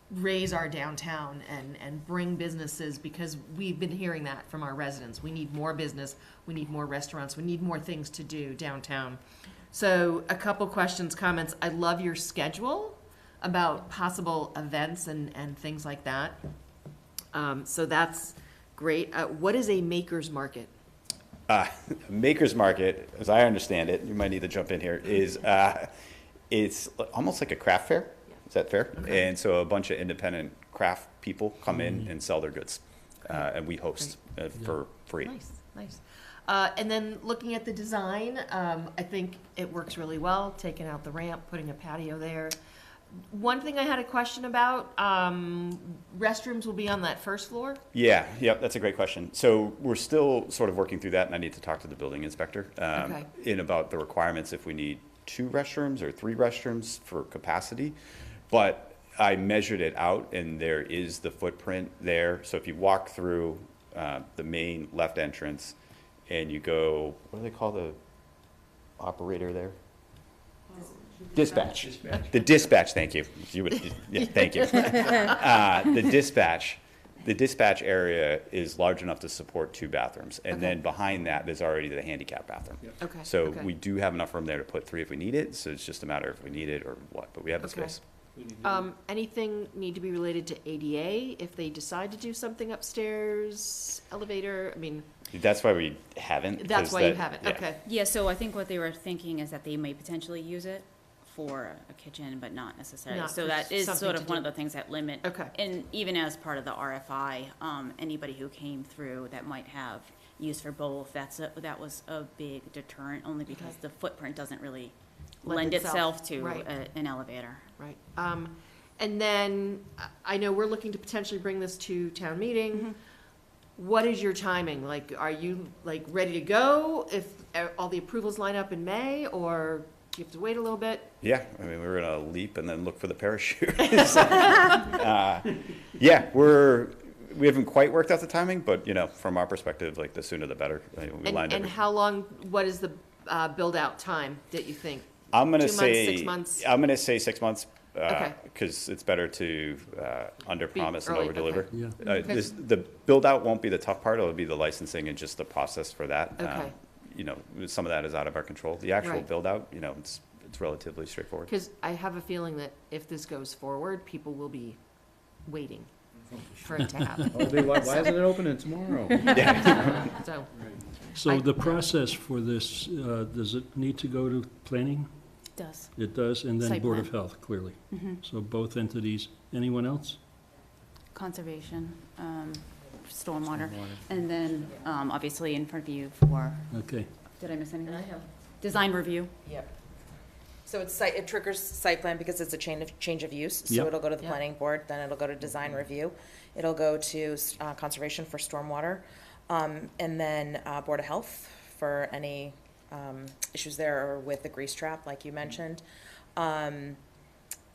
raise our downtown and bring businesses, because we've been hearing that from our residents. We need more business, we need more restaurants, we need more things to do downtown. So a couple questions, comments. I love your schedule about possible events and things like that. So that's great. What is a maker's market? Maker's Market, as I understand it, you might need to jump in here, is it's almost like a craft fair. Is that fair? Okay. And so a bunch of independent craft people come in and sell their goods, and we host for free. Nice. And then looking at the design, I think it works really well, taking out the ramp, putting a patio there. One thing I had a question about, restrooms will be on that first floor? Yeah, that's a great question. So we're still sort of working through that, and I need to talk to the building inspector in about the requirements, if we need 2 restrooms or 3 restrooms for capacity. But I measured it out, and there is the footprint there. So if you walk through the main left entrance and you go, what do they call the operator there? Dispatch. The dispatch, thank you. Thank you. The dispatch area is large enough to support 2 bathrooms. And then behind that, there's already the handicap bathroom. Okay. So we do have enough room there to put 3 if we need it. So it's just a matter of if we need it or what, but we have the space. Anything need to be related to ADA if they decide to do something upstairs, elevator? I mean, that's why we haven't. That's why you haven't. Okay. Yeah, so I think what they were thinking is that they may potentially use it for a kitchen, but not necessarily. Not so for that is something sort to of one do. of the things that limit. Okay. And even as part of the RFI, anybody who came through that might have use for both, that was a big deterrent, only because the footprint doesn't really lend itself to Right. an elevator. Right. And then, I know we're looking to potentially bring this to town meeting. What is your timing? Like, are you, like, ready to go if all the approvals line up in May, or do you have to wait a little bit? Yeah, I mean, we're gonna leap and then look for the parachute. Yeah, we haven't quite worked out the timing, but, you know, from our perspective, like, the sooner the better. I mean, we lined And how long, what is the build-out time that you think? I'm gonna 2 months, say 6 months? I'm gonna say 6 months. Okay. Because it's better to under-promise and early, over-deliver. okay. Yeah. The build-out won't be the tough part, it'll be the licensing and just the process for that. Okay. You know, some of that is out of our control. The actual Right. build-out, you know, it's relatively straightforward. Because I have a feeling that if this goes forward, people will be waiting for it to happen. Why isn't it opening tomorrow? So the process for this, does it need to go to planning? Does. It does, and then Site Board of plan. Health, clearly. Mhm. So both entities. Anyone else? Conservation, stormwater, and then, obviously in front of you for, Okay. did I miss anything? Design review. Yep. So it triggers site plan because it's a change of use. So Yep. it'll go to the planning board, then it'll go to design review. It'll go to conservation for stormwater, and then Board of Health for any issues there with the grease trap, like you mentioned.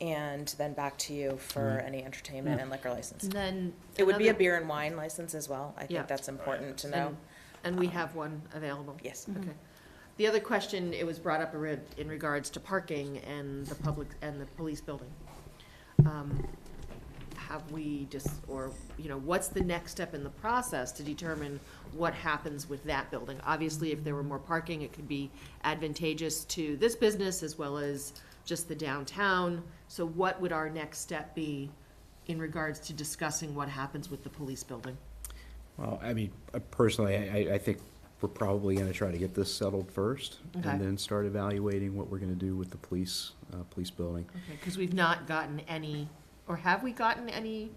And then back to you for any entertainment and liquor license. And then It would be a another- beer and wine license as well. I Yeah. think that's important to know. And we have one available? Yes. Okay. The other question, it was brought up in regards to parking and the public, and the police building. Have we just, or, you know, what's the next step in the process to determine what happens with that building? Obviously, if there were more parking, it could be advantageous to this business as well as just the downtown. So what would our next step be in regards to discussing what happens with the police building? Well, I mean, personally, I think we're probably gonna try to get this settled first, Okay. and then start evaluating what we're gonna do with the police building. Okay, because we've not gotten any, or have we gotten any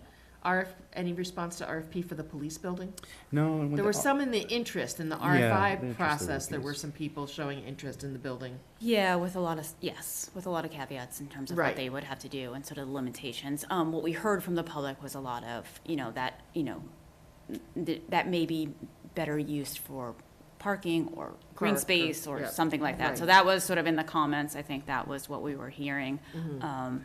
any response to RFP for the police building? No. and when There the- was some in the interest, in the Yeah, the RFI interest process, there was- were some people showing interest in the building. Yeah, with a lot of, yes, with a lot of caveats in terms of Right. what they would have to do and sort of the limitations. What we heard from the public was a lot of, that may be better used for parking or green Park or- space or yeah. something like that. So Right. that was sort of in the comments, I think that was what we were hearing. Mm-hmm.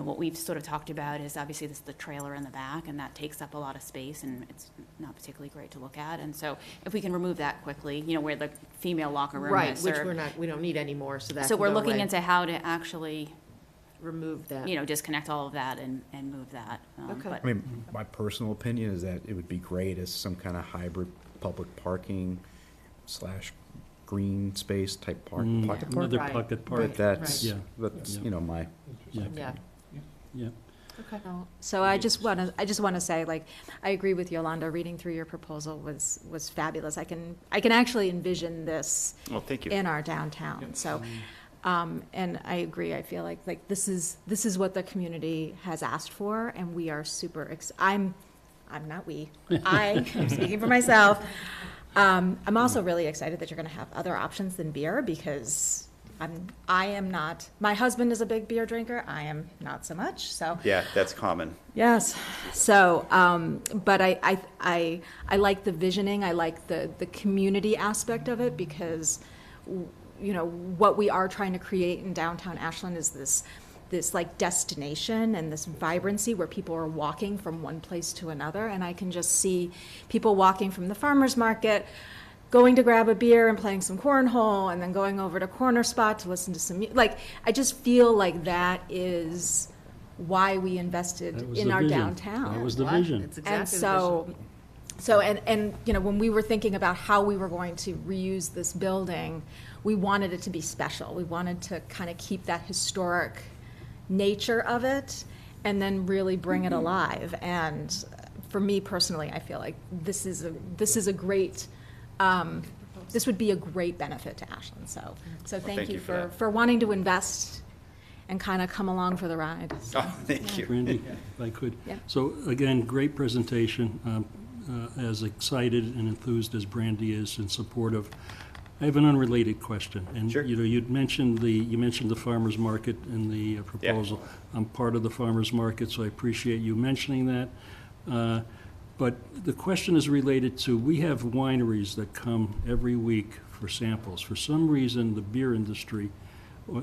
What we've sort of talked about is obviously this is the trailer in the back, and that takes up a lot of space, and it's not particularly great to look at. And so if we can remove that quickly, where the female locker room Right, is. which or- we don't need anymore, so that So can we're go looking away. into how to actually, Remove that. disconnect all of that and move that. Okay. But I mean, my personal opinion is that it would be great as some kind of hybrid public parking / green space type park, pocket park. Another Right. pocket park. But that's, Right. that's, Yeah. you know, my, Yeah, Yeah, yeah. okay. So I just want to say, like, I agree with Yolanda. Reading through your proposal was fabulous. I can actually envision this Well, thank you. in our downtown. So, and I agree. I feel like this is what the community has asked for, and we are super. I'm not we. I'm speaking for myself. I'm also really excited that you're going to have other options than beer, because I am not. My husband is a big beer drinker. I am not so much. So Yeah, that's common. yes. So, but I like the visioning. I like the community aspect of it, because what we are trying to create in downtown Ashland is this like destination and this vibrancy where people are walking from one place to another. And I can just see people walking from the farmer's market, going to grab a beer and playing some cornhole, and then going over to Corner Spot to listen to some like, I just feel like that is why we invested That was in the our vision. downtown. That was the What? vision. It's exactly And the vision. so, and when we were thinking about how we were going to reuse this building, we wanted it to be special. We wanted to kind of keep that historic nature of it, and then really bring it alive. And for me personally, I feel like this is a great. This would be a great benefit to Ashland. So thank you for that. for wanting to invest and kind of come along for the ride. Oh, thank you. Brandy, if I could. Yeah. So again, great presentation. As excited and enthused as Brandy is in support of I have an unrelated question. And, Sure. you know, you mentioned the farmer's market in the proposal. I'm part of the farmer's market, so I appreciate you mentioning that. But the question is related to, we have wineries that come every week for samples. For some reason, the beer industry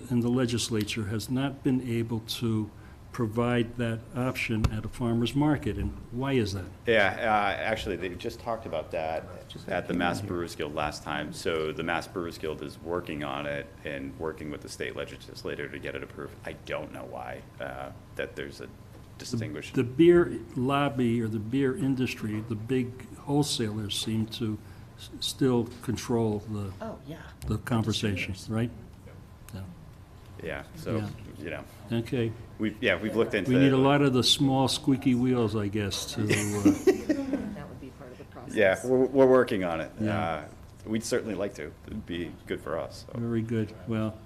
and the legislature has not been able to provide that option at a farmer's market, and why is that? Yeah, actually, they just talked about that at the Mass Brewers Guild last time. So the Mass Brewers Guild is working on it and working with the state legislature to get it approved. I don't know why, that there's a distinguished. The beer lobby or the beer industry, the big wholesalers seem to still control the conversation, right? Yeah, so, you know. Okay. We've looked into. We need a lot of the small squeaky wheels, I guess, to, That would be part of the process. Yeah, we're working on it. Yeah. We'd certainly like to. It'd be good for us. So. very good. Well,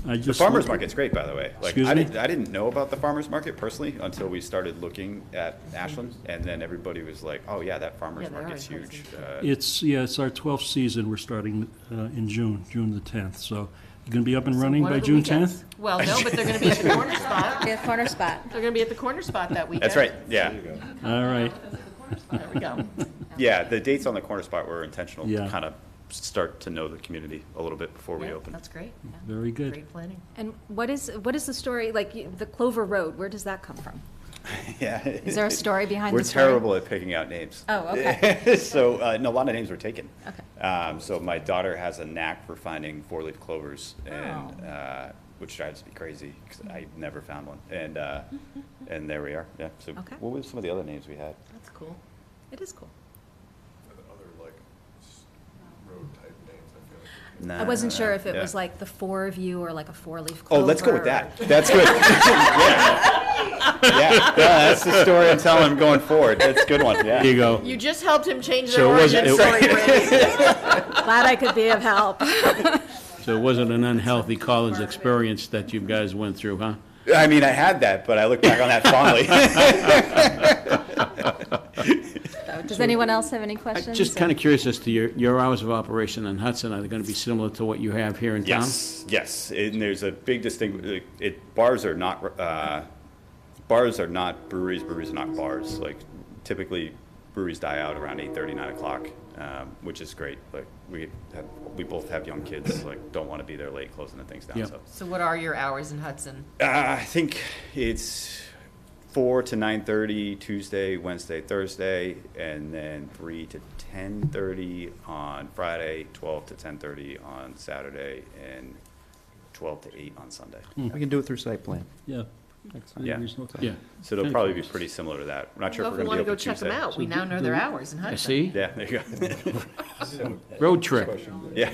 I The just. farmer's market's great, by the way. Like, Excuse I me? didn't know about the farmer's market personally until we started looking at Ashland, and then everybody was like, "Oh yeah, that farmer's Yeah, they are market's in huge." It's our 12th season. We're starting in June the 10th. So you're going to be up and running One by of the June weekends. 10th? Well, no, but they're going to be at the corner spot. The corner spot. They're going to be at the corner spot that weekend. That's right. Yeah, All right. There we go. yeah. The dates on the corner spot were intentional Yeah. to kind of start to know the community a little bit before we Yeah, open. That's great. Yeah. Very good. Great planning. And what is the story, like, the Clover Road, where does that come from? Yeah. Is there a story behind We're the story? terrible at picking out names. Oh, okay. So, no, a lot of names were taken. Okay. So my daughter has a knack for finding four-leaf clovers, and which drives me crazy because I never found one. And there we are. Yeah. So Okay. what were some of the other names we had? That's cool. It is cool. Other like road type names, I wasn't sure if it Yeah. was like the four of you or like a four-leaf clover. Oh, let's go with that. That's good. yeah, that's the story I'm telling him going forward. That's a good one. Yeah. Here you go. You just helped him change So their it wasn't- origin story, Brady. Glad I could be of help. So it wasn't an unhealthy college experience that you guys went through, huh? I mean, I had that, but I look back on that fondly. So, does anyone else have any questions? Just kind of curious as to your hours of operation in Hudson. Are they going to be similar to what you have here in town? Yes. And there's a big distinction. Bars are not breweries. Breweries are not bars. Like typically, breweries die out around 8:30, 9 o'clock, which is great. Like we both have young kids. Like don't want to be there late, closing the things down. Yep. So what are your hours in Hudson? I think it's 4 to 9:30 Tuesday, Wednesday, Thursday, and then 3 to 10:30 on Friday, 12 to 10:30 on Saturday, and 12 to 8 on Sunday. We can do it through site plan. Yeah. Yeah. Yeah. So it'll probably be pretty similar to that. We're not sure Well, if if we're we going to want be to go open check them Tuesday. out, we now know their hours in I Hudson. see. Yeah, there you go. Road trip. Yeah.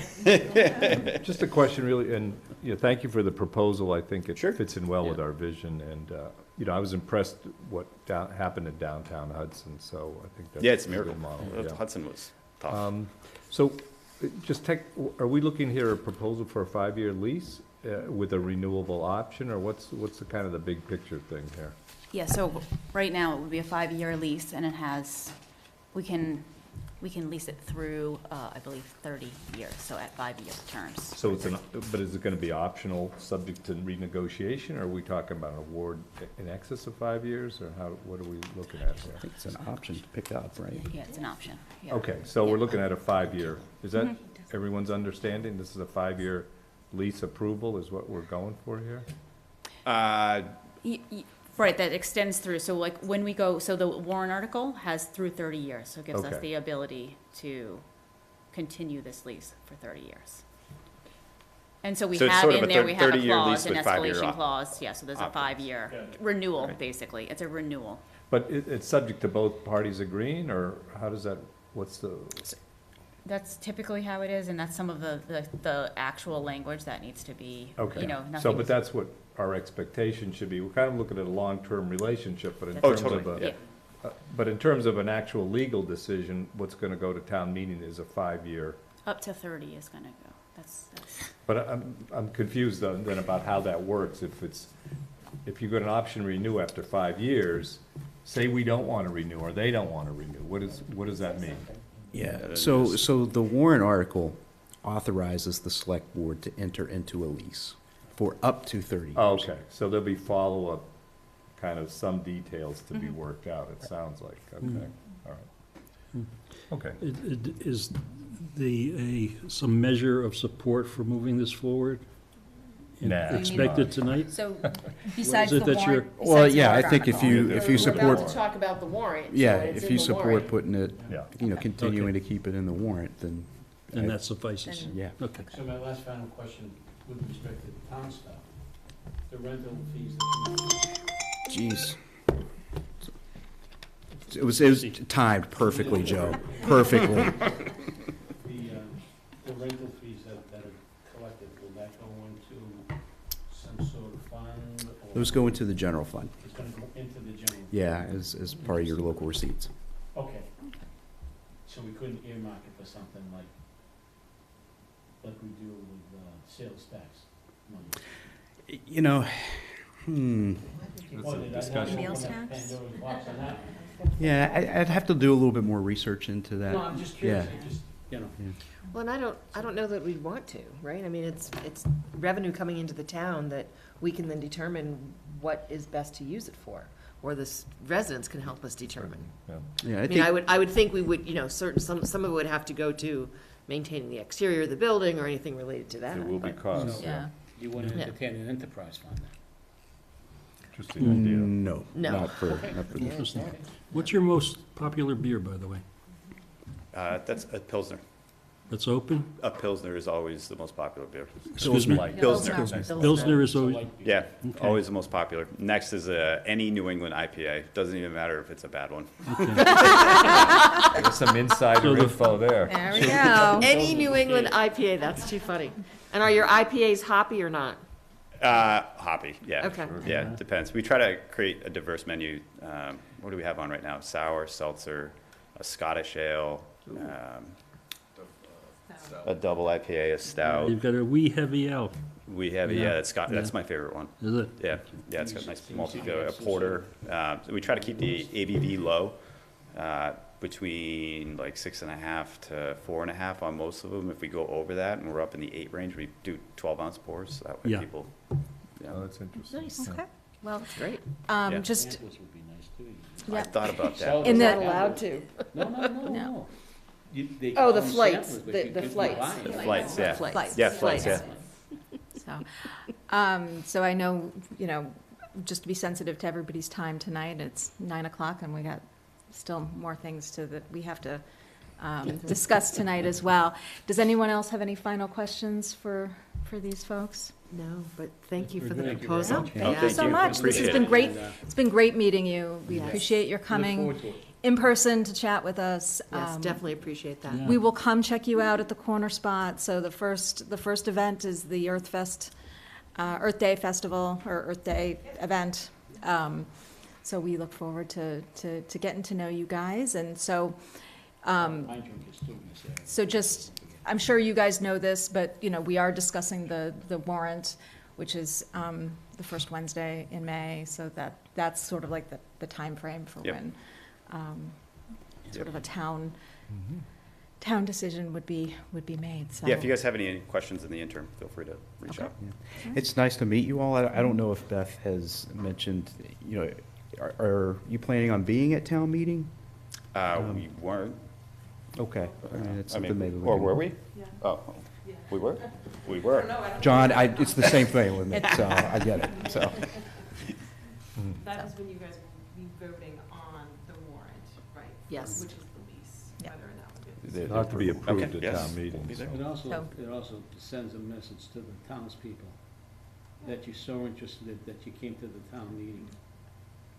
Just a question really, and, you know, thank you for the proposal. I think it Sure. fits in well with our vision, and, you know, I was impressed what happened in downtown Hudson, so I think that's. Yeah, it's a good miracle. model, yeah. Hudson was tough. So, are we looking here a proposal for a 5-year lease with a renewable option, or what's the kind of the big picture thing here? Yeah, so right now it would be a 5-year lease, and it has, we can lease it through, I believe, 30 years, so at 5-year terms. So but is it gonna be optional, subject to renegotiation, or are we talking about an award in excess of 5 years, or what are we looking at here? I think it's an option to pick up, right? Yeah, it's an option. Yeah. Okay, so we're looking at a 5-year, is that everyone's understanding? This is a 5-year lease approval is what we're going for here? Right, that extends through, so like when we go, so the Warrant article has through 30 years, so it gives us Okay. the ability to continue this lease for 30 years. And so we So it's have sort of in a there, we have a 30-year lease clause, an with 5-year escalation clause, yeah, so there's a options. 5-year renewal, basically, it's a renewal. But it's subject to both parties agreeing, or how does that, what's the, That's typically how it is, and that's some of the actual language that needs to be, okay. you know, So, nothing. but that's what our expectation should be. We're kind of looking at a long-term relationship, but in Oh, terms of totally, yeah. but in terms of an actual legal decision, what's gonna go to town meeting is a 5-year. Up to 30 is gonna go, that's. But I'm confused then about how that works. If you got an option to renew after 5 years, say we don't want to renew or they don't want to renew, what does that mean? Yeah, so the Warrant article authorizes the select board to enter into a lease for up to 30 years. Oh, okay, so there'll be follow-up, kind of some details to be worked out, it sounds like, okay, all right. Okay. Is some measure of support for moving this forward Nah. expected tonight? So besides What the is it that you're- warrant. Well, besides the yeah, I warrant think if article. you support, We're about to talk about the warrant. so yeah, it's if in you the support warrant. putting it, Yeah. continuing Okay. to keep it in the warrant, then. And that suffices? Yeah. Okay. So my last final question with respect to the town stuff, the rental fees that Jeez. It was timed perfectly, Joe, perfectly. the rental fees that are collected, will that go into some sort of fund? Or Those go into the general fund. it's gonna go into the general? Yeah, as part of your local receipts. Okay. So we couldn't earmark it for something like we do with sales tax money? You know, Or did I discussion. open Meals up tax? Pandora's box on that? yeah, I'd have to do a little bit more research into that. No, I'm just curious, Yeah. it just, you know. Well, and I don't know that we'd want to, right? I mean, it's revenue coming into the town that we can then determine what is best to use it for, or the residents can help us determine. Yeah. Yeah, I mean, I would think we would, some of it would have to go to maintaining the exterior of the building or anything related to that. There will be but- costs, yeah. Yeah. You want to Yeah. entertain an enterprise fund then? Interesting idea. No, No. not for Okay. this. Interesting. What's your most popular beer, by the way? That's a Pilsner. That's open? A Pilsner is always the most popular beer. Excuse me? Pilsner. Pilsner is always, Yeah, Okay. always the most popular. Next is any New England IPA. Doesn't even matter if it's a bad one. There's some insider So the- info there. There we go. Any New England IPA, that's too funny. And are your IPAs hoppy or not? Hoppy, yeah. Okay. Yeah, it depends. We try to create a diverse menu. What do we have on right now? Sour, seltzer, a Scottish ale, a double IPA, a stout. you've got a wee heavy ale, We have, Yeah. that's my favorite one. is it? Yeah, it's got nice malty feel, a porter. We try to keep the ABV low, between like 6.5 to 4.5 on most of them. If we go over that and we're up in the 8 range, we do 12-ounce pours, so that way Yeah. people, Oh, that's interesting. Nice. Okay, well, That's great. Yeah. just, Samples would be nice too. I yeah. thought about Sell that. In Is the- that allowed to? No. Oh, the flights, the flights. The flights, yeah. Flights. Yeah, flights, yeah. So I know, just to be sensitive to everybody's time tonight, it's 9:00 and we got still more things that we have to discuss tonight as well. Does anyone else have any final questions for these folks? No, but thank you for the Thank you very proposal. much. Thank you thank so you. much. This has Appreciate been it. great. And, It's been great meeting you. We Yes. appreciate your Look coming forward to it. in person to chat with us. Yes, definitely appreciate that. Yeah. We will come check you out at the corner spot. So the first event is the Earth Day Festival, or Earth Day event. So we look forward to getting to know you guys. And so, Pine drink is too, Miss Sarah. so just, I'm sure you guys know this, but, we are discussing the warrant, which is the first Wednesday in May. So that's sort of like the timeframe for Yep. when sort of a town decision would be made, so. Yeah, if you guys have any questions in the interim, feel free to reach Okay. out. It's nice to meet you all. I don't know if Beth has mentioned, are you planning on being at town meeting? We weren't, Okay. All right, it's I something mean, maybe or can- were we? Oh, we were? We were. John, it's the same thing with me, so I get it, so. That was when you guys will be voting on the warrant, right? Yes. Which is the lease, Yeah. whether or not we do. It'll have to be approved Okay, at yes. town meeting. Be there. It also, So- it also sends a message to the townspeople that you're so interested that you came to the town meeting.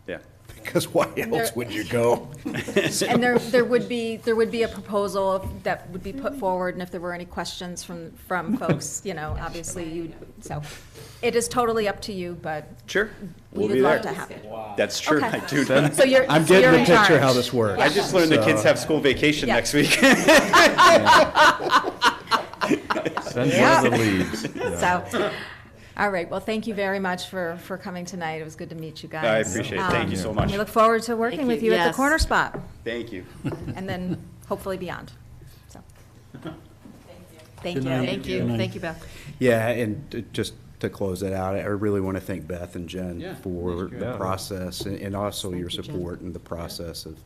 Yeah. Because why else would you go? And there would be a proposal that would be put forward, and if there were any questions from folks, obviously so it is totally up to you, but Sure. we We'll would be love there. to have you. That's true, Okay. I do. So you're, I'm so you're getting the in picture charge. how this works. I just learned the So- kids have school vacation Yeah. next week. Send Yeah. one of the leads. Yeah. So, all right, well, thank you very much for coming tonight. It was good to meet you guys. I appreciate it. Thank you so And much. we look forward to working Thank with you. you at the Yes. corner spot, Thank you. and then hopefully beyond. So, Thank Good you. night. Thank Good you, night. thank you, Beth. Yeah, and just to close it out, I really want to thank Beth and Jen Yeah, for that's great. the process and also Thank your you, Jen. support in the process of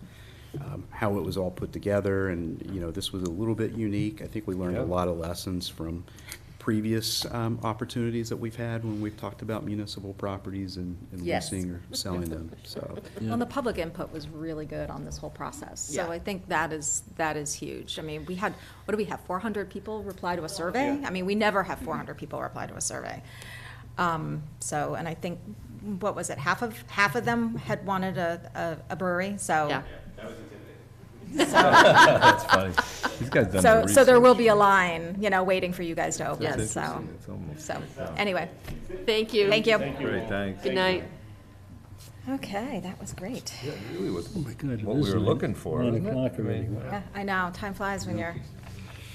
how it was all put together. And, you know, this was a little bit unique. I think we learned a lot of lessons from previous opportunities that we've had when we've talked about municipal properties and Yes. leasing or selling them, so. Well, the public input was really good on this whole process. So Yeah. I think that is huge. I mean, we had, what do we have, 400 people reply to a survey? I mean, we never have 400 people reply to a survey. So, and I think, what was it, half of them had wanted a brewery, so. Yeah. That's funny. These guys done their So there research. will be a line, you know, waiting for you guys to open, Yes. so. Interesting. It's almost- So, anyway, Thank you. thank you. Great, thanks. Good night. Okay, that was great. Yeah, really was Oh my God, it what we is were nine- looking for, 9 isn't it? o'clock I already. mean, Yeah, I know, time flies when you're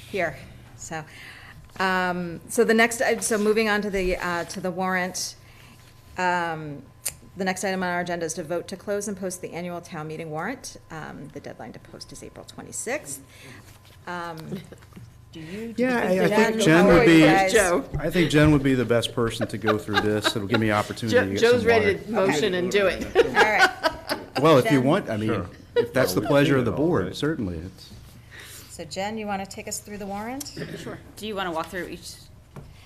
here, so. So the next, so moving on to the warrant, the next item on our agenda is to vote to close and post the annual town meeting warrant. The deadline to post is April 26th. Yeah, I Jen, think Jen how would are you be, guys? I think Jen would be the best person to go through this. It'll give me opportunity to get some Joe's ready water. to motion and do it. All right, Well, if you Jen? want, I mean, Sure. if that's the Well, we've pleasure seen of the it all, board, right? certainly. It's. so Jen, you want to take us through the warrant? Sure. Do you want to walk through each,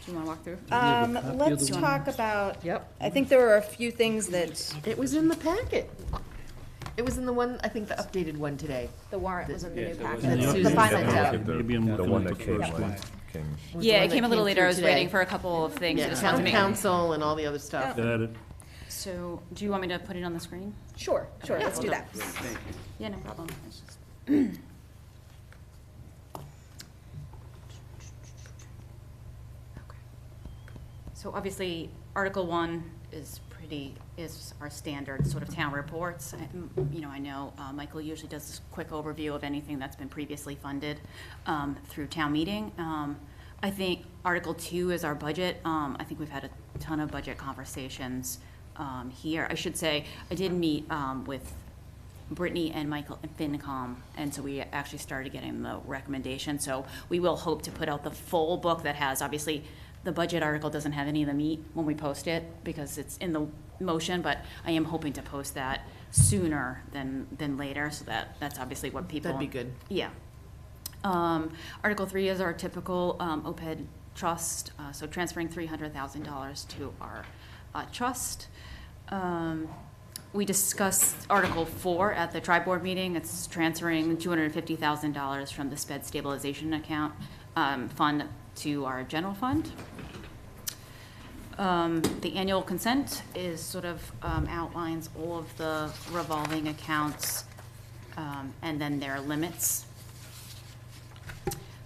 do you want to walk through? have a copy of Let's the talk about, Yep. I think there were a few things that, It was in the packet. It was in the one, I think the updated one today. the warrant was in the new Yes, it was. packet. That Yeah, Susan The final sent one. out. Maybe I'm The looking one at that the came, first one. came. Was the Yeah, one it came that a little later. through I was today. waiting for a couple of things. I Yeah, just wanted to town make. council and all the other stuff. Got it. So, do you want me to put it on the screen? Sure, Okay, let's do hold that. on. Yeah, no problem. It's just- So obviously, Article 1 is our standard sort of town reports. You know, I know Michael usually does this quick overview of anything that's been previously funded through town meeting. I think Article 2 is our budget. I think we've had a ton of budget conversations here. I should say, I did meet with Brittany and Michael at FinCom, and so we actually started getting the recommendation. So we will hope to put out the full book that has, obviously, the budget article doesn't have any of the meat when we post it because it's in the motion, but I am hoping to post that sooner than later, so that's obviously what people. That'd be good. Yeah. Article 3 is our typical OPED trust, so transferring $300,000 to our trust. We discussed Article 4 at the tri-board meeting. It's transferring $250,000 from the sped stabilization account fund to our general fund. The annual consent is sort of outlines all of the revolving accounts and then their limits.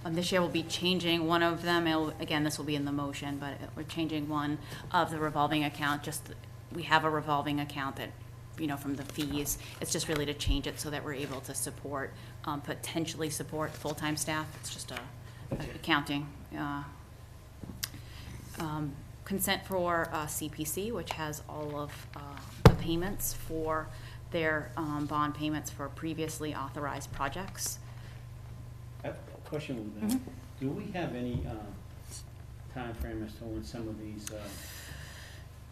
This year we'll be changing one of them. Again, this will be in the motion, but we're changing one of the revolving account. We have a revolving account that, you know, from the fees. It's just really to change it so that we're able to support, potentially support full-time staff. It's just a accounting. Consent for CPC, which has all of the payments for their bond payments for previously authorized projects. I have a question with that. Do we have any time frame as to when some of these,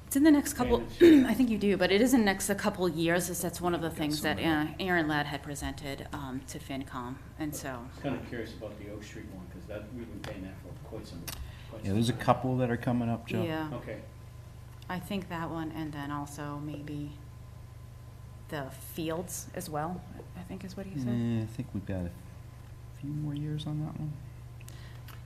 It's in the next couple, payments? I think you do, but it is in the next couple of years. That's one of the things that Aaron Ladd had presented to FinCom, and so. I was kind of curious about the Oak Street one, because that, we've been paying that for quite some time. Yeah, there's a couple that are coming up, Joe. Yeah. Okay. I think that one, and then also maybe the fields as well, I think is what he said. I think we've got a few more years on that one.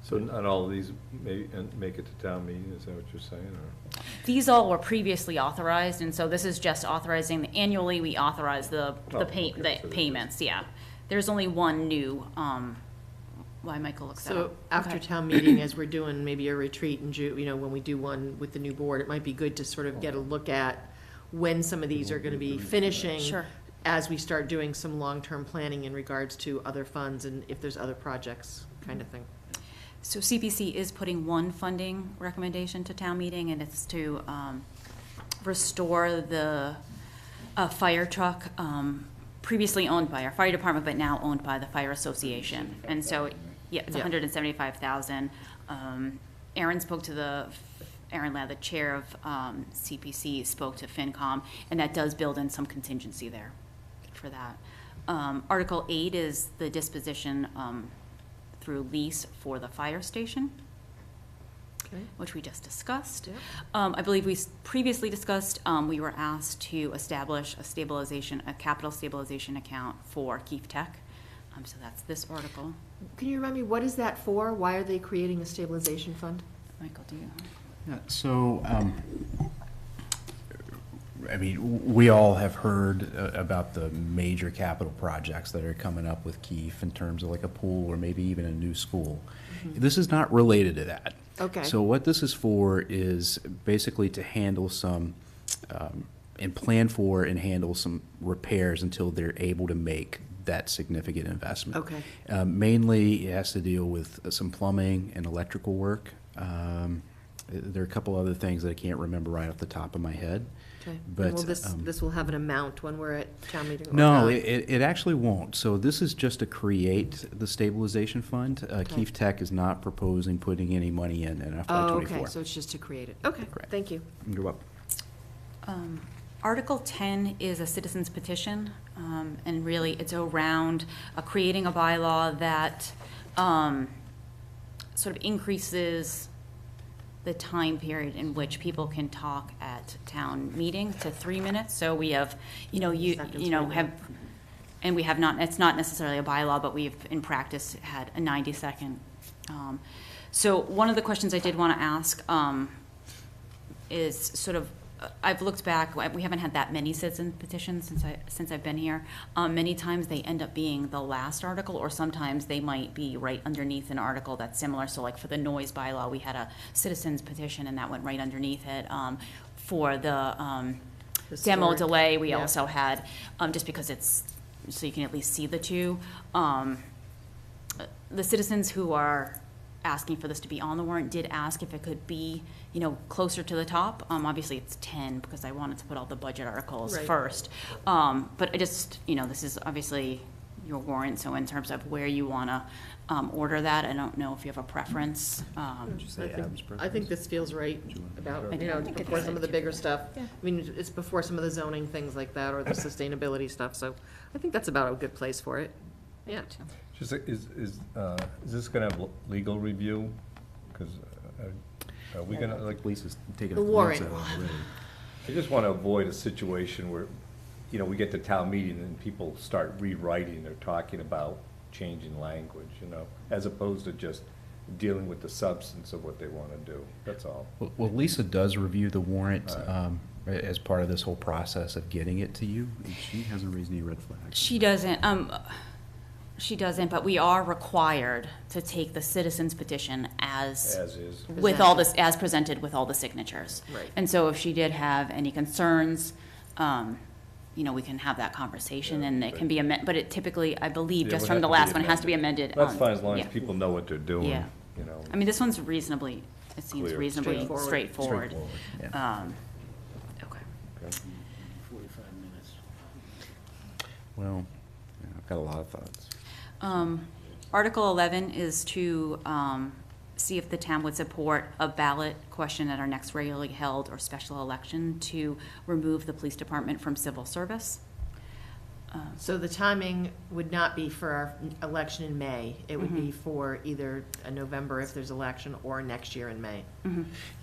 So not all of these make it to town meeting, is that what you're saying, or? These all were previously authorized, and so this is just authorizing, annually we authorize the payments, yeah. There's only one new, why Michael looks that So up. after Okay. town meeting, as we're doing maybe a retreat in June, you know, when we do one with the new board, it might be good to sort of get a look at when some of these are gonna be finishing. Sure. As we start doing some long-term planning in regards to other funds and if there's other projects, kind of thing. So CPC is putting one funding recommendation to town meeting, and it's to restore the fire truck previously owned by our fire department, but now owned by the fire association. And so, Yeah, it's Yeah. 175,000. Aaron spoke to Aaron Ladd, the chair of CPC, spoke to FinCom, and that does build in some contingency there for that. Article 8 is the disposition through lease for the fire station, which we just discussed. I believe we previously discussed, we were asked to establish a capital stabilization account for Keefe Tech. So that's this article. Can you remind me, what is that for? Why are they creating a stabilization fund? Michael, do you? Yeah, so, I mean, we all have heard about the major capital projects that are coming up with Keefe in terms of like a pool or maybe even a new school. This is not related to that. Okay. So what this is for is basically to handle some, and plan for and handle some repairs until they're able to make that significant investment. Okay. Mainly, it has to deal with some plumbing and electrical work. There are a couple other things that I can't remember right off the top of my head. Okay. But Well, this will have an amount when we're at town meeting? or no, not? it actually won't. So this is just to create the stabilization fund. Keefe Tech is not proposing putting any money in FY24. Oh, okay, so it's just to create it. Okay, Correct. thank you. You're welcome. Article 10 is a citizen's petition, and really it's around creating a bylaw that sort of increases the time period in which people can talk at town meeting to 3 minutes. So we have, and we have not, it's not necessarily a bylaw, but we've in practice had a 90-second. So one of the questions I did want to ask is sort of, I've looked back, we haven't had that many citizen petitions since I've been here. Many times they end up being the last article, or sometimes they might be right underneath an article that's similar. So like for the noise bylaw, we had a citizen's petition and that went right underneath it. For the demo delay, we also had, just because it's, so you can at least see the two. The citizens who are asking for this to be on the warrant did ask if it could be, closer to the top. Obviously it's 10 because I wanted to put all the budget articles first. But I just, this is obviously your warrant, so in terms of where you want to order that, I don't know if you have a preference. I think this feels right about, before some of the bigger stuff. Yeah. I mean, it's before some of the zoning things like that, or the sustainability stuff, so I think that's about a good place for it. Yeah. Just, is this gonna have legal review? Because are we gonna, like, Lisa's taking The a warrant. glance at it already. I just want to avoid a situation where, we get to town meeting and people start rewriting or talking about changing language, as opposed to just dealing with the substance of what they want to do. That's all. Well, Lisa does review the warrant as part of this whole process of getting it to you, and she hasn't raised any red flags. She doesn't, but we are required to take the citizen's petition as is. with all this, as presented with all the signatures. Right. And so if she did have any concerns, we can have that conversation and it can be amended, but it typically, I believe, Yeah, just would from have the to be last one, it has to be amended. That's fine, as long as yeah. people know what they're doing, Yeah. I mean, this one's reasonably, it seems Clear. reasonably Straightforward. straightforward. Yeah. Okay. 45 minutes. Well, I've got a lot of thoughts. Article 11 is to see if the town would support a ballot question at our next regularly held or special election to remove the police department from civil service. So the timing would not be for our election in May. It would be for either a November if there's election or next year in May.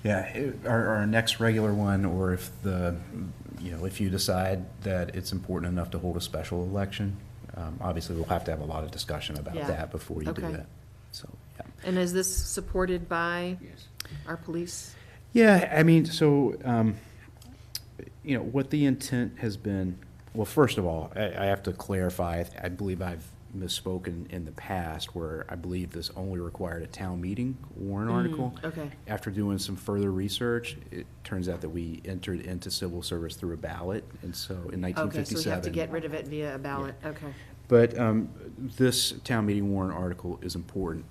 Yeah, our next regular one, or if if you decide that it's important enough to hold a special election, obviously we'll have to have a lot of discussion about that before you do Okay. that. So, yeah. And is this supported by our police? Yeah, I mean, so, what the intent has been, well, first of all, I have to clarify, I believe I've misspoken in the past where I believe this only required a town meeting warrant article. Okay. After doing some further research, it turns out that we entered into civil service through a ballot, and so in 1957. Okay, so we have to get rid of it via a ballot, okay. But this town meeting warrant article is important.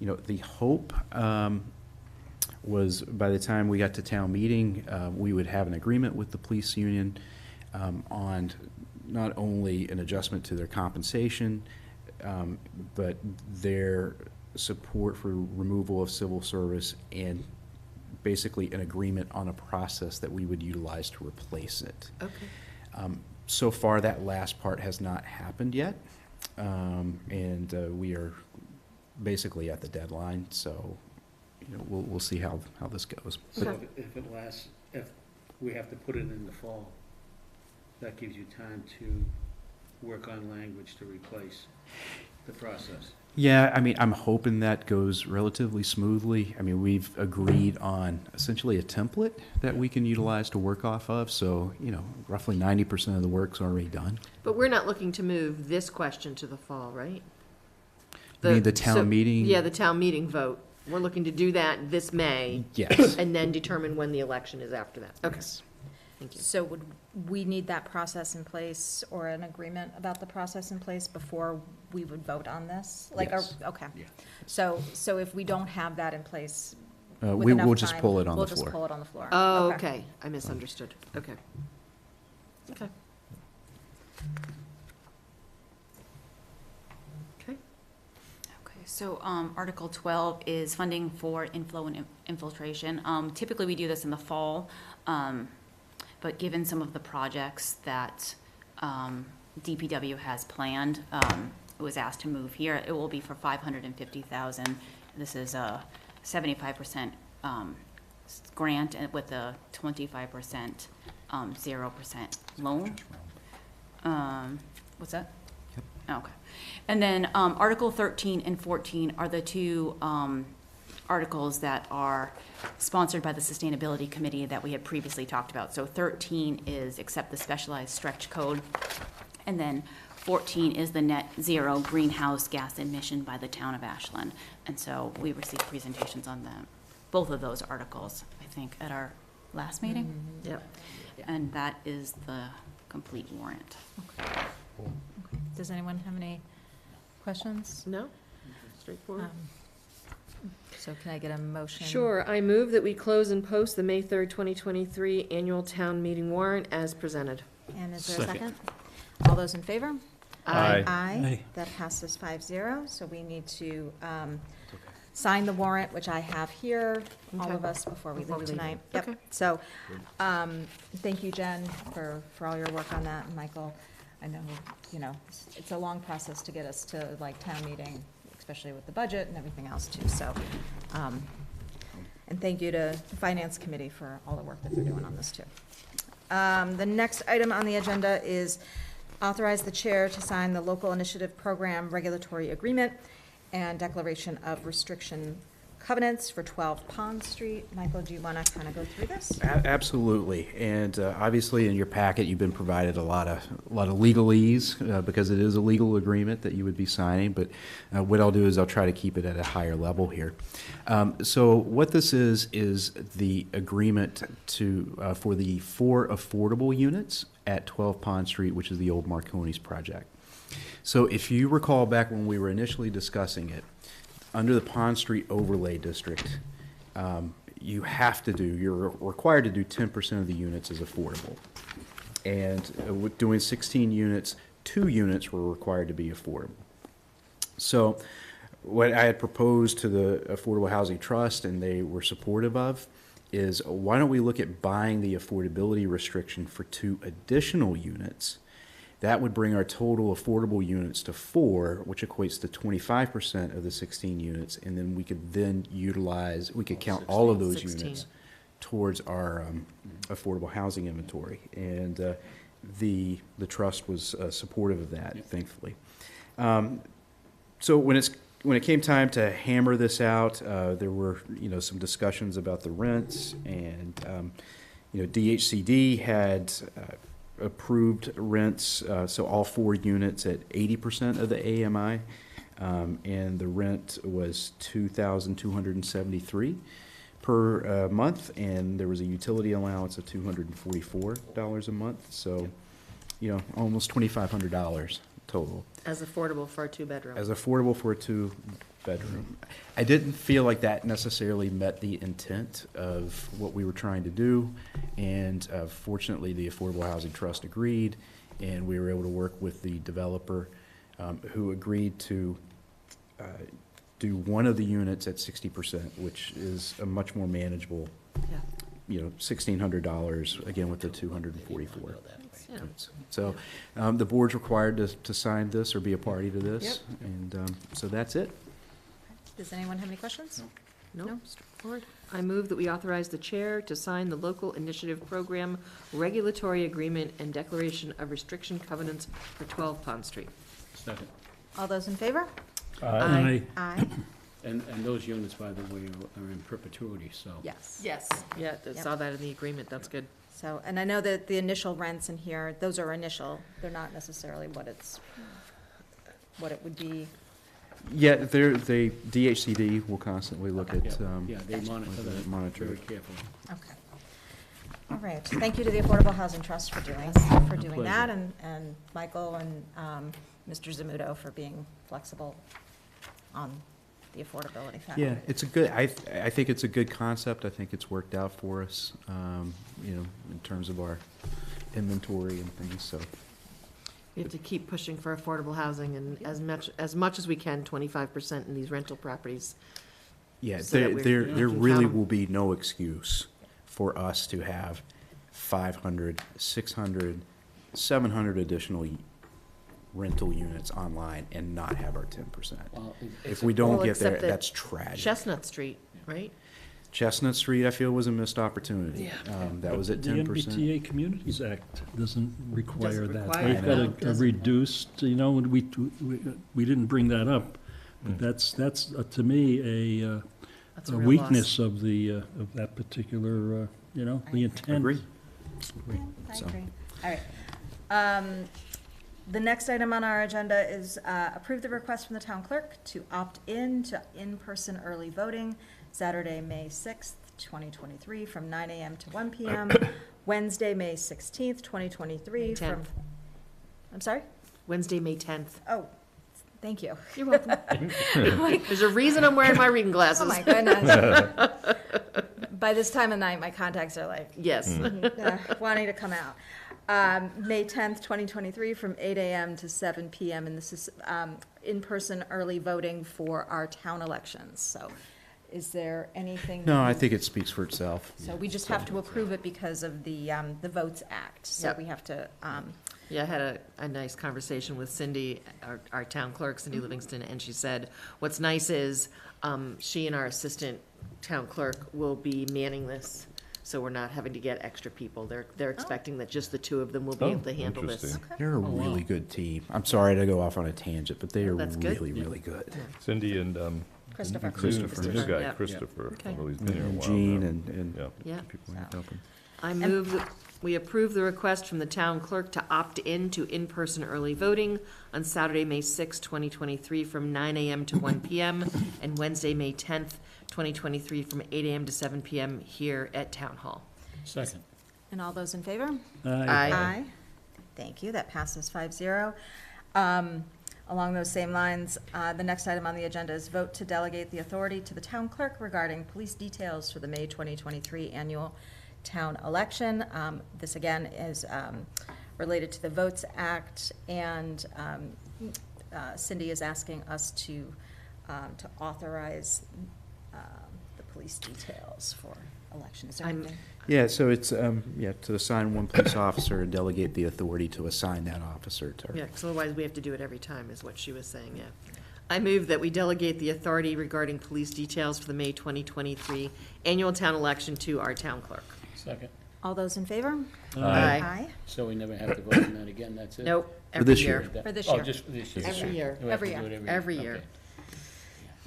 The hope was by the time we got to town meeting, we would have an agreement with the police union on not only an adjustment to their compensation, but their support for removal of civil service and basically an agreement on a process that we would utilize to replace it. Okay. So far, that last part has not happened yet, and we are basically at the deadline, so we'll see how this goes. So if it lasts, if we have to put it in the fall, that gives you time to work on language to replace the process. Yeah, I mean, I'm hoping that goes relatively smoothly. I mean, we've agreed on essentially a template that we can utilize to work off of, so, roughly 90% of the work's already done. But we're not looking to move this question to the fall, right? You mean the town meeting? Yeah, the town meeting vote. We're looking to do that this May. Yes. And then determine when the election is after that. Okay. Yes. Thank you. So would we need that process in place or an agreement about the process in place before we would vote on this? Yes. Okay. Yeah. So if we don't have that in place with We'll enough just time, pull it on the We'll floor. just pull it on the floor. Oh, okay. I misunderstood. Okay. Okay. Okay. Okay, so Article 12 is funding for inflow and infiltration. Typically, we do this in the fall, but given some of the projects that DPW has planned, it was asked to move here. It will be for $550,000. This is a 75% grant and with a 25% 0% loan. What's that? Okay. And then Article 13 and 14 are the two articles that are sponsored by the Sustainability Committee that we had previously talked about. So 13 is accept the specialized stretch code, and then 14 is the net zero greenhouse gas emission by the town of Ashland. And so we received presentations on both of those articles, I think, at our last meeting. Mm-hmm. Yep. And that is the complete warrant. Okay. Does anyone have any questions? No? Straightforward. So can I get a motion? Sure. I move that we close and post the May 3rd, 2023 annual town meeting warrant as presented. And is there a Second. second? All those in favor? Aye. Aye. That passes 5-0. So we need to sign the warrant, which I have here, all of us, before we leave tonight. Yep. Okay. So, thank you, Jen, for all your work on that, and Michael. I know, it's a long process to get us to town meeting, especially with the budget and everything else too, so. And thank you to the Finance Committee for all the work that they're doing on this too. The next item on the agenda is authorize the chair to sign the local initiative program regulatory agreement and declaration of restriction covenants for 12 Pond Street. Michael, do you want to kind of go through this? Absolutely, and obviously in your packet, you've been provided a lot of legalese because it is a legal agreement that you would be signing, but what I'll do is I'll try to keep it at a higher level here. So what this is the agreement for the 4 affordable units at 12 Pond Street, which is the old Marconi's project. So if you recall back when we were initially discussing it, under the Pond Street Overlay District, you're required to do 10% of the units as affordable. And with doing 16 units, 2 units were required to be affordable. So what I had proposed to the Affordable Housing Trust, and they were supportive of, is why don't we look at buying the affordability restriction for 2 additional units. That would bring our total affordable units to 4, which equates to 25% of the 16 units, and then we could count all of those 16. units towards our affordable housing inventory. And the trust was supportive of that, thankfully. So when it came time to hammer this out, there were some discussions about the rents, and DHCD had approved rents, so all 4 units at 80% of the AMI, and the rent was $2,273 per month, and there was a utility allowance of $244 a month, so almost $2,500 total. As affordable for a 2-bedroom. As affordable for a 2-bedroom. I didn't feel like that necessarily met the intent of what we were trying to do, and fortunately the Affordable Housing Trust agreed, and we were able to work with the developer who agreed to do one of the units at 60%, which is a much more manageable, Yeah. you know, $1,600, again, with the 244. Yeah. So the board's required to sign this or be a party to this. Yep. And so that's it. Does anyone have any questions? No? Straightforward. I move that we authorize the chair to sign the Local Initiative Program Regulatory Agreement and Declaration of Restriction Covenants for 12 Pond Street. Second. All those in favor? Aye. Aye. And those units, by the way, are in perpetuity, so. Yes. Yes. Yeah, I Yep. saw that in the agreement, that's good. So, and I know that the initial rents in here, those are initial, they're not necessarily what it would be. Yeah, they DHCD will constantly look at. Yeah, they monitor that monitor very it. carefully. Okay. All right, thank you to the Affordable Housing Trust for doing that, and Michael and Mr. Zamudo for being flexible on the affordability factor. Yeah, it's a good, I think it's a good concept. I think it's worked out for us, you know, in terms of our inventory and things, so. We have to keep pushing for affordable housing and as much as we can, 25% in these rental properties. Yeah, so that there we can really count 'em. will be no excuse for us to have 500, 600, 700 additional rental units online and not have our 10%. Well, If we don't Well, get there, except that that's tragic. Chestnut Street, right? Chestnut Street, I feel, was a missed opportunity. Yeah. That was at The 10%. MBTA Communities Act doesn't require Doesn't that. require They've that. got No, a doesn't. reduced, you know, and we didn't bring that up, but that's to me, That's a a real weakness of of that particular, you know, the intent. Agree. I So- agree. All right. The next item on our agenda is approve the request from the town clerk to opt in to in-person early voting Saturday, May 6th, 2023, from 9 a.m. to 1 p.m., Wednesday, May 16th, 2023, from... 10th. I'm sorry? Wednesday, May 10th. Oh, thank you. You're welcome. There's a reason I'm wearing my reading glasses. Oh, my goodness. By this time of night, my contacts are like... Yes. wanting to come out. May 10th, 2023, from 8 a.m. to 7 p.m., and this is in-person early voting for our town elections. So is there anything? No, I think it speaks for itself. So we just have to approve it because of the Votes Act. So Yep. we have to, Yeah, I had a nice conversation with Cindy, our town clerk, Cindy Livingston, and she said, what's nice is she and our assistant town clerk will be manning this, so we're not having to get extra people. They're expecting that just the two of them will be able to handle this. interesting. They're a really good team. I'm sorry to go off on a tangent, but they are That's good. really, really good. Cindy and, Christopher. Christopher. New guy, Yeah. Christopher, Okay. although he's been here a And while Gene now. and Yeah. Yeah. people like help him. I move that we approve the request from the town clerk to opt in to in-person early voting on Saturday, May 6, 2023, from 9 a.m. to 1 p.m., and Wednesday, May 10th, 2023, from 8 a.m. to 7 p.m. here at Town Hall. Second. and all those in favor? Aye. Thank you, that passes 5-0. Along those same lines, the next item on the agenda is vote to delegate the authority to the town clerk regarding police details for the May 2023 annual town election. This again is related to the Votes Act, and Cindy is asking us to authorize the police details for elections. Is there I'm- anything? Yeah, so it's, to assign one police officer and delegate the authority to assign that officer to her. Yeah, because otherwise we have to do it every time, is what she was saying, yeah. I move that we delegate the authority regarding police details for the May 2023 annual town election to our town clerk. Second. All those in favor? Aye. So we never have to vote on that again, that's it? Nope, For every this year. For this Oh, year. just for this year? Every year. We have to Every do it Every year.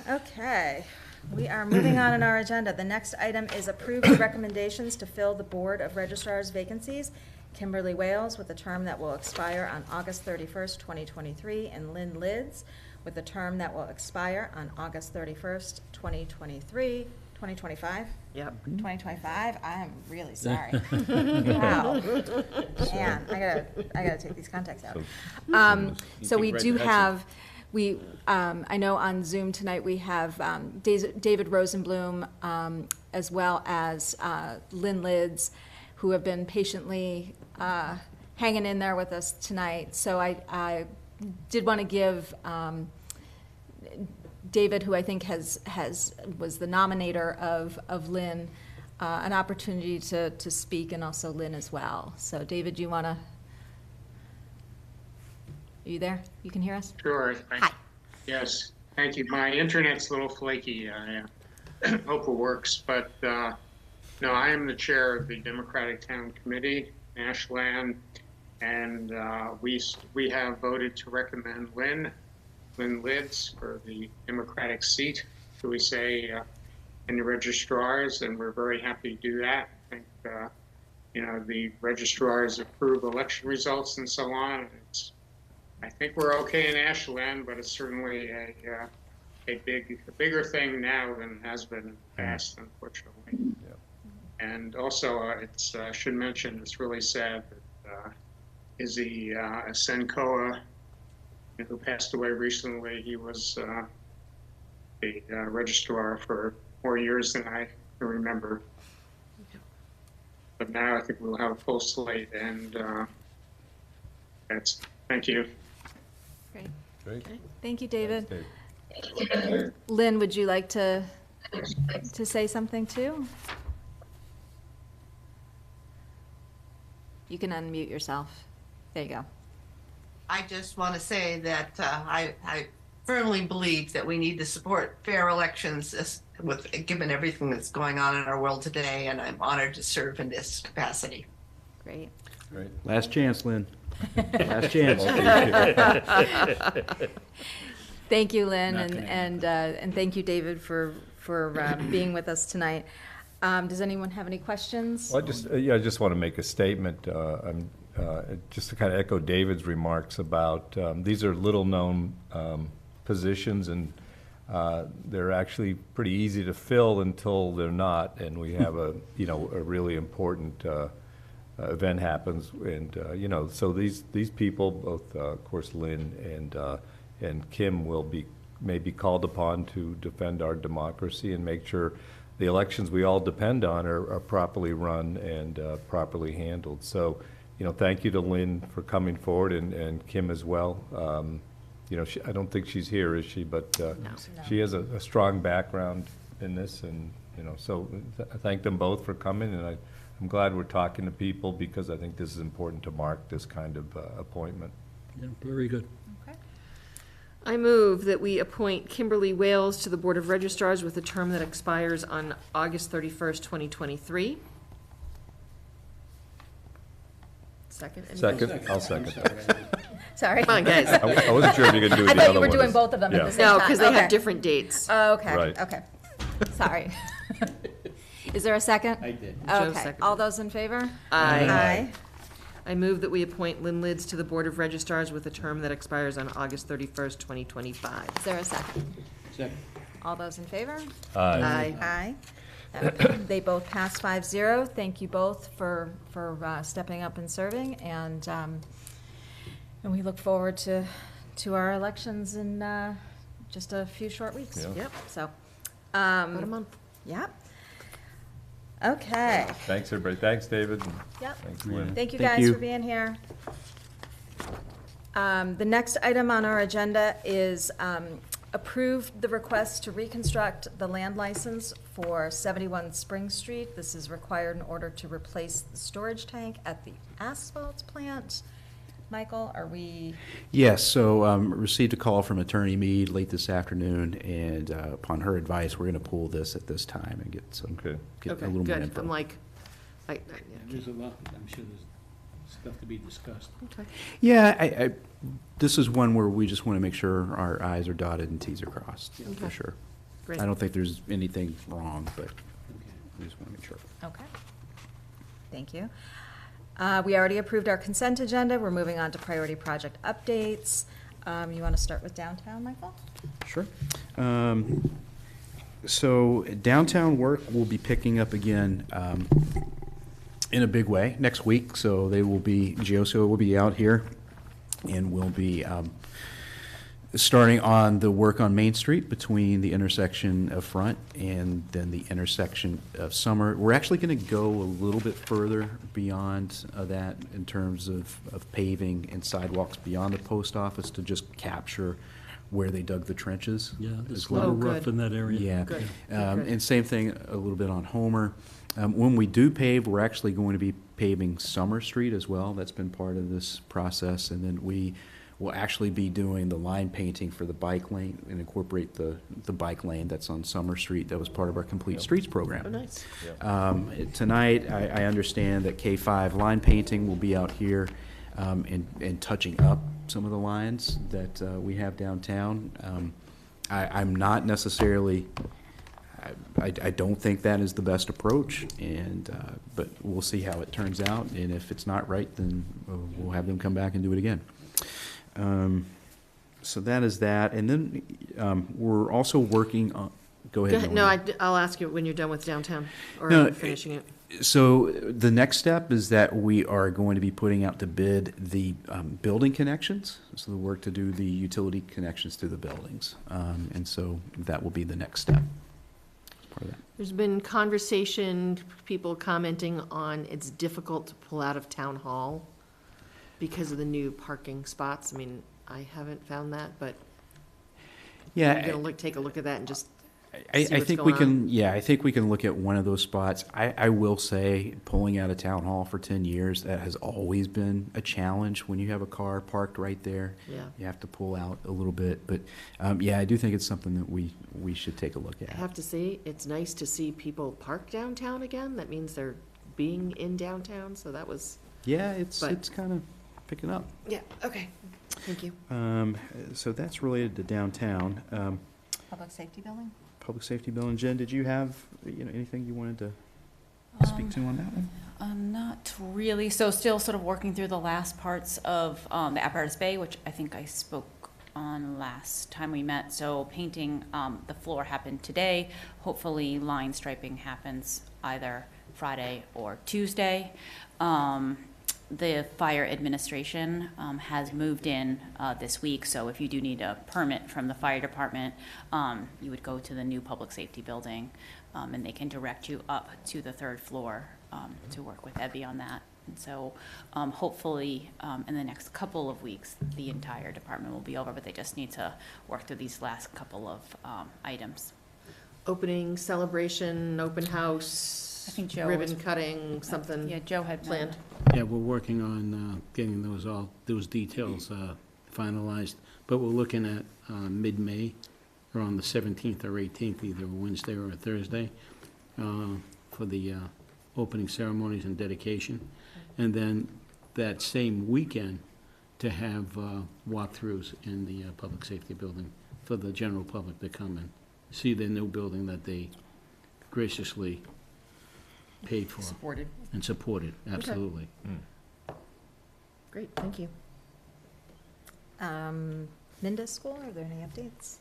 Okay. Okay, we are moving on in our agenda. The next item is approve the recommendations to fill the Board of Registrars vacancies. Kimberly Wales with a term that will expire on August 31st, 2023, and Lynn Lids with a term that will expire on August 31st, 2023, 2025? Yep. 2025? I am really sorry. Wow. Man, I gotta take these contacts out. So we do have, I know on Zoom tonight, we have David Rosenblum, as well as Lynn Lids, who have been patiently hanging in there with us tonight. So I did want to give David, who I think was the nominator of Lynn, an opportunity to speak, and also Lynn as well. So David, do you want to? Are you there? You can hear us? Sure. Hi. Yes, thank you. My internet's a little flaky. I hope it works. But no, I am the chair of the Democratic Town Committee, Ashland, and we have voted to recommend Lynn Lids for the Democratic seat, so we say, in the registrars, and we're very happy to do that. I think, the registrars approve election results and so on. I think we're okay in Ashland, but it's certainly a bigger thing now than has been in the past, unfortunately. Yeah. And also, I should mention, it's really sad that Izzy Senkoa, who passed away recently, he was the registrar for more years than I can remember. But now I think we'll have a full slate, and thank you. Great. Okay. Thank you, David. Lynn, would you like to say something too? You can unmute yourself. There you go. I just want to say that I firmly believe that we need to support fair elections given everything that's going on in our world today, and I'm honored to serve in this capacity. Great. Last chance, Lynn. Last chance. Thank you, Lynn, and thank you, David, for being with us tonight. Does anyone have any questions? Well, I just want to make a statement. Just to kind of echo David's remarks about these are little-known positions, and they're actually pretty easy to fill until they're not, and we have a really important event happens, and so these people, both of course Lynn and Kim, may be called upon to defend our democracy and make sure the elections we all depend on are properly run and properly handled. So, thank you to Lynn for coming forward, and Kim as well. I don't think she's here, is she? But No. She has a strong background in this, and so I thank them both for coming, and I'm glad we're talking to people, because I think this is important to mark this kind of appointment. Yeah, very good. I move that we appoint Kimberly Wales to the Board of Registrars with a term that expires on August 31st, 2023. Second? Second? I'll second that. Sorry. Come on, guys. I wasn't sure if you could do the other one. I thought you were doing both of them at the same time. No, because they Okay. have different dates. Oh, okay, Right. okay. Sorry. Is there a second? I did. Joe Okay, seconded. all those in favor? Aye. Aye. I move that we appoint Lynn Lids to the Board of Registrars with a term that expires on August 31st, 2025. Is there a second? Second. All those in favor? Aye. Aye. Okay. They both pass 5-0. Thank you both for stepping up and serving, and we look forward to our elections in just a few short weeks. Yeah. Yep. So, About a month. Yep. Okay. Thanks, everybody. Thanks, David. Yep. Thanks, Lynn. Thank you Thank guys you. for being here. The next item on our agenda is approve the request to reconstruct the land license for 71 Spring Street. This is required in order to replace the storage tank at the asphalt plant. Michael, are we? Yes, so received a call from Attorney Mead late this afternoon, and upon her advice, we're going to pull this at this time and get Okay, a little more good. info. I'm like, There's a lot, I'm sure there's stuff to be discussed. okay. Yeah, this is one where we just want to make sure our I's are dotted and T's are crossed, for Okay. sure. Great. I don't think there's anything wrong, but we just want to make sure. Okay. Thank you. We already approved our consent agenda. We're moving on to priority project updates. You want to start with downtown, Michael? Sure. So downtown work will be picking up again in a big way next week. So they will be, GeoSo will be out here, and we'll be starting on the work on Main Street between the intersection of Front and then the intersection of Summer. We're actually going to go a little bit further beyond that in terms of paving and sidewalks beyond the post office to just capture where they dug the trenches. Yeah, it's as a little well. rough in that area. Yeah. Good. And same thing a little bit on Homer. When we do pave, we're actually going to be paving Summer Street as well. That's been part of this process. And then we will actually be doing the line painting for the bike lane and incorporate the bike lane that's on Summer Street. That was part of our Complete Streets program. Oh, nice. Tonight, I understand that K-5 line painting will be out here and touching up some of the lines that we have downtown. I'm not necessarily, I don't think that is the best approach, but we'll see how it turns out, and if it's not right, then we'll have them come back and do it again. So that is that, and then we're also working on, go ahead. No, I'll ask you when you're done with downtown, or No, finishing it. So the next step is that we are going to be putting out to bid the building connections, so the work to do the utility connections to the buildings. And so that will be the next step. Part of that. There's been conversation, people commenting on it's difficult to pull out of Town Hall because of the new parking spots. I mean, I haven't found that, but Yeah, I'm gonna take a look at that and just I see what's think we going can, on. yeah, I think we can look at one of those spots. I will say, pulling out of Town Hall for 10 years, that has always been a challenge when you have a car parked right there. Yeah. You have to pull out a little bit, but, yeah, I do think it's something that we should take a look I at. have to say, it's nice to see people park downtown again. That means they're being in downtown, so that was, Yeah, it's But- kind of picking up. yeah, okay, thank you. So that's related to downtown. Public safety building? Public safety bill. And Jen, did you have, anything you wanted to speak to on that one? Not really. So still sort of working through the last parts of the apparatus bay, which I think I spoke on last time we met. So painting the floor happened today. Hopefully line striping happens either Friday or Tuesday. The fire administration has moved in this week, so if you do need a permit from the fire department, you would go to the new public safety building, and they can direct you up to the third floor to work with Ebby on that. And so hopefully in the next couple of weeks, the entire department will be over, but they just need to work through these last couple of items. Opening, celebration, open house, I think Joe ribbon was- cutting, something Yeah, Joe had planned. Yeah, we're working on getting those details finalized, but we're looking at mid-May, around the 17th or 18th, either Wednesday or a Thursday, for the opening ceremonies and dedication. And then that same weekend, to have walkthroughs in the public safety building for the general public to come and see the new building that they graciously paid for. Supported. And supported, absolutely. Great, thank you. Minda School, are there any updates?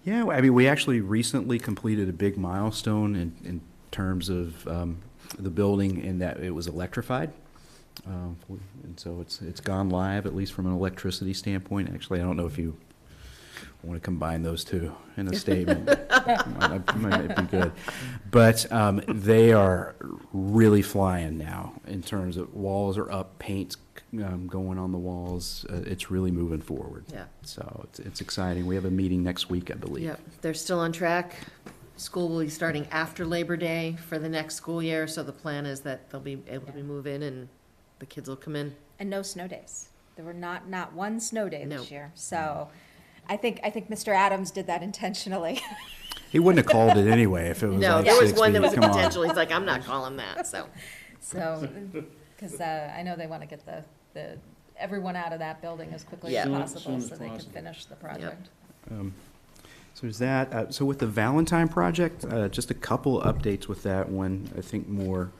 Yeah, I mean, we actually recently completed a big milestone in terms of the building, in that it was electrified. And so it's gone live, at least from an electricity standpoint. Actually, I don't know if you want to combine those two in a statement. might be good. But they are really flying now in terms of walls are up, paint's going on the walls. It's really moving forward. Yeah. So it's exciting. We have a meeting next week, I believe. Yep, they're still on track. School will be starting after Labor Day for the next school year, so the plan is that they'll be able to move in and the kids will come in. And no snow days. There were not one snow day No. this year, so I think Mr. Adams did that intentionally. He wouldn't have called it anyway if it was No, like there was 6 one that feet. was a Come on. potential, he's like, I'm not calling that, so. Because I know they want to get the everyone out of that building as quickly Yeah. as Soon possible as so they can possible. finish the project. So there's that. So with the Valentine project, just a couple updates with that. One, I think, more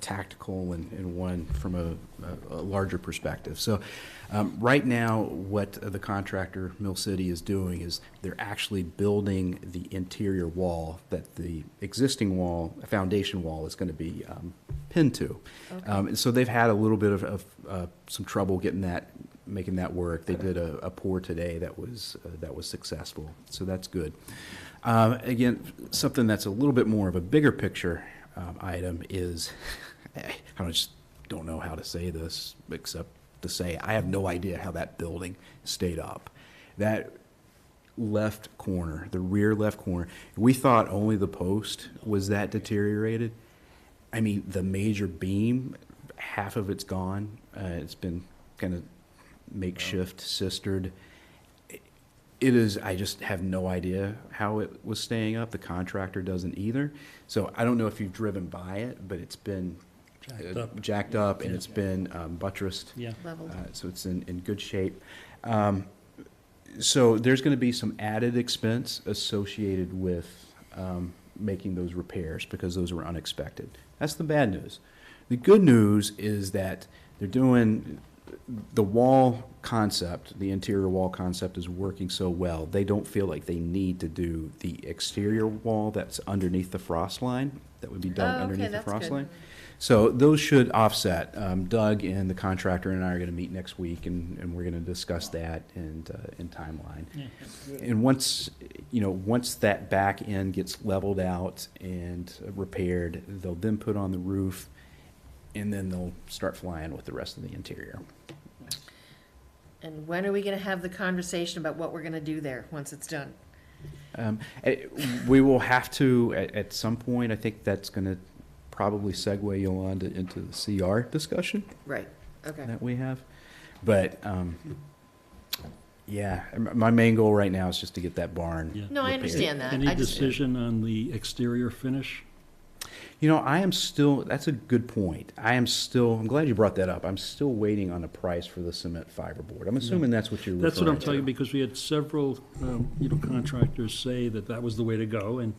tactical, and one from a larger perspective. So right now, what the contractor, Mill City, is doing is they're actually building the interior wall that the existing wall, foundation wall, is going to be pinned to. Okay. And so they've had a little bit of some trouble making that work. They did a pour today that was successful, so that's good. Again, something that's a little bit more of a bigger picture item is, I just don't know how to say this except to say I have no idea how that building stayed up. That left corner, the rear left corner. We thought only the post was that deteriorated. I mean, the major beam, half of it's gone. It's been kind of makeshift, sistered. It is, I just have no idea how it was staying up. The contractor doesn't either. So I don't know if you've driven by it, but it's been jacked up and it's been buttressed. Yeah. Leveled. So it's in good shape. So there's going to be some added expense associated with making those repairs because those were unexpected. That's the bad news. The good news is that they're doing the wall concept, the interior wall concept is working so well, they don't feel like they need to do the exterior wall that's underneath the frost line, that would be done underneath the frost line. So those should offset. Doug and the contractor and I are going to meet next week, and we're going to discuss that and in timeline. Yeah. And once that back end gets leveled out and repaired, they'll then put on the roof, and then they'll start flying with the rest of the interior. And when are we going to have the conversation about what we're going to do there once it's done? We will have to at some point. I think that's going to probably segue Yolanda into the CR discussion. Right. Okay. That we have, but yeah, my main goal right now is just to get that barn. Yeah. No, I repaired. understand that. Any decision on the exterior finish? You know, I am still, that's a good point. I'm glad you brought that up. I'm still waiting on a price for the cement fiberboard. I'm assuming that's what you're referring to. That's what I'm talking, because we had several, contractors say that was the way to go, and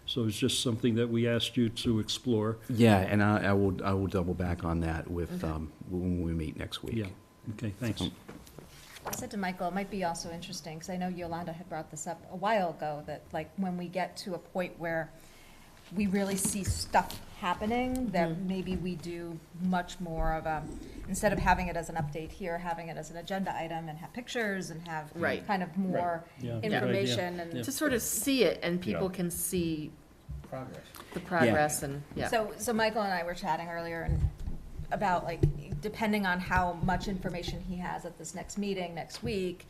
so it's just something that we asked you to explore. Yeah, and I will double back on that with, when we meet next week. Yeah, okay, thanks. I said to Michael, it might be also interesting, because I know Yolanda had brought this up a while ago, that like when we get to a point where we really see stuff happening, that maybe we do much more of a, instead of having it as an update here, having it as an agenda item and have pictures and have Right. kind of more Yeah, information good idea. and. To sort of see it and people can see the progress and, yeah. So Michael and I were chatting earlier and about like, depending on how much information he has at this next meeting next week,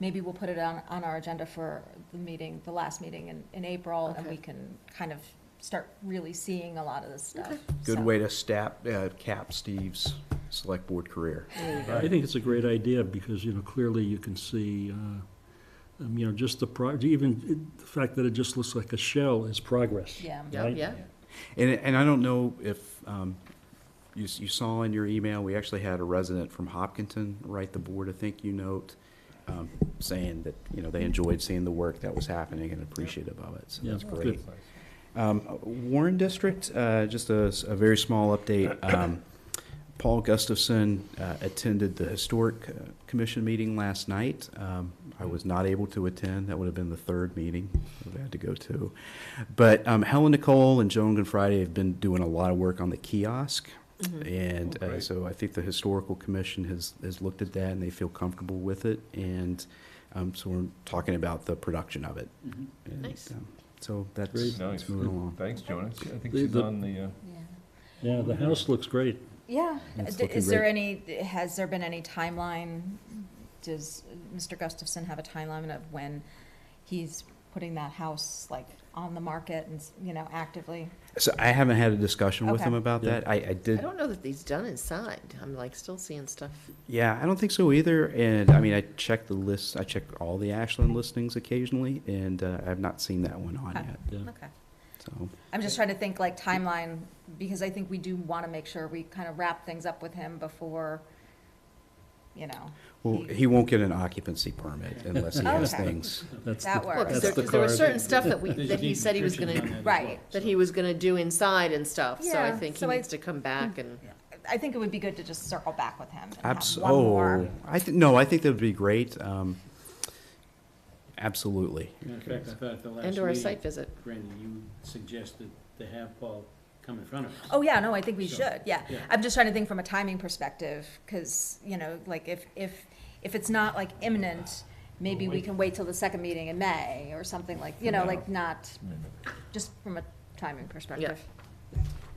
maybe we'll put it on our agenda for the last meeting in April, and we can kind of start really seeing a lot of this stuff. Good So- way to cap Steve's select board career. I think it's a great idea, because, clearly you can see, just even the fact that it just looks like a shell is progress. Yeah. right? Yeah. And I don't know if you saw in your email, we actually had a resident from Hopkinton write the board a thank you note, saying that, they enjoyed seeing the work that was happening and appreciative of it. So Yeah, that's good. great. Warren District, just a very small update. Paul Gustafson attended the Historic Commission meeting last night. I was not able to attend. That would have been the third meeting I've had to go to. But Helen Nicole and Joan Gonfriday have been doing a lot of work on the kiosk. And so I think the Historical Commission has looked at that, and they feel comfortable with it. And so we're talking about the production of it. And, Nice. so that's Nice. moving along. Thanks, Jonas. I think The- she's the- on the, Yeah, the house looks great. Yeah. It's Has looking there been any timeline? Does Mr. Gustafson have a timeline of when he's putting that house like on the market and, actively? So I haven't had a discussion with Okay. him about Yeah. that. I did. I don't know that he's done inside. I'm like still seeing stuff. Yeah, I don't think so either. And I mean, I check the list. I check all the Ashland listings occasionally, and I have not seen that one on Okay. yet. Yeah. Okay. So I'm just trying to think like timeline, because I think we do want to make sure we kind of wrap things up with him before, well, he won't get an occupancy permit unless he has Okay. things. That's That the- works. Well, that's because the there was card. certain stuff that he said he was gonna, Right. that he was gonna do inside and stuff. So I Yeah, think he so I- needs to come back and. I think it would be good to just circle back with him. And have one Oh, more. I think that would be great. Absolutely. In fact, I thought at the last And or a meeting, site visit. Randy, you suggested to have Paul come in front of us. Oh, yeah, no, I think we So, should, yeah. yeah. I'm just trying to think from a timing perspective, because, like, if it's not like imminent, maybe we can wait till the second meeting in May or something like, like not, just from a timing perspective.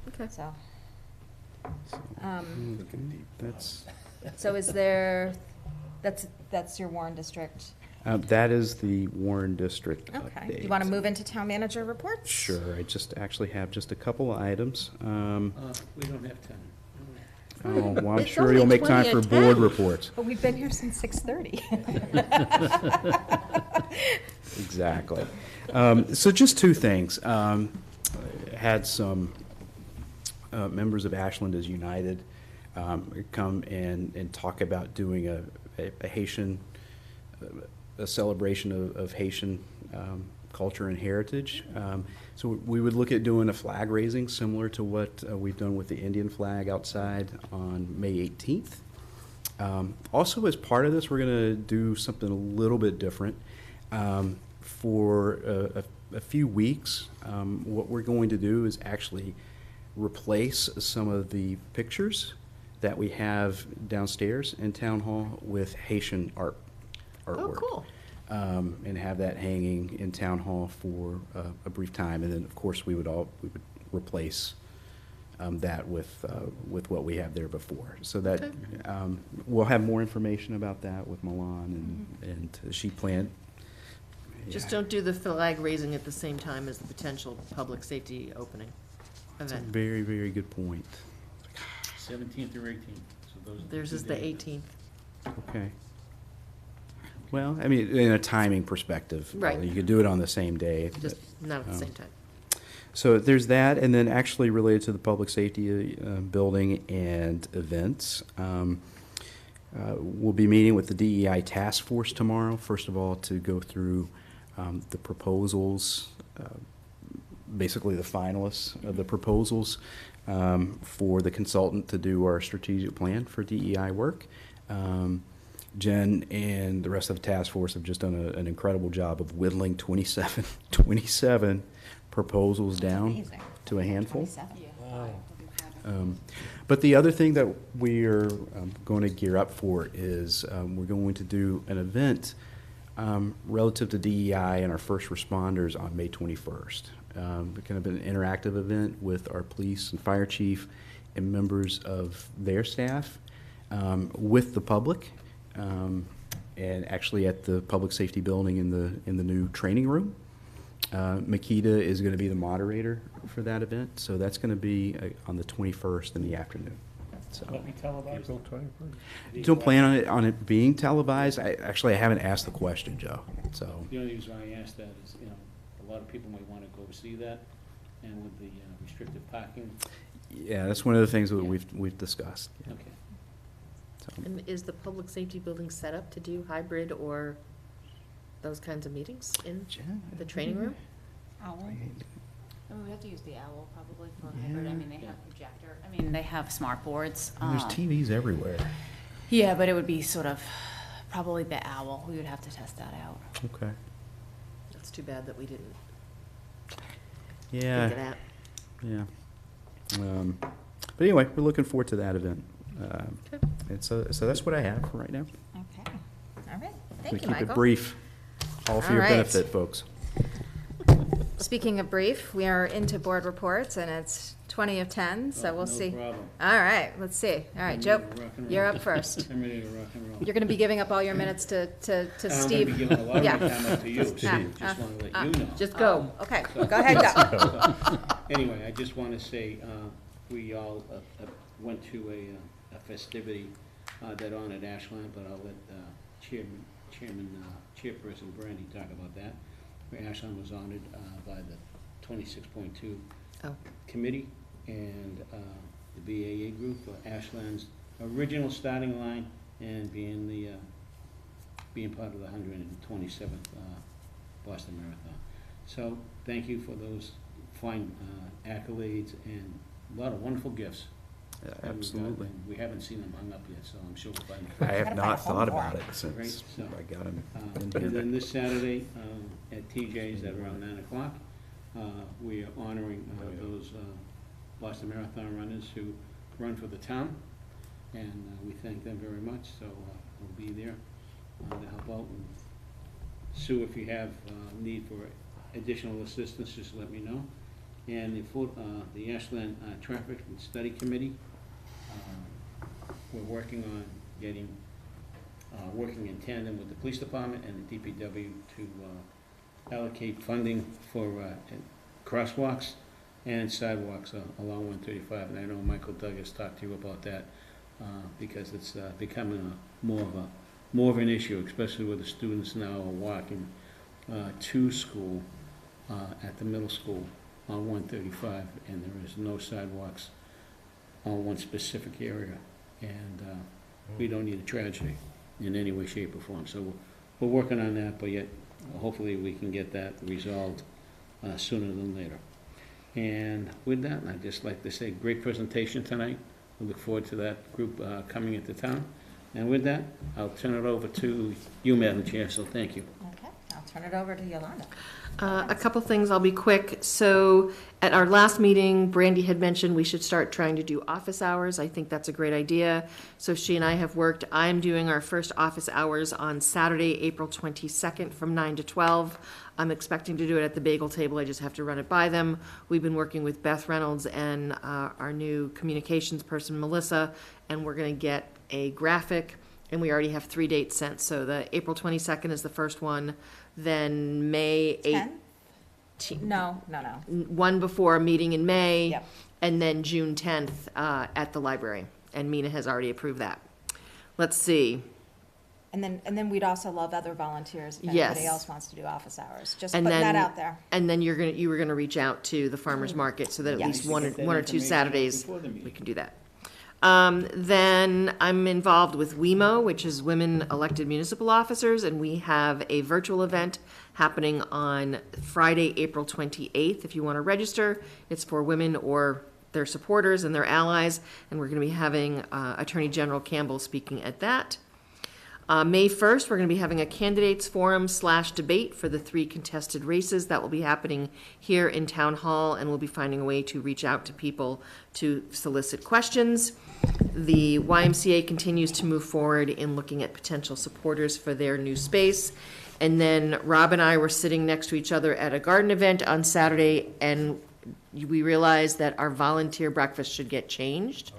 Okay. So, That's so is there, that's your Warren District. That is the Warren District Okay. Do update. you want to move into town manager reports? Sure. I just actually have just a couple of items. We don't have time. Oh, well, I'm It's sure only you'll make time 20 for at board 10. reports. But we've been here since 6:30. Exactly. So just two things. Had some members of Ashland is United come and talk about doing a Haitian, a celebration of Haitian culture and heritage. So we would look at doing a flag raising similar to what we've done with the Indian flag outside on May 18th. Also, as part of this, we're going to do something a little bit different. For a few weeks, what we're going to do is actually replace some of the pictures that we have downstairs in Town Hall with Haitian artwork. Oh, cool. And have that hanging in Town Hall for a brief time, and then of course we would replace that with what we have there before. So that we'll have more information about that with Milan and she planned. Just don't do the flag raising at the same time as the potential public safety opening That's a event. very, very good point. 17th or 18th. So those are Theirs two is the days. 18th. Okay. Well, I mean, in a timing perspective, Right. you could do it on the same day. Just not at the um, same time. So there's that, and then actually related to the public safety building and events. We'll be meeting with the DEI task force tomorrow, first of all, to go through the proposals, basically the finalists of the proposals for the consultant to do our strategic plan for DEI work. Jen and the rest of the task force have just done an incredible job of whittling 27 proposals down to a handful. But the other thing that we are going to gear up for is we're going to do an event relative to DEI and our first responders on May 21st. Kind of an interactive event with our police and fire chief and members of their staff with the public. And actually at the public safety building in the new training room. Makita is going to be the moderator for that event, so that's going to be on the 21st in the afternoon. So Will it be televised? April 21st. don't plan on it being televised. I haven't asked the question, Joe. So The only reason I asked that is, you know, a lot of people might want to go see that, and with the restricted parking. yeah, that's one of the things that we've discussed. Yeah. Okay. So, And is the public safety building set up to do hybrid or those kinds of meetings in the training room? I mean, we have to use the owl probably for hybrid. I mean, they have projector. I mean, they have smart boards. and there's TVs everywhere. Yeah, but it would be sort of probably the owl. We would have to test that out. Okay. It's too bad that we didn't Yeah. think of that. Yeah. But anyway, we're looking forward to that event. And so that's what I have for right now. Okay. All right. Gonna Thank you, keep Michael. it brief, all for All your right. benefit, folks. Speaking of brief, we are into board reports, and it's 20 of 10, so we'll No see. problem. All right, let's see. All right, I'm Joe, ready to rock and you're roll. up first. I'm ready to rock and roll. You're going to be giving up all your minutes to I'm Steve. gonna be giving a lot of Yeah. my time up to you, so Ah, just want to let you know. Just go. Okay, So- go ahead, Joe. Anyway, I just want to say, we all went to a festivity that honored Ashland, but I'll let Chairperson Brandy talk about that. Where Ashland was honored by the 26.2 Oh. committee and the BAA group for Ashland's original starting line and being part of the 127th Boston Marathon. So thank you for those fine accolades and a lot of wonderful gifts. that we've got, Absolutely. and we haven't seen them hung up yet, so I'm sure we'll find I them. have not thought about it Right, since so, I got him in And here. then this Saturday at TJ's at around 9 o'clock, we are honoring those Boston Marathon runners who run for the town, and we thank them very much, so we'll be there to help out. And Sue, if you have need for additional assistance, just let me know. And the Ashland Traffic and Study Committee, we're working on getting working in tandem with the police department and the DPW to allocate funding for crosswalks and sidewalks along 135. And I know Michael Doug has talked to you about that because it's becoming more of an issue, especially with the students now walking to school at the middle school on 135, and there is no sidewalks on one specific area, and we don't need a tragedy in any way, shape, or form. So we're working on that, but yet hopefully we can get that resolved sooner than later. And with that, I'd just like to say great presentation tonight. We look forward to that group coming into town. And with that, I'll turn it over to you, Madam Chair, so thank you. Okay, I'll turn it over to Yolanda. A couple things, I'll be quick. So at our last meeting, Brandy had mentioned we should start trying to do office hours. I think that's a great idea. So she and I have worked. I'm doing our first office hours on Saturday, April 22nd from 9 to 12. I'm expecting to do it at the bagel table. I just have to run it by them. We've been working with Beth Reynolds and our new communications person, Melissa, and we're going to get a graphic, and we already have 3 dates sent. So the April 22nd is the first one. Then May 8th. No. One before a meeting in May. Yep. And then June 10th at the library. And Mina has already approved that. Let's see. And then we'd also love other volunteers if Yes. anybody else wants to do office hours. Just And putting then, that out there. And then you were gonna reach out to the farmer's market so that at Yes. least one or two Saturdays, we can do that. meeting. Then I'm involved with WeMo, which is Women Elected Municipal Officers, and we have a virtual event happening on Friday, April 28th. If you want to register, it's for women or their supporters and their allies, and we're going to be having Attorney General Campbell speaking at that. May 1st, we're going to be having a candidates forum / debate for the 3 contested races. That will be happening here in Town Hall, and we'll be finding a way to reach out to people to solicit questions. The YMCA continues to move forward in looking at potential supporters for their new space. And then Rob and I were sitting next to each other at a garden event on Saturday, and we realized that our volunteer breakfast should get changed.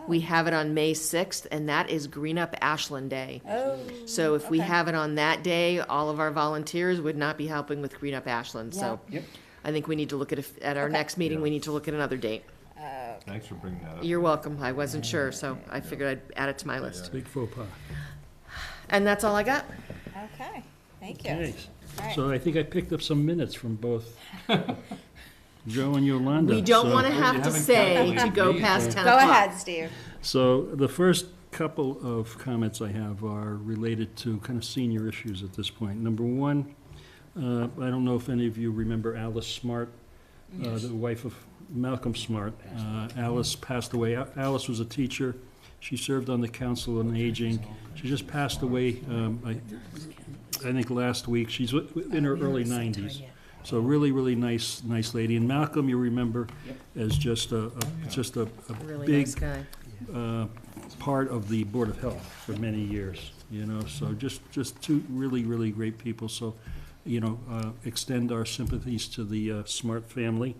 We have it on May 6th, and that is Green Up Ashland Day. Oh. So if we have it on that day, all of our volunteers would not be helping with Green Up Ashland. So Yep. I think we need to look at our next meeting, we need to look at another date. Thanks for bringing that up. You're welcome. I wasn't sure, so I figured I'd add it to my list. Big faux pas. And that's all I got. Okay, thank you. Okay, All right. so I think I picked up some minutes from both Joe and Yolanda. We don't So- want to have to say to go past 10 Go o'clock. ahead, Steve. So the first couple of comments I have are related to kind of senior issues at this point. Number one, I don't know if any of you remember Alice Smart, the wife of Malcolm Smart. Alice passed away. Alice was a teacher. She served on the Council on Aging. She just passed away, I think last week. She's in her early 90s. So really, really nice lady. And Malcolm, you remember, as just a Really big nice guy. part of the Board of Health for many years, you know, so just 2 really, really great people. So, you know, extend our sympathies to the Smart family.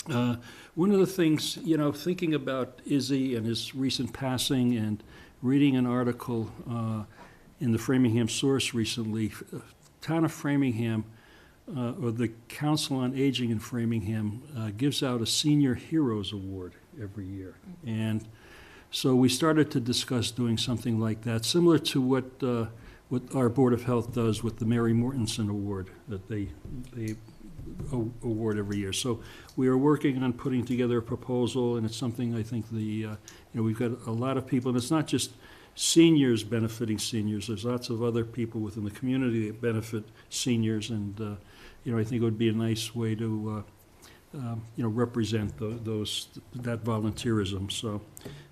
One of the things, you know, thinking about Izzy and his recent passing and reading an article in the Framingham Source recently, town of Framingham, or the Council on Aging in Framingham, gives out a Senior Heroes Award every year. And so we started to discuss doing something like that, similar to what our Board of Health does with the Mary Mortensen Award that they award every year. So we are working on putting together a proposal, and it's something I think you know, we've got a lot of people, and it's not just seniors benefiting seniors. There's lots of other people within the community that benefit seniors, and you know, I think it would be a nice way to you know, represent that volunteerism. So,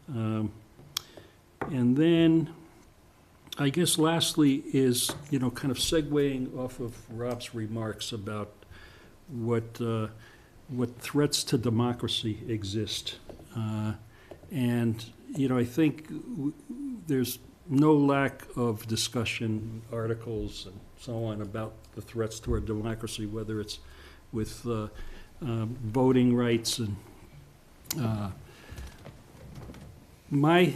and then I guess lastly is, you know, kind of segueing off of Rob's remarks about what threats to democracy exist. And, you know, I think there's no lack of discussion, articles and so on about the threats to our democracy, whether it's with voting rights and my,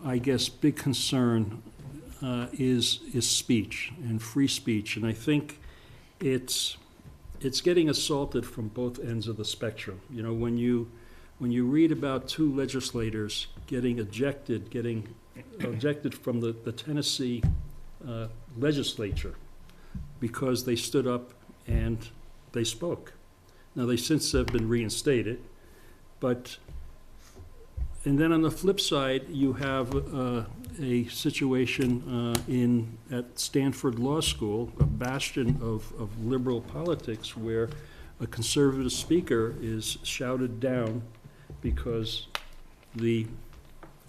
I guess, big concern is speech and free speech, and I think it's getting assaulted from both ends of the spectrum. You know, when you read about two legislators getting ejected from the Tennessee legislature because they stood up and they spoke. Now, they since have been reinstated, and then on the flip side, you have a situation at Stanford Law School, a bastion of liberal politics, where a conservative speaker is shouted down because the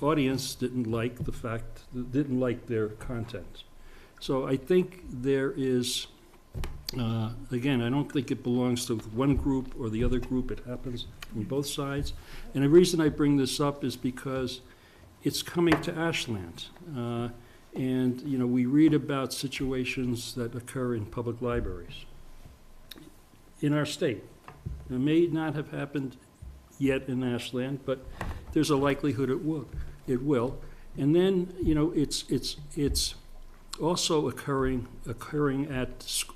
audience didn't like their content. So I think there is, again, I don't think it belongs to one group or the other group. It happens from both sides. And the reason I bring this up is because it's coming to Ashland. And, you know, we read about situations that occur in public libraries in our state. It may not have happened yet in Ashland, but there's a likelihood it will. And then, you know, it's also occurring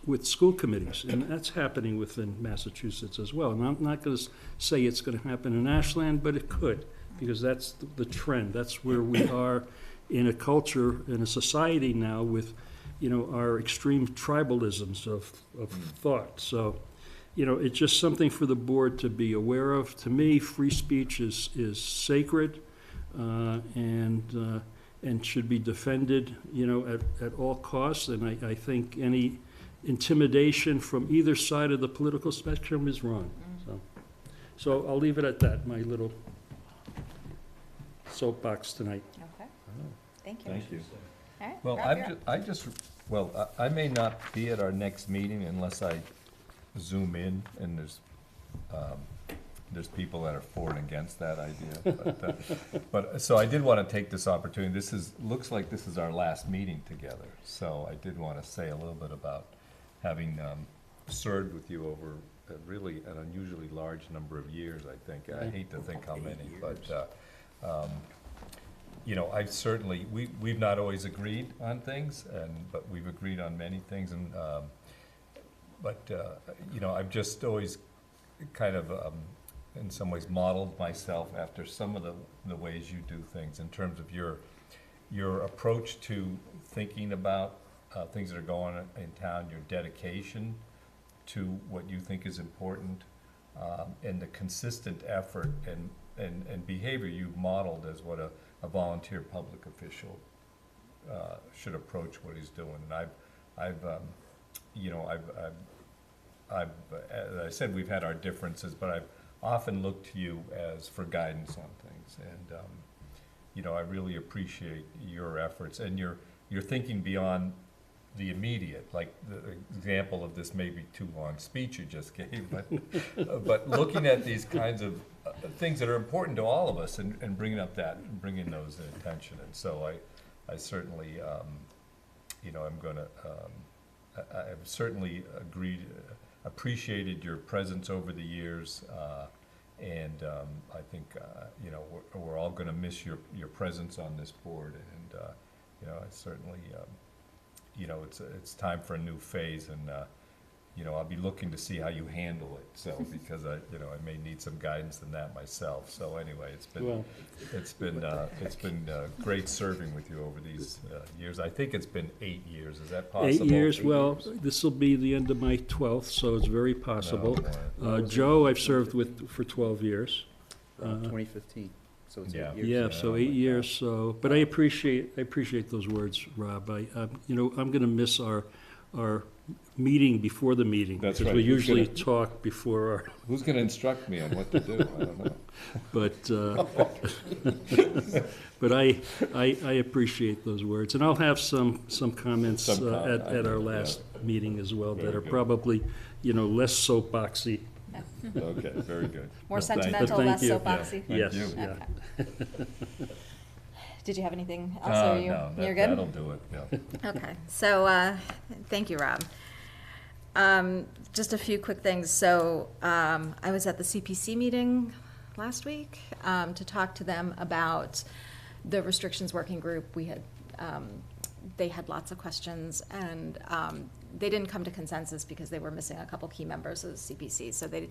with school committees, and that's happening within Massachusetts as well. And I'm not going to say it's going to happen in Ashland, but it could, because that's the trend. That's where we are in a culture, in a society now with, you know, our extreme tribalisms of thought. So, you know, it's just something for the board to be aware of. To me, free speech is sacred, and should be defended, you know, at all costs. And I think any intimidation from either side of the political spectrum is wrong. So I'll leave it at that, my little soapbox tonight. Okay. Thank you. Thank you. All right, Well, Rob, I may not be at our next meeting unless I Zoom in, and there's people that are for and against that idea. But so I did want to take this opportunity. Looks like this is our last meeting together. So I did want to say a little bit about having served with you over really an unusually large number of years, I think. I hate to think how many, but you know, I've certainly, we've not always agreed on things, but we've agreed on many things. And you know, I've just always kind of in some ways modeled myself after some of the ways you do things in terms of your approach to thinking about things that are going on in town, your dedication to what you think is important, and the consistent effort and behavior you've modeled as what a volunteer public official should approach what he's doing. And as I said, we've had our differences, but I've often looked to you as for guidance on things, and you know, I really appreciate your efforts and your thinking beyond the immediate. Like the example of this maybe too long speech you just gave, but looking at these kinds of things that are important to all of us, and bringing those in attention. And so I certainly, you know, I've certainly appreciated your presence over the years, and I think you know, we're all going to miss your presence on this board, and you know, I certainly you know, it's time for a new phase, and you know, I'll be looking to see how you handle it. So because I may need some guidance in that myself. So anyway, it's been great serving with you over these years. I think it's been 8 years. Is that possible? 8 years. Well, this will be the end of my 12th, so it's very possible. Joe, I've served with for 12 years. 2015. So it's 8 years. Yeah, so 8 years. So, but I appreciate those words, Rob. You know, I'm going to miss our meeting before the meeting. That's because right. we usually talk before our. Who's going to instruct me on what to do? I don't know. But I appreciate those words, and I'll have some comments at our last meeting as well that are probably, you know, less soapboxy. Okay, very good. More sentimental, less soapboxy. Yes. Okay. Did you have anything else? No, you're good? that'll do it, yeah. Okay, so thank you, Rob. Just a few quick things. So I was at the CPC meeting last week to talk to them about the restrictions working group. We had they had lots of questions, and they didn't come to consensus because they were missing a couple key members of the CPC. So they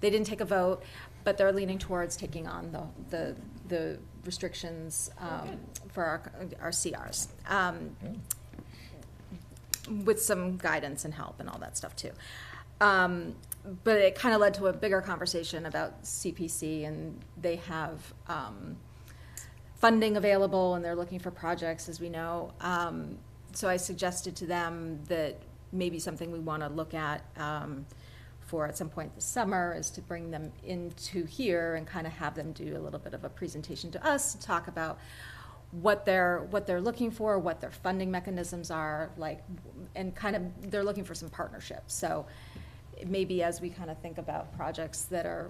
didn't take a vote, but they're leaning towards taking on the restrictions for our CRs. With some guidance and help and all that stuff too. But it kind of led to a bigger conversation about CPC, and they have funding available, and they're looking for projects, as we know. So I suggested to them that maybe something we want to look at for at some point this summer is to bring them into here and kind of have them do a little bit of a presentation to us, to talk about what they're looking for, what their funding mechanisms are, like, and kind of they're looking for some partnerships. So maybe as we kind of think about projects that are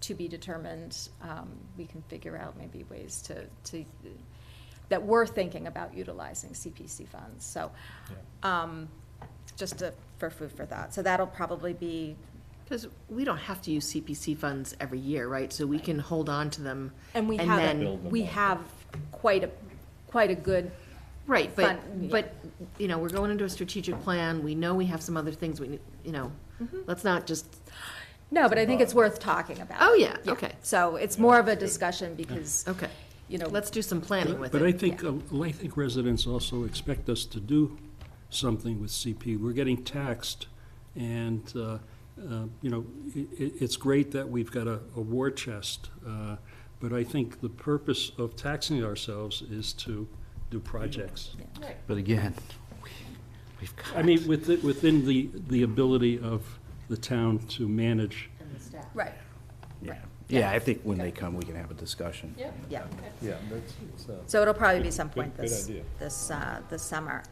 to be determined, we can figure out maybe ways to that we're thinking about utilizing CPC funds. So just for food for thought. So that'll probably be, because we don't have to use CPC funds every year, right? So we can hold on to them. and we have quite a good Right, fund, but, you know, we're going into a strategic plan, we know we have some other things we, you know, let's not just. No, but I think it's worth talking about. Oh, yeah, okay. So it's more of a discussion because, Okay, you know. let's do some planning with it. But I think residents also expect us to do something with CP. We're getting taxed, and, you know, it's great that we've got a war chest, but I think the purpose of taxing ourselves is to do projects. But again, we've got. I mean, within the ability of the town to manage. Right. Yeah, I think when they come, we can have a discussion. Yeah. Yeah, it's, So it'll probably be some good- point good this idea. summer.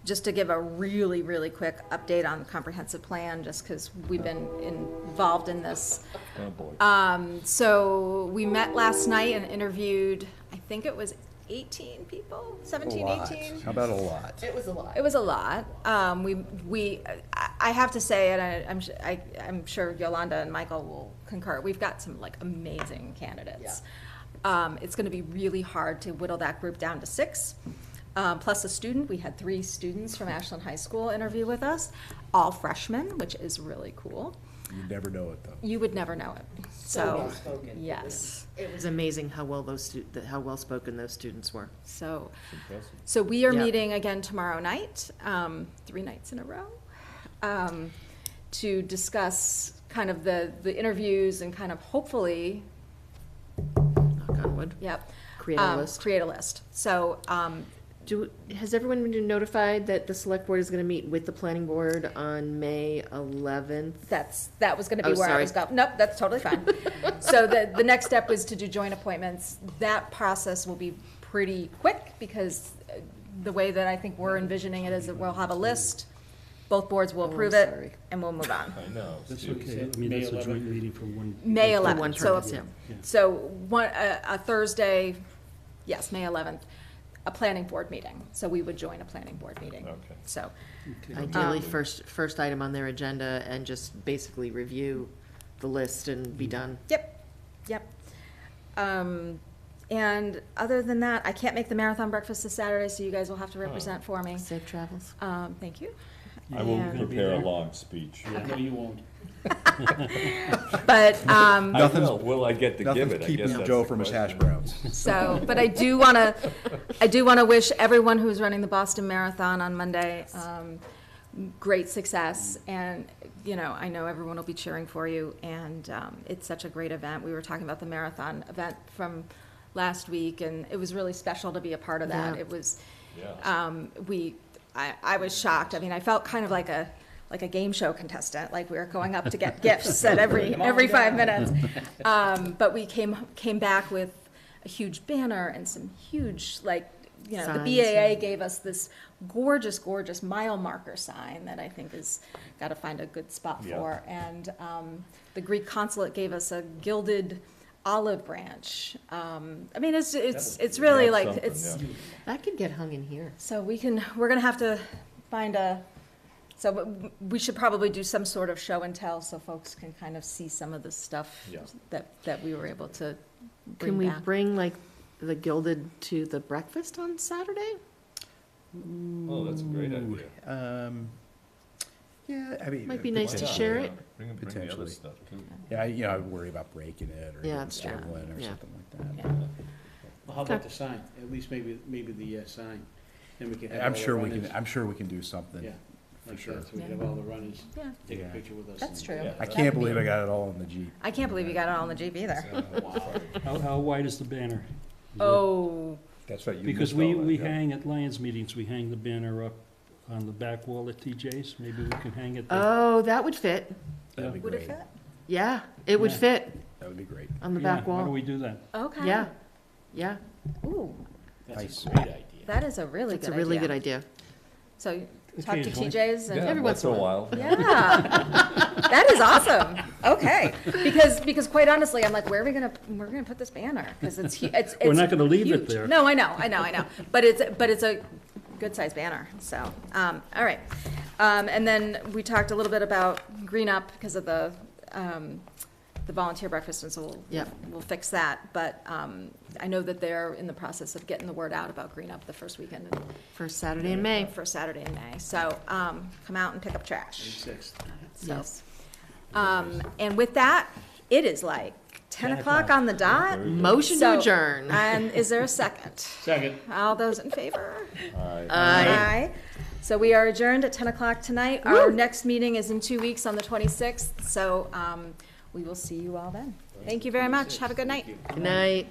Just to give a really, really quick update on the comprehensive plan, just because we've been involved in this. Oh, boy. So we met last night and interviewed, I think it was 18 people, 17, 18? How about a lot? It was a lot. It was a lot. I have to say, and I'm sure Yolanda and Michael will concur, we've got some like amazing candidates. It's going to be really hard to whittle that group down to 6. Plus a student. We had 3 students from Ashland High School interview with us, all freshmen, which is really cool. You'd never know it, though. You would never know it. So, well-spoken. yes. It was amazing how how well-spoken those students were. So, Impressive. so we are Yeah. meeting again tomorrow night, 3 nights in a row, to discuss kind of the interviews and kind of hopefully, Knock on wood. yep. Create a list. Create a list. So, Has everyone been notified that the select board is going to meet with the planning board on May 11th? that was gonna be Oh, where I sorry. was going. Nope, that's totally fine. So the next step was to do joint appointments. That process will be pretty quick because the way that I think we're envisioning it is that we'll have a list, both boards will approve it, sorry. and we'll move on. I know. That's Steve. okay. I mean, that's a joint meeting for one. May one 11th, so, purpose, yeah. so a Thursday, yes, May 11th, a planning board meeting. So we would join a planning board meeting. Okay. So, Ideally, first item on their agenda, and just basically review the list and be done. yep. And other than that, I can't make the marathon breakfast this Saturday, so you guys will have to represent for me. Safe travels. Thank you. I will And- prepare a long speech. No, you won't. But, I will. Will I get to give Nothing's it? I keeping guess that's Joe the from his question. hash browns. so, but I do want to wish everyone who's running the Boston Marathon on Monday, great success. And, you know, I know everyone will be cheering for you, and it's such a great event. We were talking about the marathon event from last week, and it was really special to be a part of that. Yeah. It was, Yeah. I was shocked. I mean, I felt kind of like a game show contestant, like we were going up to get gifts at every 5 minutes. But we came back with a huge banner and some huge, like, you know, Signs, the BAA yeah. gave us this gorgeous, gorgeous mile marker sign that I think is got to find a good spot Yeah. for. And the Greek consulate gave us a gilded olive branch. I mean, it's really That's like something, it's. yeah. That could get hung in here. So we're gonna have to find so we should probably do some sort of show and tell so folks can kind of see some of the stuff Yeah. that we were able to bring Can we back. bring like the Gilded to the breakfast on Saturday? Oh, that's a great idea. Yeah, I mean. Might be nice to share it. Bring the other Potentially. stuff too. Yeah, I worry about breaking it or Yeah, getting that's true. stolen or Yeah. something like that. Well, how about the sign? At least maybe the sign. Then we can have all I'm the sure we runners- can, I'm sure we can do something. Yeah, For like sure. that, so we can have all the runners Yeah. take a Yeah. picture with us. That's and- true. Yeah. I can't believe I got it all in the Jeep. I can't believe you got it on the Jeep either. How wide is the banner? Is it- Oh, That's right. you Because missed all we that, yeah. hang at Lions meetings, we hang the banner up on the back wall at TJ's. Maybe we can hang it there. Oh, that would fit. That'd be would it great. fit? Yeah, it would Yeah. fit That would be great. on the Yeah, back Why don't wall. we do that? Okay. Yeah, yeah. Ooh, That's Nice. a great idea. that is a really It's good a idea. really good idea. So talk to Occasionally. TJ's and Yeah, Every once in a while. Yeah, that is awesome. Okay, because quite honestly, I'm like, where are we gonna put this banner? Because it's it's We're not gonna leave it huge. there. No, I know, but it's a good sized banner. So, all right, and then we talked a little bit about Green Up because of the volunteer breakfast, and so we'll fix that. But I know that they're in the process of getting the word out about Green Up the first weekend. First Saturday in May. First Saturday in May. So come out and pick up trash. 26th. So, Yes. and with that, it is like 10 o'clock on the dot. Motion to So, adjourn. And is there a second? Second. All those in favor? Aye. Aye. So we are adjourned at 10 o'clock tonight. Our next meeting is in 2 weeks on the 26th. So we will see you all then. Thank you very much. Have a good night. Good night.